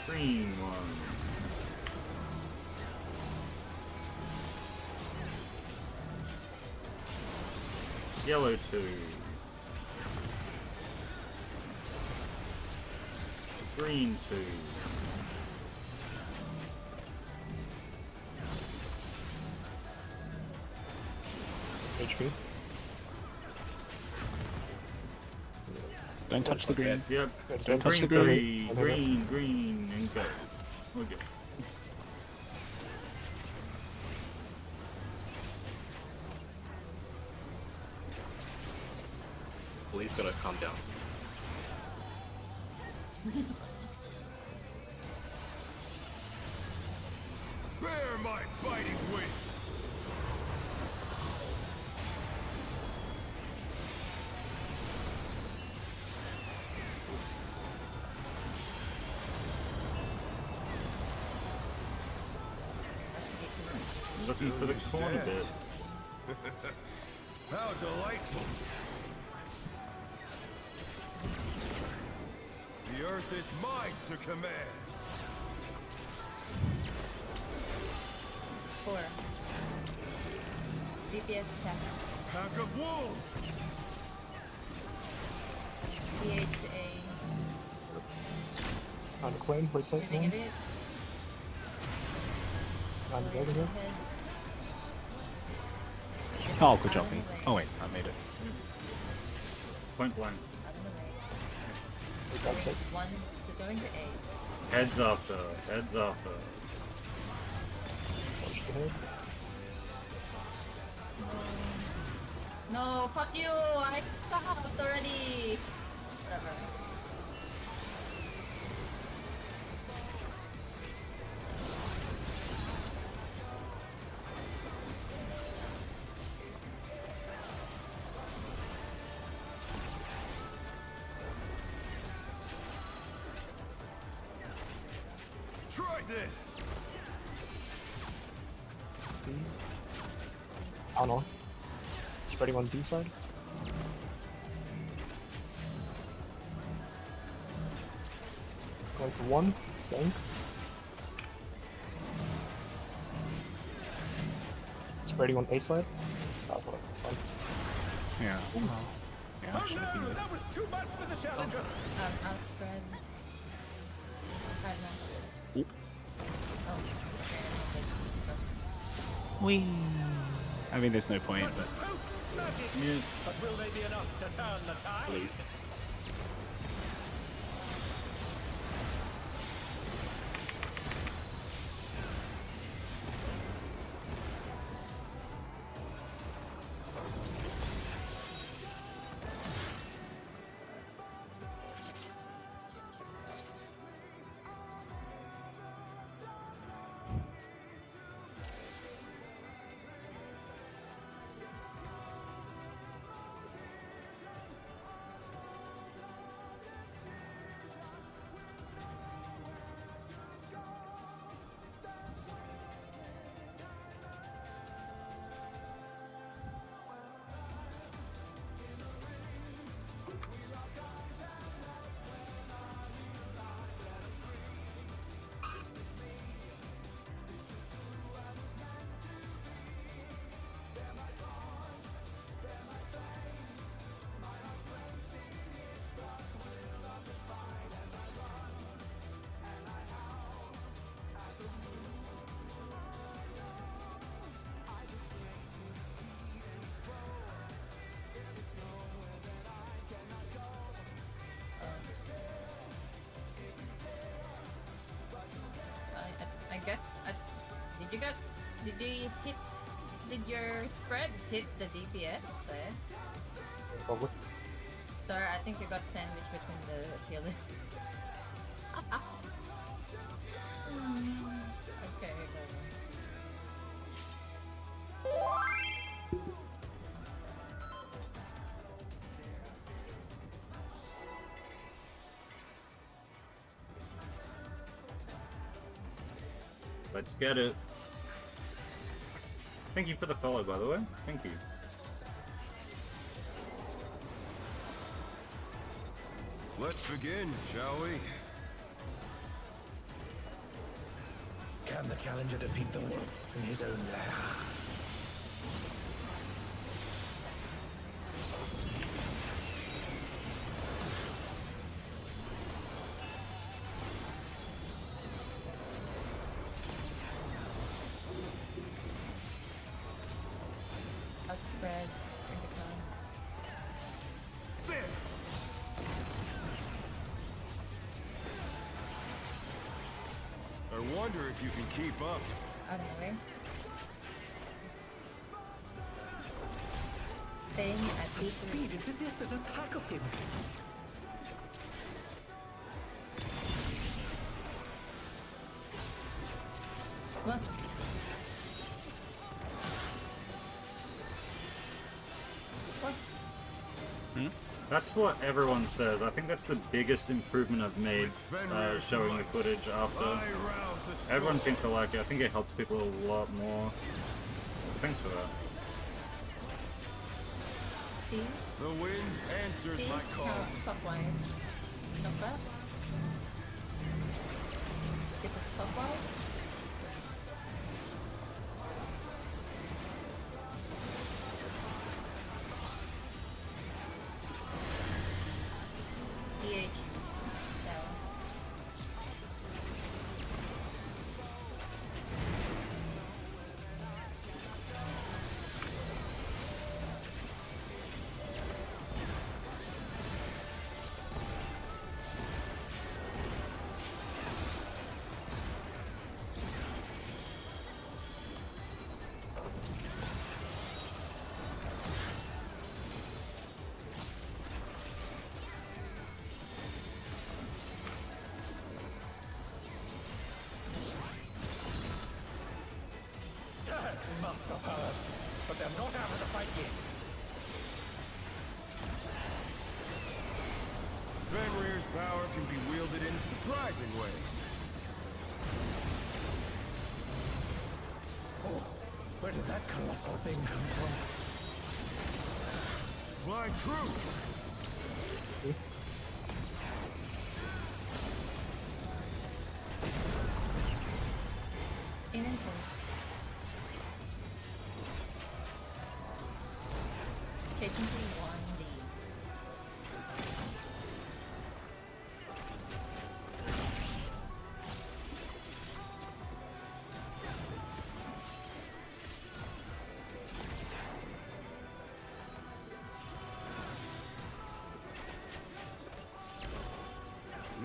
Green one. Yellow two. Green two. HP. Don't touch the green. Yep. Don't touch Green the three. green. Green, green, and go. We're good. Please gotta calm down. Bear my biting wings! Looking for the corner bit. How delightful! The earth is mine to command! 4. DPS attack. Pack of wolves! CH to A. On the claim, rotate Giving one. it it. On the dragon here. Head. Oh, good job, me. Oh wait, I made it. Point blank. Out of the way. It's upset. 1 to going to A. Heads up though. Heads up though. Punch the head. No, fuck you! I stopped already! Whatever. Try this! See? I don't know. Spreading on B side. Going for 1, staying. Spreading on baseline. Oh, well, that's fine. Yeah. Yeah, Oh should have been no, good. that was too much for the challenger. I'll spread. Right now. Oop. Oh, okay. Whee! I mean, there's no point, Such but potent magic. Yeah. But will they be enough to turn the tide? I guess. Did you hit? Did your spread hit the DPS there? Probably. Sorry, I think you got sandwiched between the killers. Okay, no. Let's get it. Thank you for the follow, by the way. Thank you. Let's begin, shall we? Can the challenger defeat the wolf in his own lair? Outspread. I wonder if you can keep up. Out of the way. Staying at Such D3. speed, it's as if there's a pack of him. What? What? That's what everyone says. I think that's the biggest improvement I've made showing the footage after. I rouse the storm. Everyone seems to like it. I think it helps people a lot more. Thanks for that. See? The wind answers See? my call. Clockwise. Not bad. Skip it clockwise. DH. Down. That must have hurt. But they're not out of the fight yet. Fenrir's power can be wielded in surprising ways. Oh, where did that colossal thing come from? Fly true! In and close.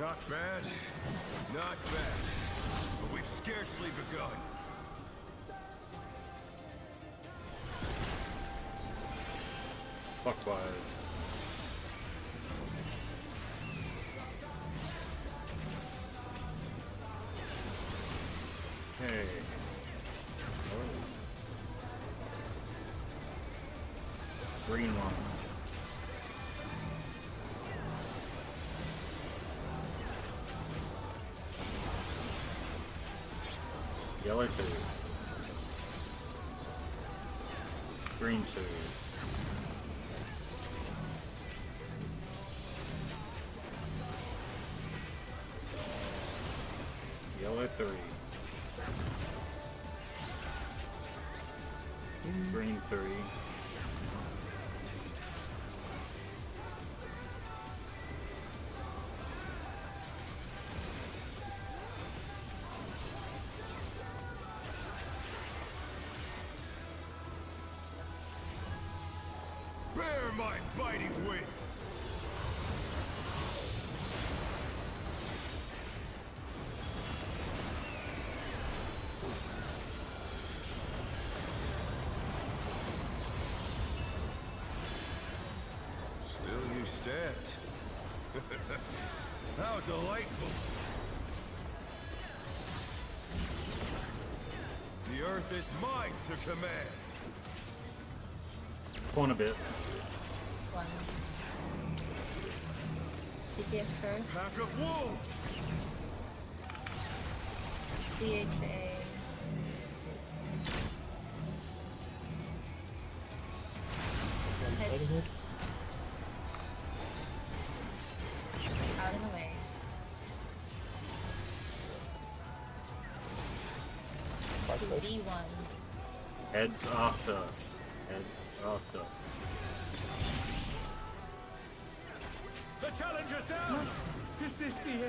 Not bad. Not bad. But we've scarcely begun. Clockwise. Hey. Oh. Green one. Yellow 2. Green 2. Yellow 3. Green 3. Bear my biting wings! Still you stand. How delightful! The earth is mine to command! Corner bit. One. DTS first. Pack of wolves! DHA. Fighting hood. Out and away. Side side. D1. Heads after. Heads after. The challenger's down! Is this the end?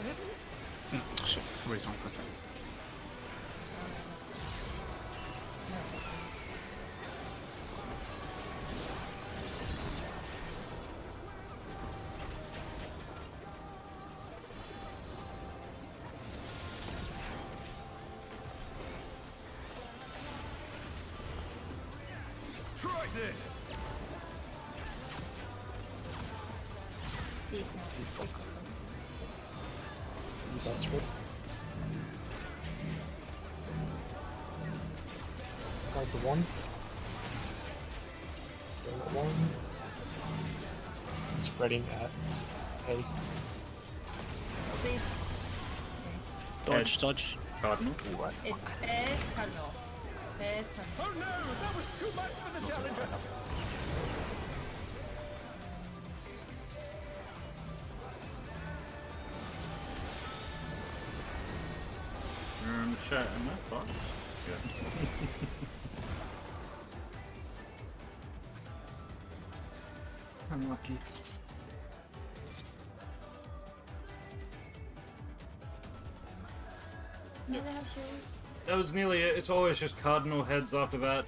Shit, raise one person. Try this! Use on script. Cards of 1. Staying at 1. Spreading at A. Please. Dodge, dodge. Cardinal. What? It's Fez Cardinal. Fez Cardinal. Oh no! That was too much for the challenger! Chat in that box. Good. Unlucky. Do they have shoes? That was nearly it. It's always just cardinal heads after that,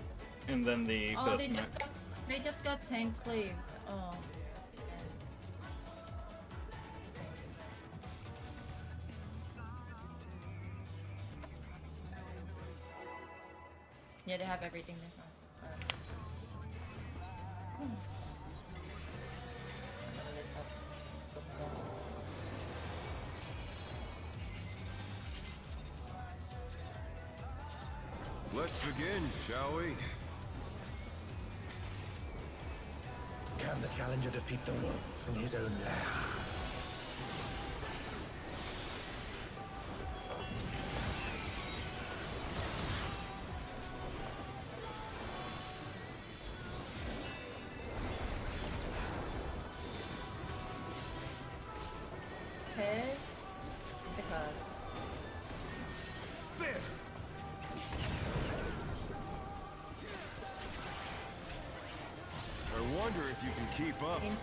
and then the Oh, first mech. they just got tank cleaved. Oh. Yeah, they have everything this one. Let's begin, shall we? Can the challenger defeat the wolf in his own lair? Fez the card. There! I wonder if you can keep up. Increase.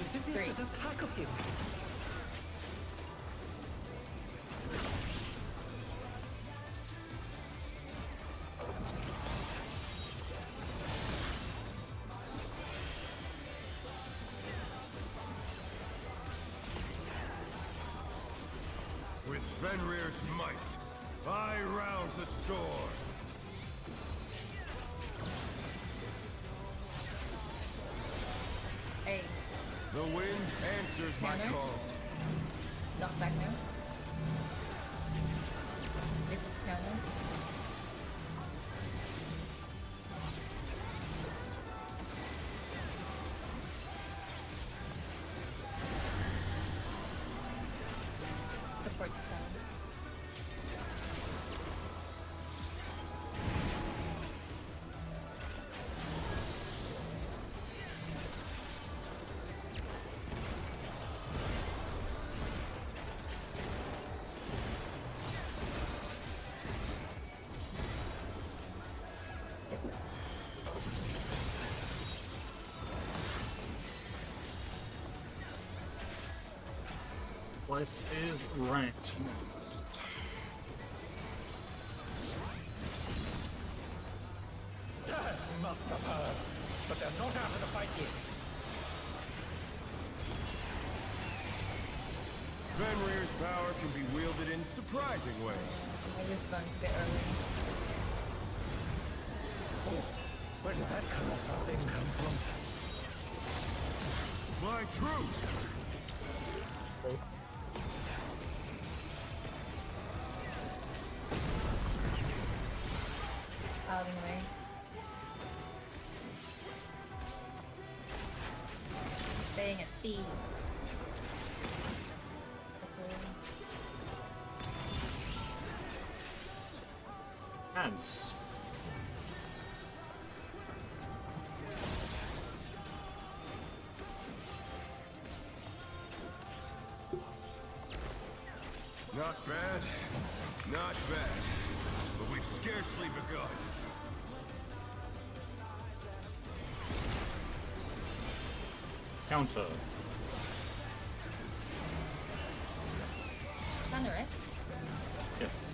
Three. There's a pack of him. With Fenrir's might, I rouse the storm. Hey, The wind answers my Tanner? call. knock back now. This is counter. Support down. Place is ranked most. Must have heard. But they're not out of the fight yet. Fenrir's power can be wielded in surprising ways. I just gone a bit early. Where did that colossal thing come from? My truth! Out of the way. Staying at sea. Hands. Not bad, not bad. But we've scarcely begun. Counter. Thunder, right? Yes.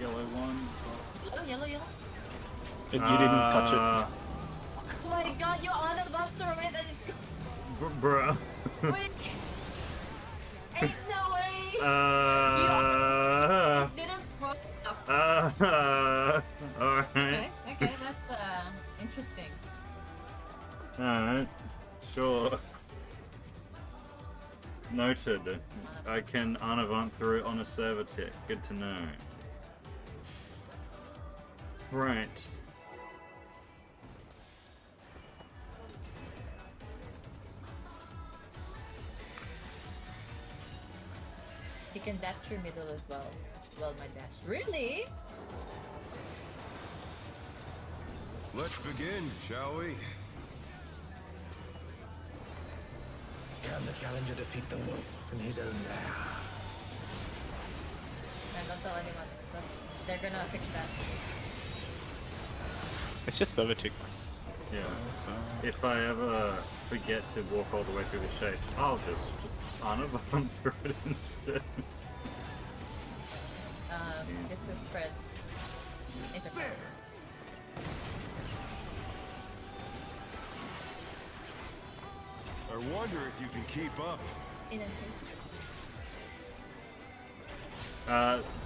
Yellow one. Yellow. You didn't touch it. Oh my god, you're on about to throw it and it's Bruh. Wait! Ain't no way! You didn't Alright. Okay, that's interesting. Alright. Sure. Noted. I can Anavant through on a server tick. Good to know. Right. You can dash through middle as well. Well, my dash. Really? Let's begin, shall we? Can the challenger defeat the wolf in his own lair? Don't tell anyone. They're gonna fix that. It's just server ticks. Yeah. So. If I ever forget to walk all the way through the shape, I'll just Anavant through it instead. This is spread. Interface. I wonder if you can keep up. In interface.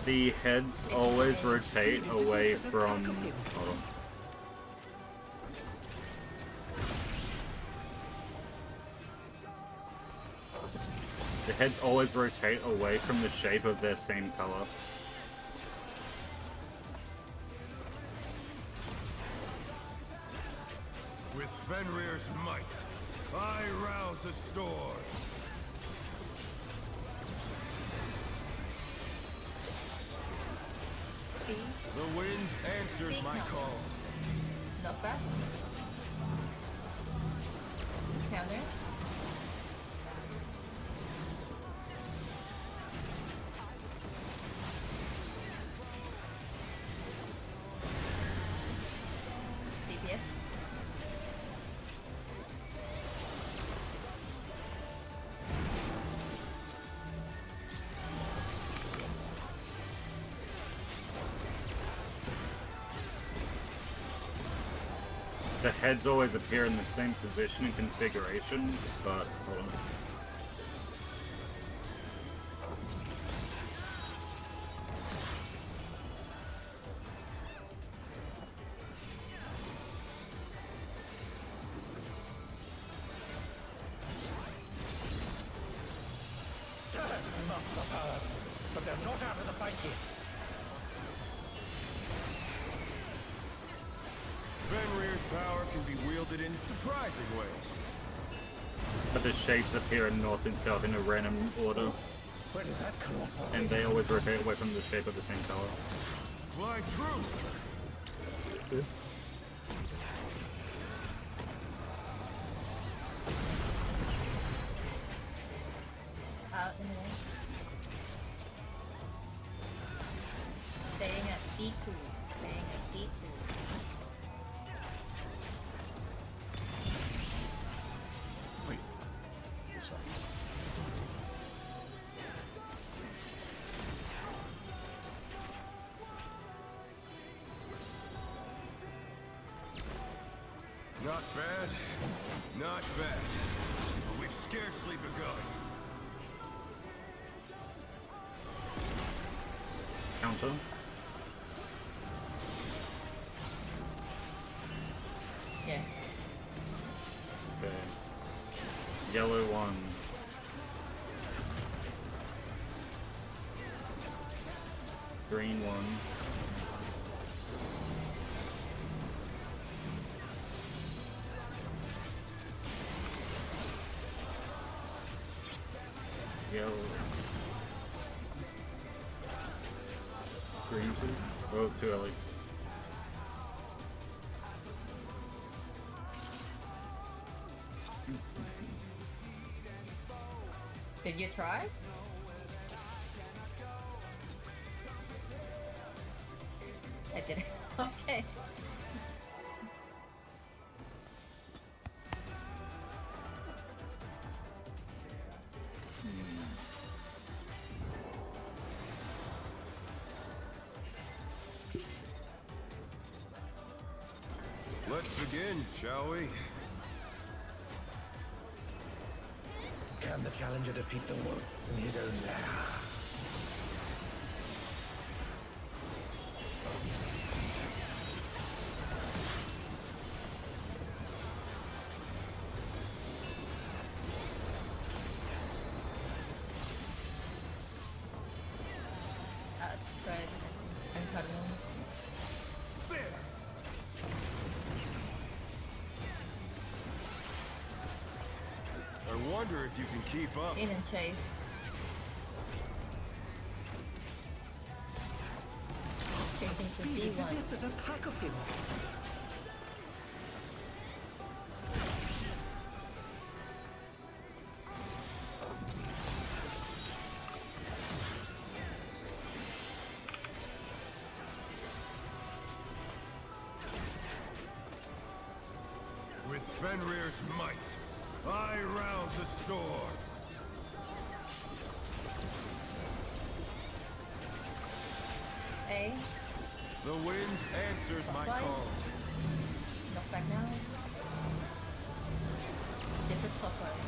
The heads always rotate away from. Hold on. The heads always rotate away from the shape of their same color. With Fenrir's might, I rouse the storm. See? The wind answers Speak my now. call. Knock back. Counter. DPS. heads always appear in the same position and configuration, but hold on. Must have heard, but they're not out of the fight yet. Fenrir's power can be wielded in surprising ways. But the shapes appear in north and south in a random order, Where did that colossal and they always rotate away from the shape of the same color. Fly true! Good. Out in the way. Staying at D2. Staying at D2. Wait. Sorry. Not bad. Not bad. But we've scarcely begun. Counter. Yeah. Okay. Yellow one. Green one. Yellow. Green two. Oh, too early. Did you try? I didn't. Okay. Let's begin, shall we? Can the challenger defeat the wolf in his own lair? Spread and cutting. I wonder if you can keep up. In and chase. Chasing to It's as D1. if there's a pack of him. With Fenrir's might, I rouse the storm. A. The wind answers my Fine. call. Knock back now. Different clockwise.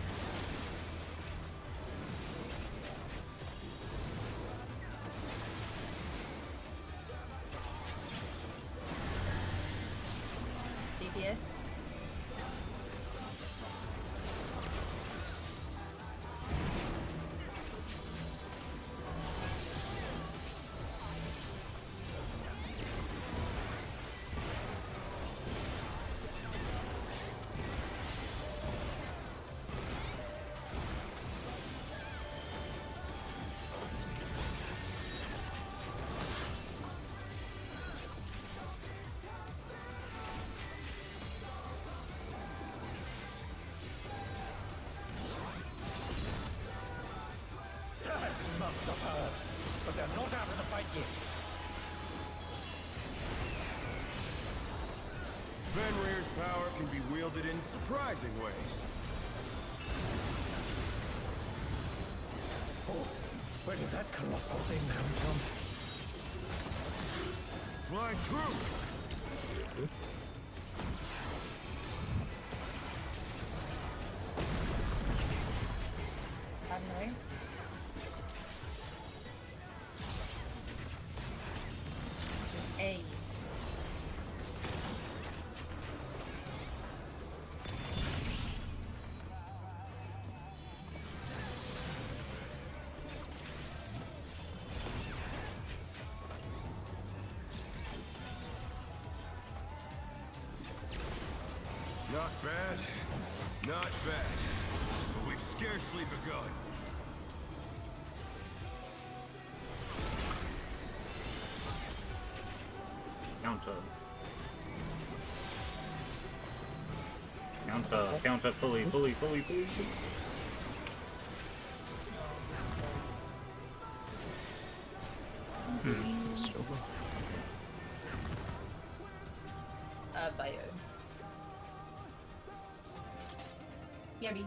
DPS. Must have heard, but they're not out of the fight yet. Fenrir's power can be wielded in surprising ways. Oh, where did that colossal thing come from? Fly true! bad, not bad, but we've scarcely begun. Counter, fully. Bio. Yummy.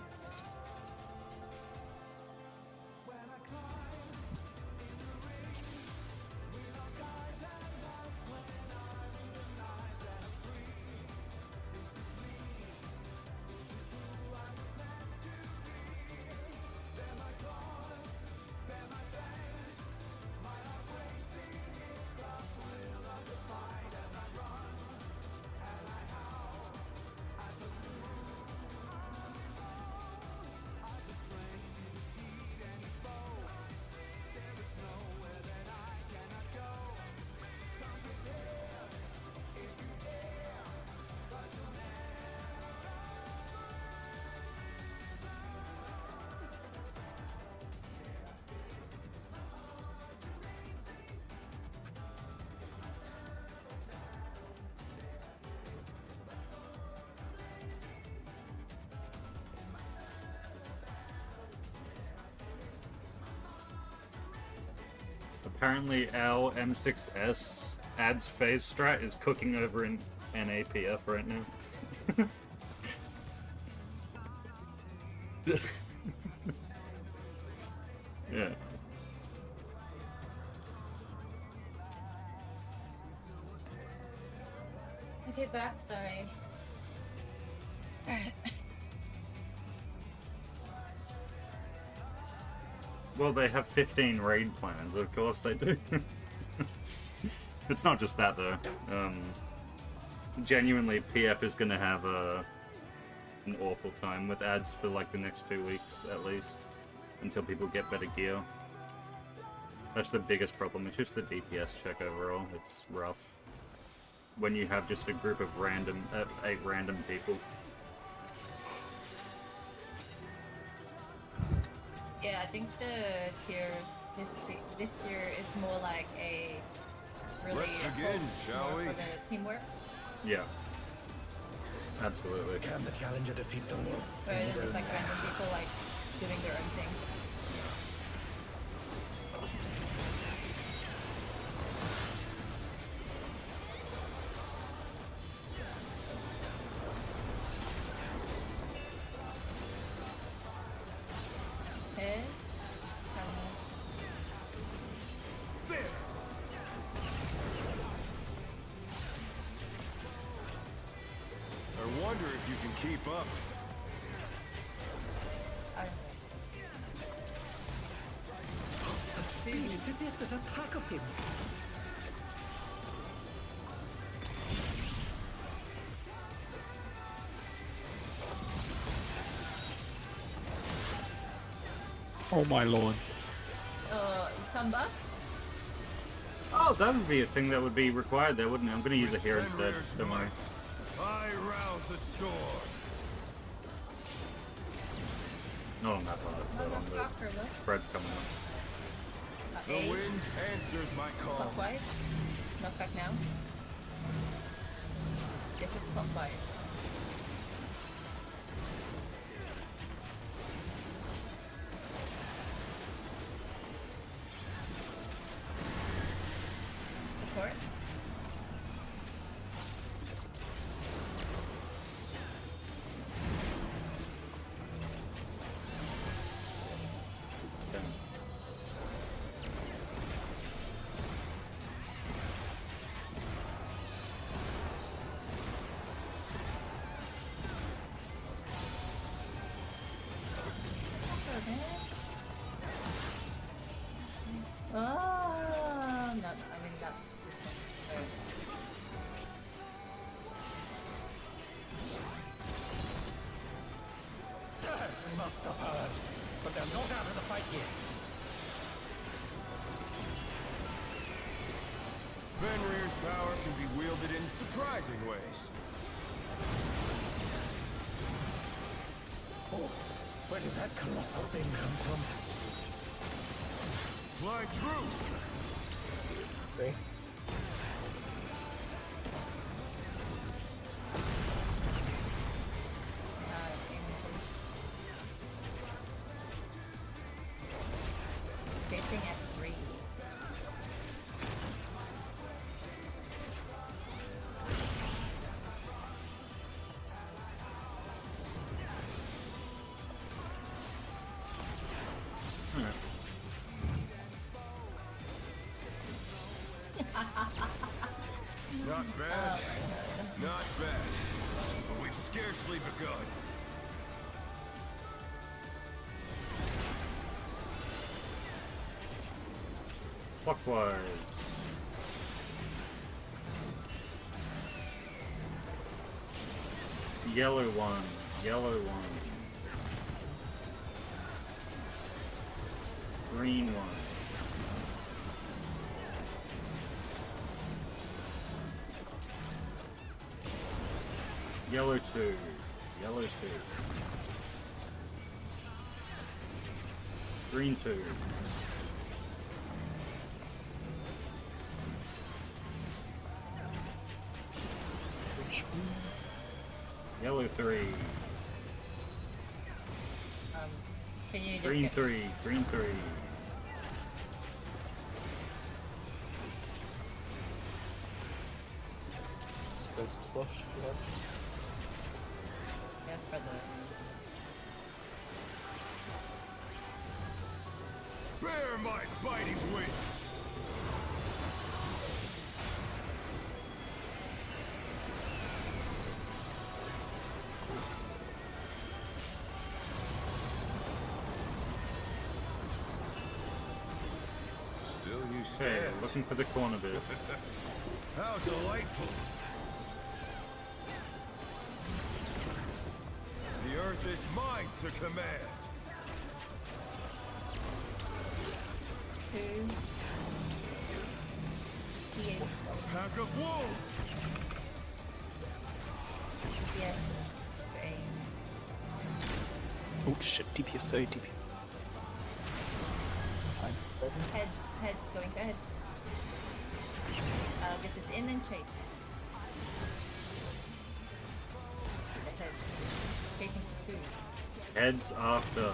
Apparently our M6S ads phase strat is cooking over in NAPF right now. Yeah. Okay, back, sorry. Alright. Well, they have 15 raid plans, of course they do. It's not just that, though. Genuinely, PF is going to have an awful time with ads for like the next 2 weeks, at least. Until people get better gear. That's the biggest problem, it's just the DPS check overall. It's rough. When you have just a group of 8 random people. Yeah, I think the tier this year is more like a really Let's begin, shall we? for the teamwork. Yeah. Absolutely. Can the challenger defeat the wolf? Where it's just like random people like doing their own thing. Okay. I wonder if you can keep up. I don't know. Such speed, it is it, there's a pack of him. Oh my lord. Some buff? Oh, that would be a thing that would be required there, wouldn't it? I'm gonna use it here instead, don't worry. I rouse the storm. Not on that part, but on the spreads coming up. The wind answers my call. Clockwise. Knockback now. This is clockwise. Support. Oh, no, I mean that. They must have heard, but they're not out of the fight yet. Fenrir's power can be wielded in surprising ways. Where did that colossal thing come from? Fly true! Okay. Chasing at 3. Not bad. Not bad. But we've scarcely begun. Clockwise. Yellow one. Yellow one. Green one. Yellow 2. Yellow 2. Green 2. Yellow 3. Can you just Green get 3. Green 3. Spray some slush. Yeah. Yeah, for the Bear my biting wings! Still you Okay, stand. looking for the corner bit. How delightful! The earth is mine to command. 2. Here. Pack of wolves! Yes. Green. Oh shit, DPS, sorry, DPS. Heads going to heads. This is in and chase. The heads. Chasing for 2. Heads after.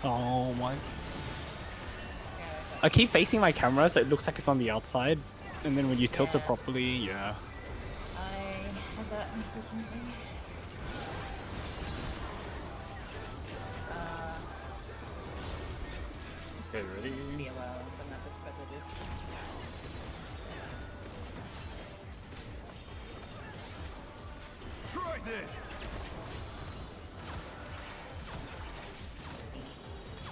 Oh my. Yeah, I keep facing my camera so it looks like it's on the outside. And then when you tilt it Yeah. properly, yeah. I have that unfortunately. Okay, ready? Be a while. I'm not this prejudice. Try this!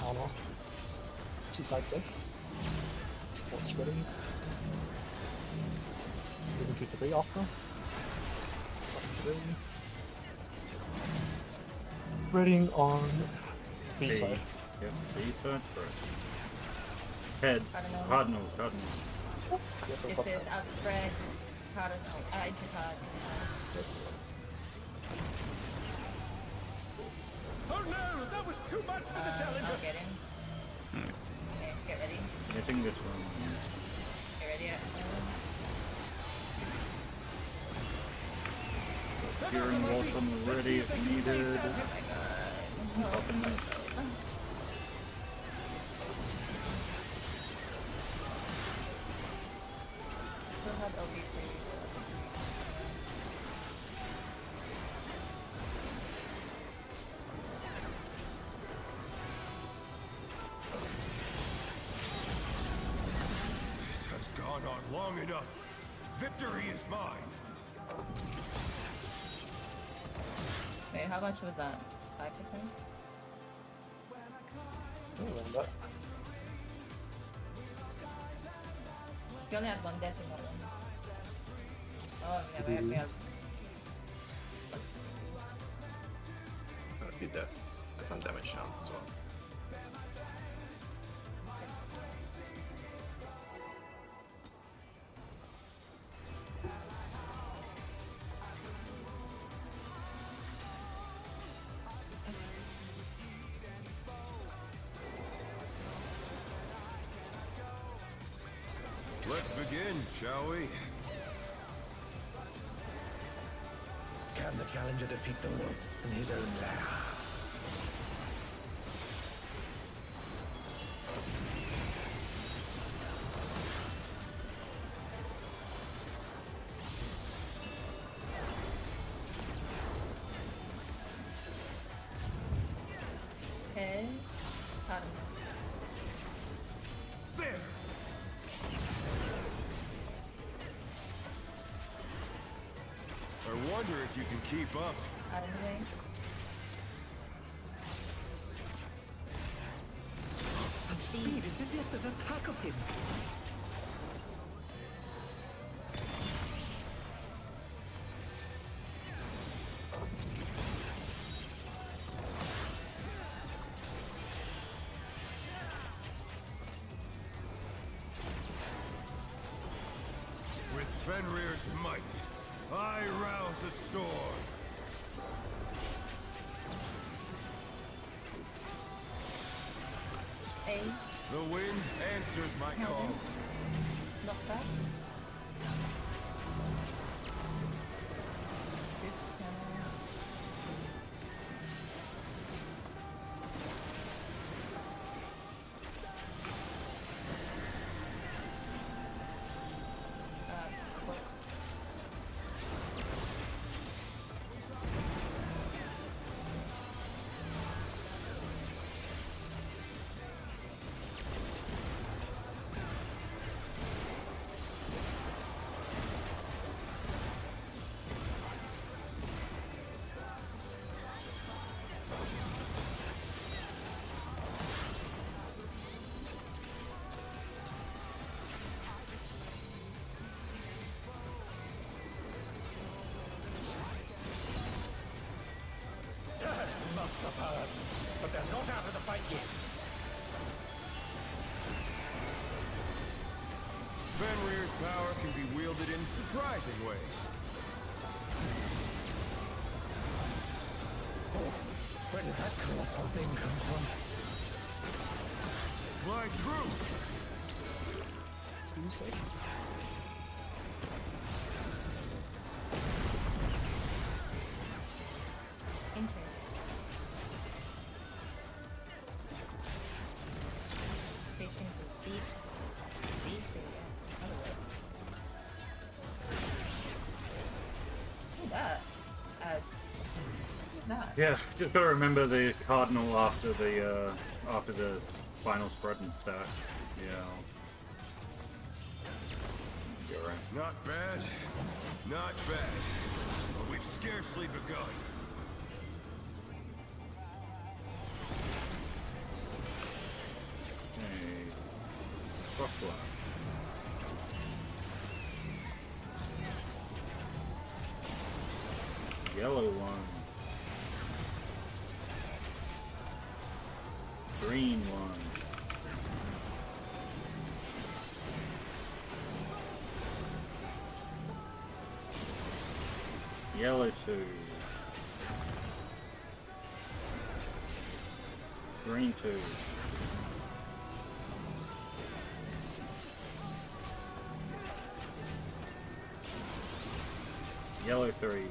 Armor. Seaside safe. What's ready? Moving to 3 after. 3. Reading on B B. side. Yep, B side spread. Heads. Cardinal. Cardinal. Cardinal. Yeah, for This buff is that. outspread. Cardinal. Into card. Oh no, that was too much for the challenger. I'll get him. Okay, get ready. Getting this one. Get ready. Curing Walton ready if needed. Oh my god. Popping it. Still have LB3. This has gone on long enough. Victory is mine. Wait, how much was that? 5%? Oh, around that. You only had 1 death in that one. Oh, never had failed. A few deaths. And some damage chance as well. in, shall we? Can the challenger defeat the wolf in his own lair? Okay. Pardon. There! I wonder if you can keep up. Out of the way. Such speed, it's as if there's a pack of him. With Fenrir's might, I rouse a storm. A. The wind answers my No. call. Not back. Discount. Cool. Must have heard, but they're not out of the fight yet. Fenrir's power can be wielded in surprising ways. Oh, where did that colossal thing come from? Fly true! Interesting. Facing the deep, other way. Look at that. Look at that. Yeah, just gotta remember the cardinal after the final spread and stack. Yeah. You're right. Not bad, not bad. But we've scarcely begun. Hey. Buffalo. Yellow one. Green one. Yellow two. Green two. Yellow three.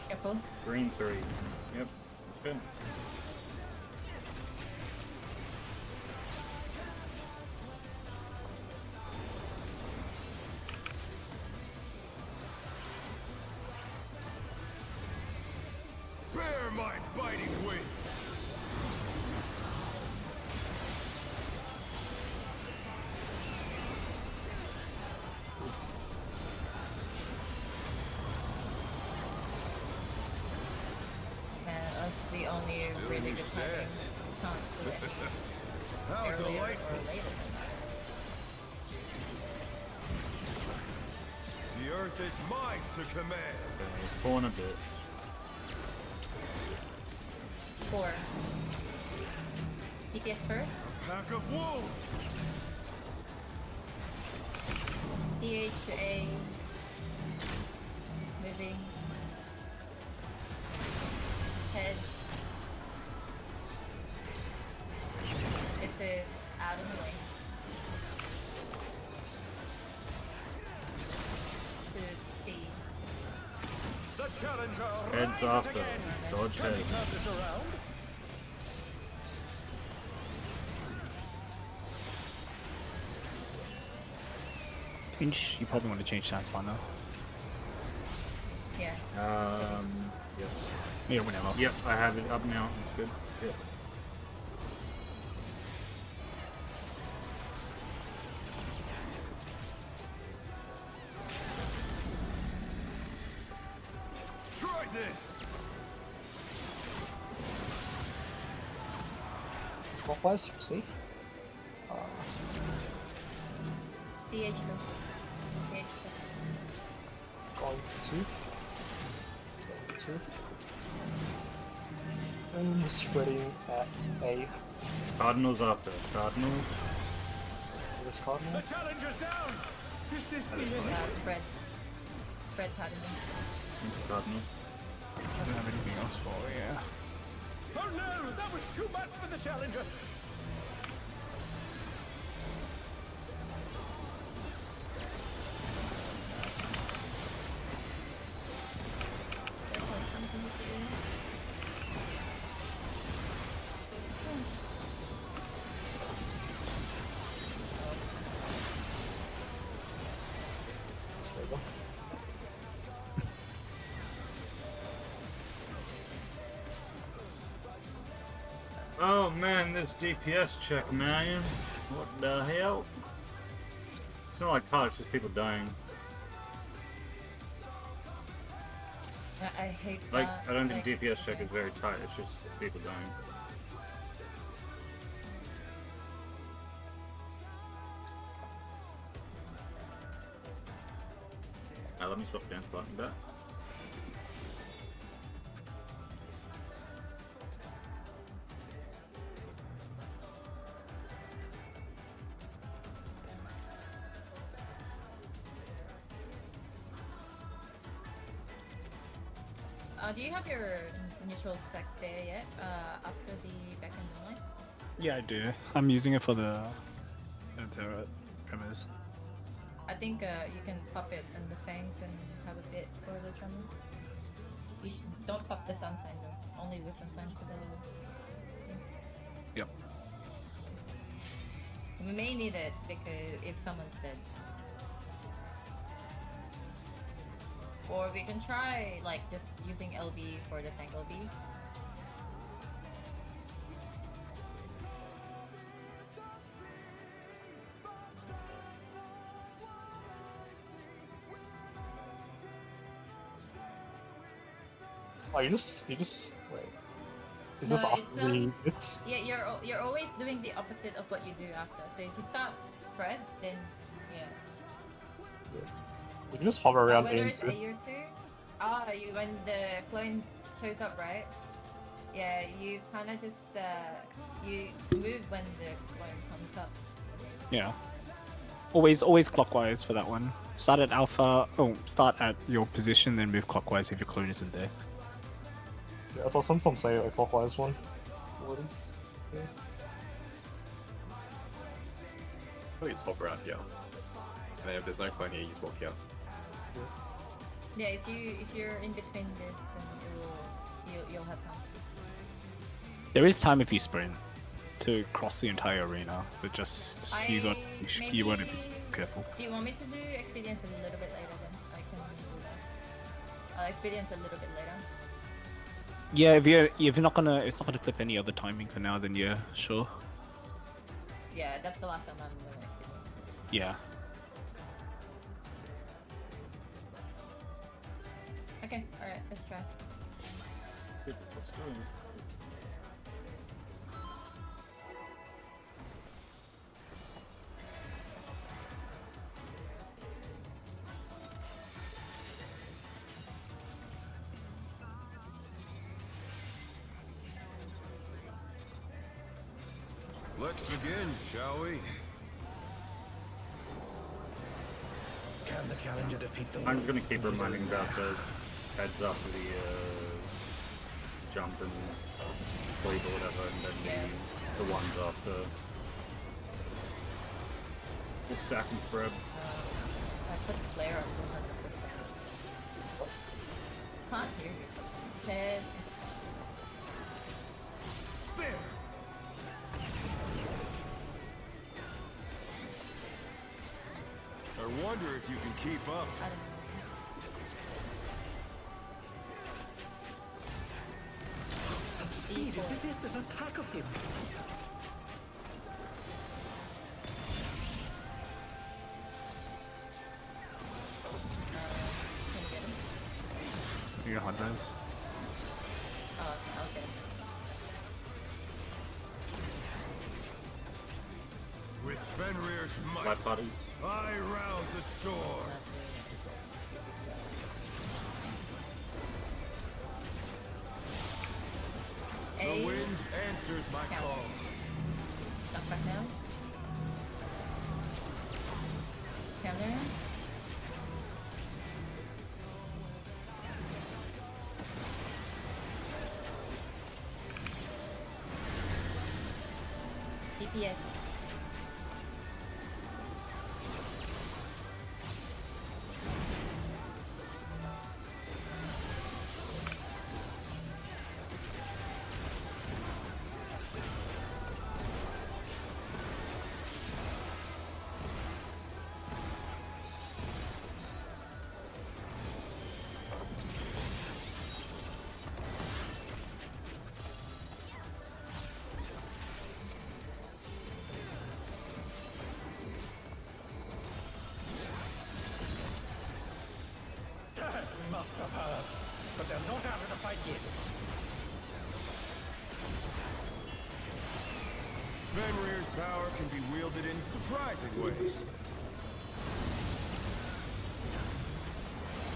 Careful. Green three. Yep. Good. Bear my biting wings! Man, that's the only Still really you good stand. timing. Can't do it How earlier delightful! or later than that. The earth is mine to command! Spawn a bit. 4. DPS first. Pack of wolves! DH to A. Moving. Head. This is out of challenger Heads rises after. again. Dodge Can we head. turn this around? Pinch, you probably want to change stance by now. Yeah. Yep. Yeah, whenever. Yep, I have it up now. It's good. Yep. Try this. Clockwise, see? CH2. Going to 2. Going to 2. And spreading at A. Cardinals after. Cardinals. Where's Cardinal? The challenger's down. This is the end. Spread. Spread pattern. Cardinal. I don't have anything else for it, yeah. Oh no, that was too much for the challenger. There you go. Oh man, this DPS check, man. What the hell? It's not like hard, it's just people dying. I hate Like, that. I don't think like, DPS check is very tight, it's just people dying. Let me swap dance button back. Do you have your neutral sec there yet? After the back end line? Yeah, I do. I'm using it for the trimmers. I think you can pop it in the fangs and have a bit for the tremors. You don't pop the sun sign though. Only the sun sign for the thing. Yep. We may need it because if someone's dead. Or we can try like just using LB for the tank LB. Oh, you just wait. Is No, this after it's, the hits? Yeah, you're always doing the opposite of what you do after. So if you start spread, then yeah. You can just hover around Whether aim it's through. A or 2. You when the clone shows up, right? Yeah, you kind of just you move when the clone comes up. Yeah. Always clockwise for that one. Start at alpha. Oh, start at your position, then move clockwise if your clone isn't there. Yeah, that's what sometimes say a clockwise one. What is? Yeah. Probably just hop around here. And then if there's no clone here, you just walk here. Yeah, if you're in between this, then you'll have time. There is time if you sprint to cross the entire arena, but just you want to be careful. Do you want me to do experience a little bit later then? I can do that. I'll experience a little bit later. Yeah, if you're not gonna, it's not gonna clip any other timing for now. Then yeah, sure. Yeah, that's the last time I'm gonna experience. Yeah. Okay, alright, let's try. Good, let's do it. Let's begin, shall we? Can the challenger defeat the I'm gonna keep reminding about those heads after the jump and cleave or whatever, and then the ones after the stack and spread. I put flare up 100%. can't hear you. Test. There. I wonder if you can keep up. I don't know. Speed, it is it, that attack of him. Can get him. Your hot dice. Oh, okay. With Fenrir's My might, buddy. I rouse the storm. The A. wind answers my Count. call. Knock back down. Counter. DPS. Must have heard. But they're not out of the fight yet. Fenrir's power can be wielded in surprising ways.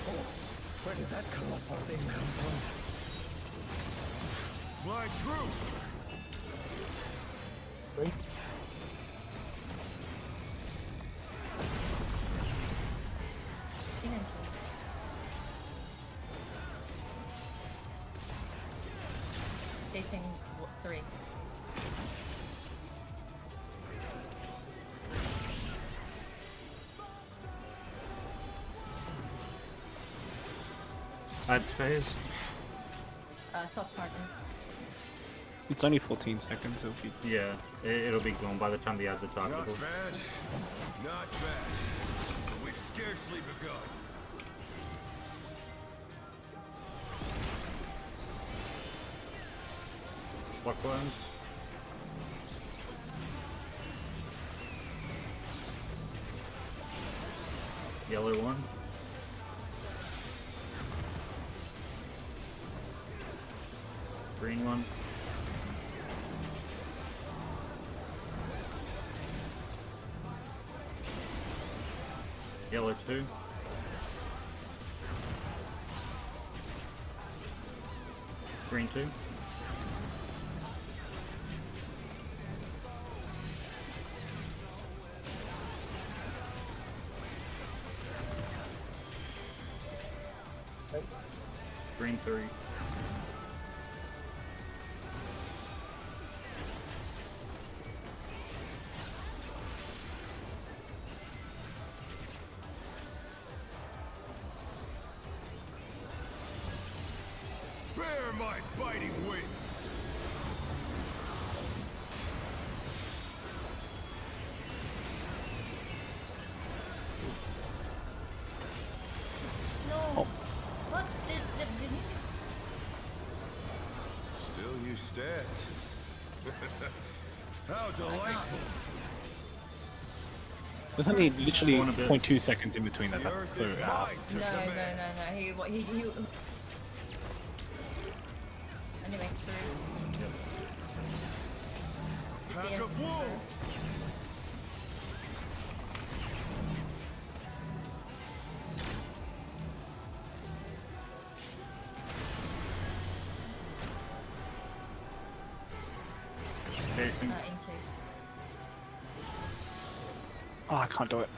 Oh, where did that colossal thing come from? My troop! Great. Facing 3. Adds phase. Soft partner. It's only 14 seconds, so if you... Yeah, it'll be gone by the time the ads are Not targetable. bad. Not bad. But we've scarcely begun. Blockworms. Yellow one. Green one. Yellow 2. Green 2. Green 3. Bear my biting wings. No! What? Did he? Still you stand. How delightful. There's only literally One a bit. 0.2 seconds in between that. The That's earth so is ass. mine to command. No. He Anyway, 3. Pack of wolves. Chasing. In case. Oh, I can't do it.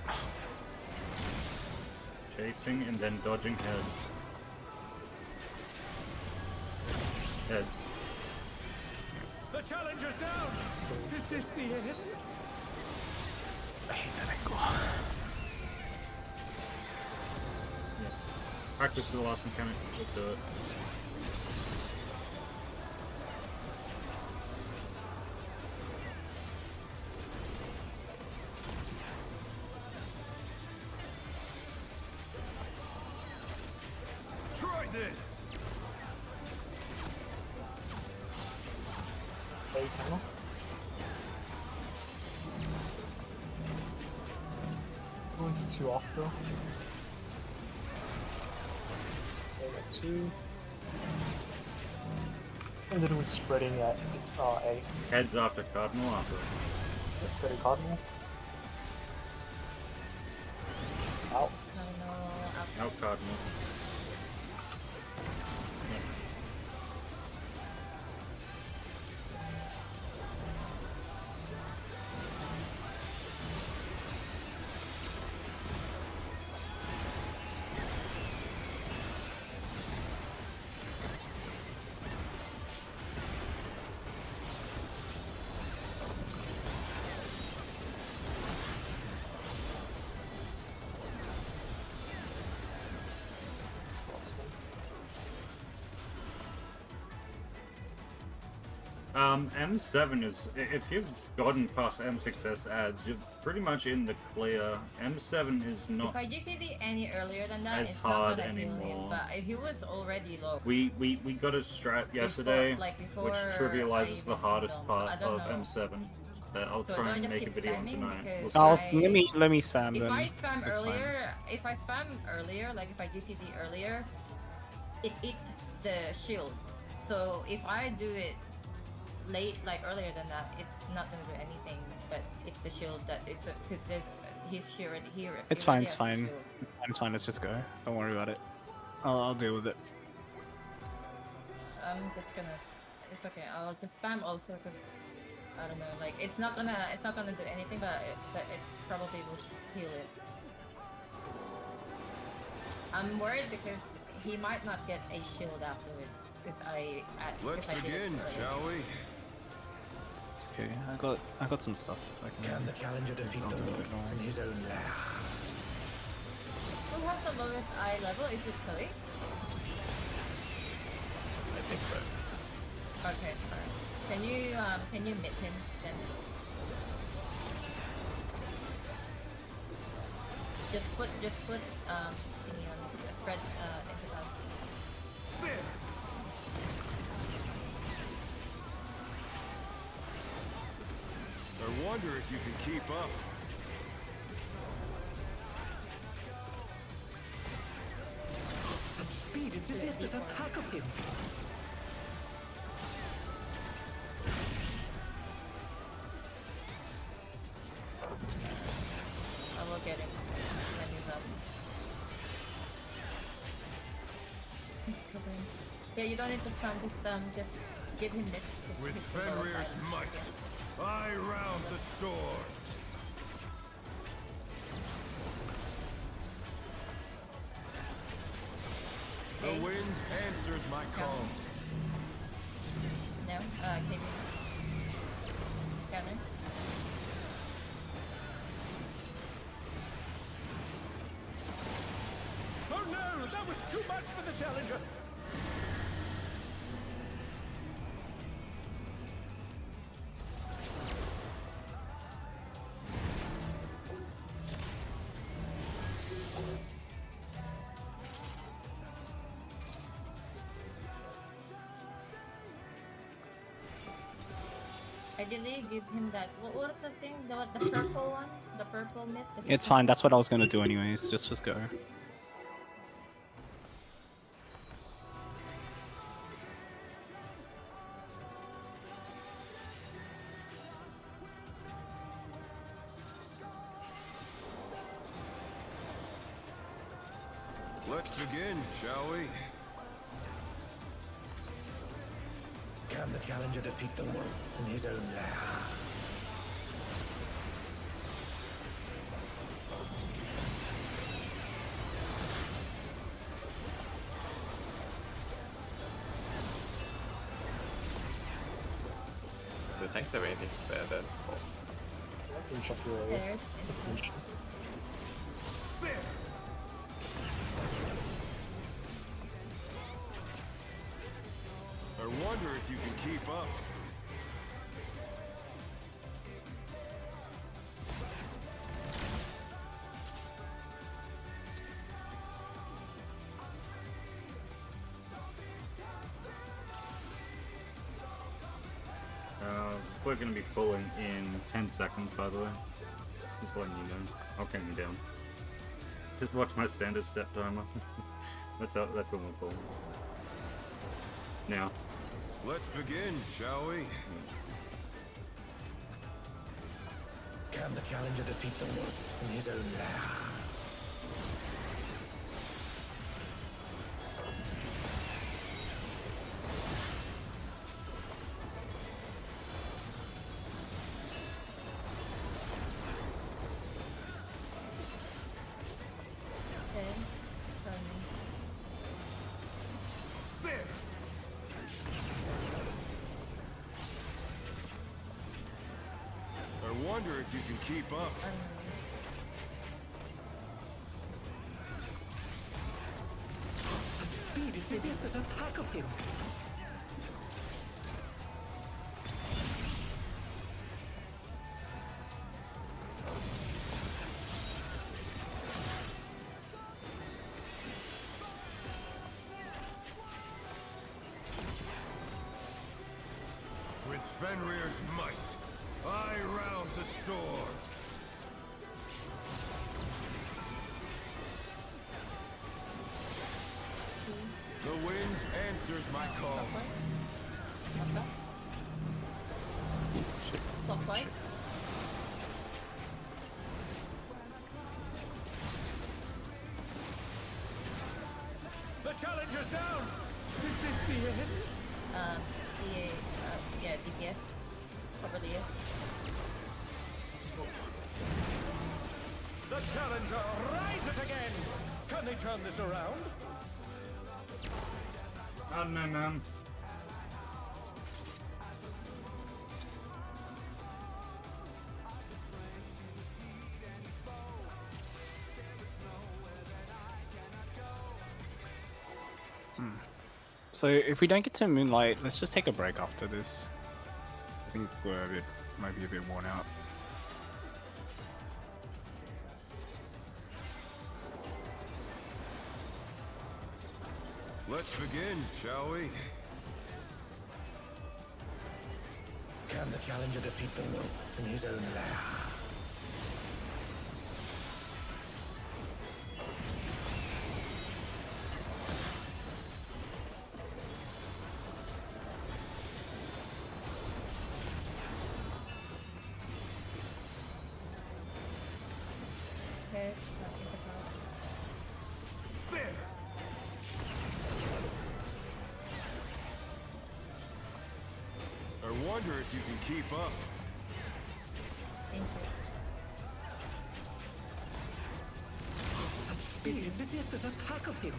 Chasing and then dodging heads. Heads. The challenger's down! Is this the end? I hate that angle. Practice the last mechanic. Let's do it. Try this. Play camera. Going to 2 after. Take at 2. And then we're spreading at 8. Heads after Cardinal after. Spreading Cardinal. Out. Out Cardinal. M7 is, if you've gotten past M6S ads, you're pretty much in the clear. M7 is If not I GCD any earlier than that, as it's hard not gonna heal him. anymore. But if he was already low, We got a strat yesterday, before which I trivializes even the hardest did them, so I part don't of know. M7. That I'll So try do I and just make a keep video on spamming? tonight. Because We'll see. Let me spam if then. I spam It's fine. earlier, if I spam earlier, like if I GCD earlier, it eats the shield. So if I do it late, like earlier than that, it's not gonna do anything. But it's the shield that it's because there's he's here and here. It's fine. It's fine. It's fine. Let's just go. Don't worry about it. I'll deal with it. I'm just gonna. It's okay. I'll just spam also because I don't know. Like it's not gonna do anything, but it probably will heal it. I'm worried because he might not get a shield afterwards. Let's begin, shall we? It's okay. I got some stuff. Can the challenger defeat the wolf in his own lair? Who has the lowest eye level? Is it Chloe? I think so. Okay, alright. Can you mid him then? Just put thingy on spread into us. There. I wonder if you can keep up. Such speed, it's as if there's a pack of him. I will get him when he's up. He's covering. Yeah, you don't need to stun, just give him this. With Fenrir's might, I rouse the storm. The wind answers my call. No, KB. Gunner. Oh no, that was too much for the challenger. Ideally, give him that. What was the thing? The purple one? The purple myth? It's fine. That's what I was gonna do anyways. Just go. Let's begin, shall we? Can the challenger defeat the wolf in his own lair? Do the tanks have anything to spare then? Oh. Finish off your area. There's Finish. There. wonder if you can keep up. We're gonna be pulling in 10 seconds, by the way. Just letting you know. I'll count you down. Just watch my standard step timer. That's when we're pulling. Now. Let's begin, shall we? Can the challenger defeat the wolf in his own lair? I wonder if you can keep up. Such speed, it's as if there's a pack of him. With Fenrir's might, I rouse a storm. The wind answers my call. Stop fight. The challenger's down! Is this the end? Yeah, DPS. Cover the S. The challenger rises again! Can they turn this around? I don't know, man. So if we don't get to Moonlight, let's just take a break after this. I think we're might be a bit worn out. Let's begin, shall we? Can the challenger defeat the wolf in his own lair? Okay, not in the crowd. There! I wonder if you can keep up. Thank you. Such speed, it's as if there's a pack of him.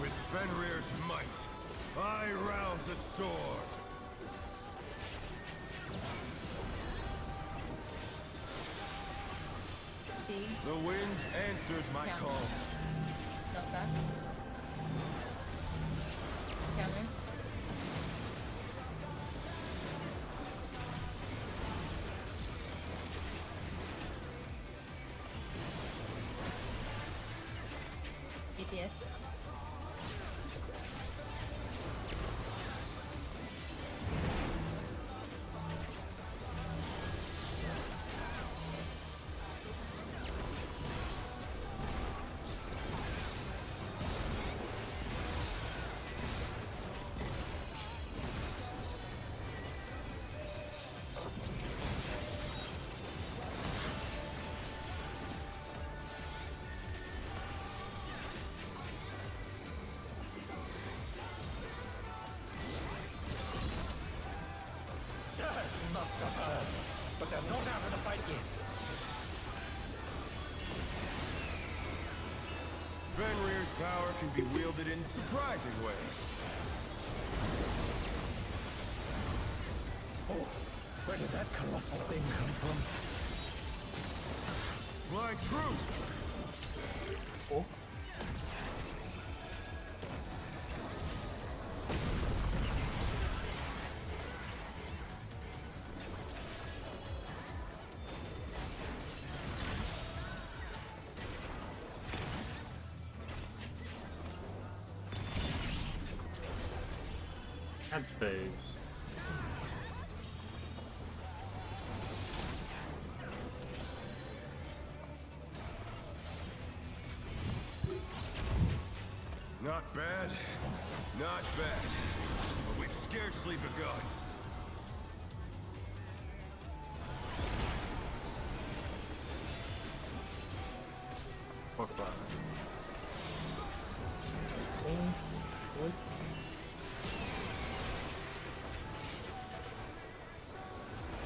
With Fenrir's might, I rouse a storm. See? The wind answers my Yeah. call. Not back. Counter. DPS. Fenrir's power can be wielded in surprising ways. Oh, where did that colossal thing come from? Fly true! Oh. Add spades. Not bad. Not bad. But we've scarcely begun. Fuck that. Good.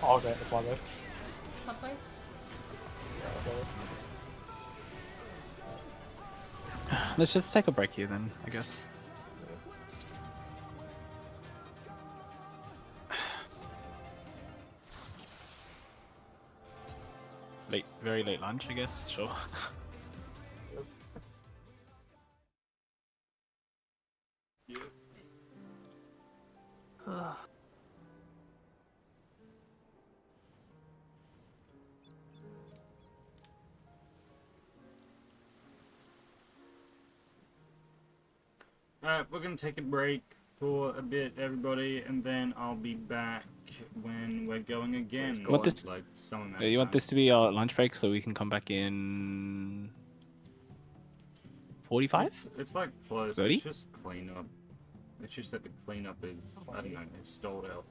Oh, okay, that's one left. Top way? Yeah, that's one left. Let's just take a break here then, I guess. Late, very late lunch, I guess. Sure. Alright, we're gonna take a break for a bit, everybody, and then I'll be back when we're going again. What this- Like some amount You of want time. this to be our lunch break so we can come back in 45? It's like close. 30? It's just cleanup. It's just that the cleanup is, I don't know, it's stalled out.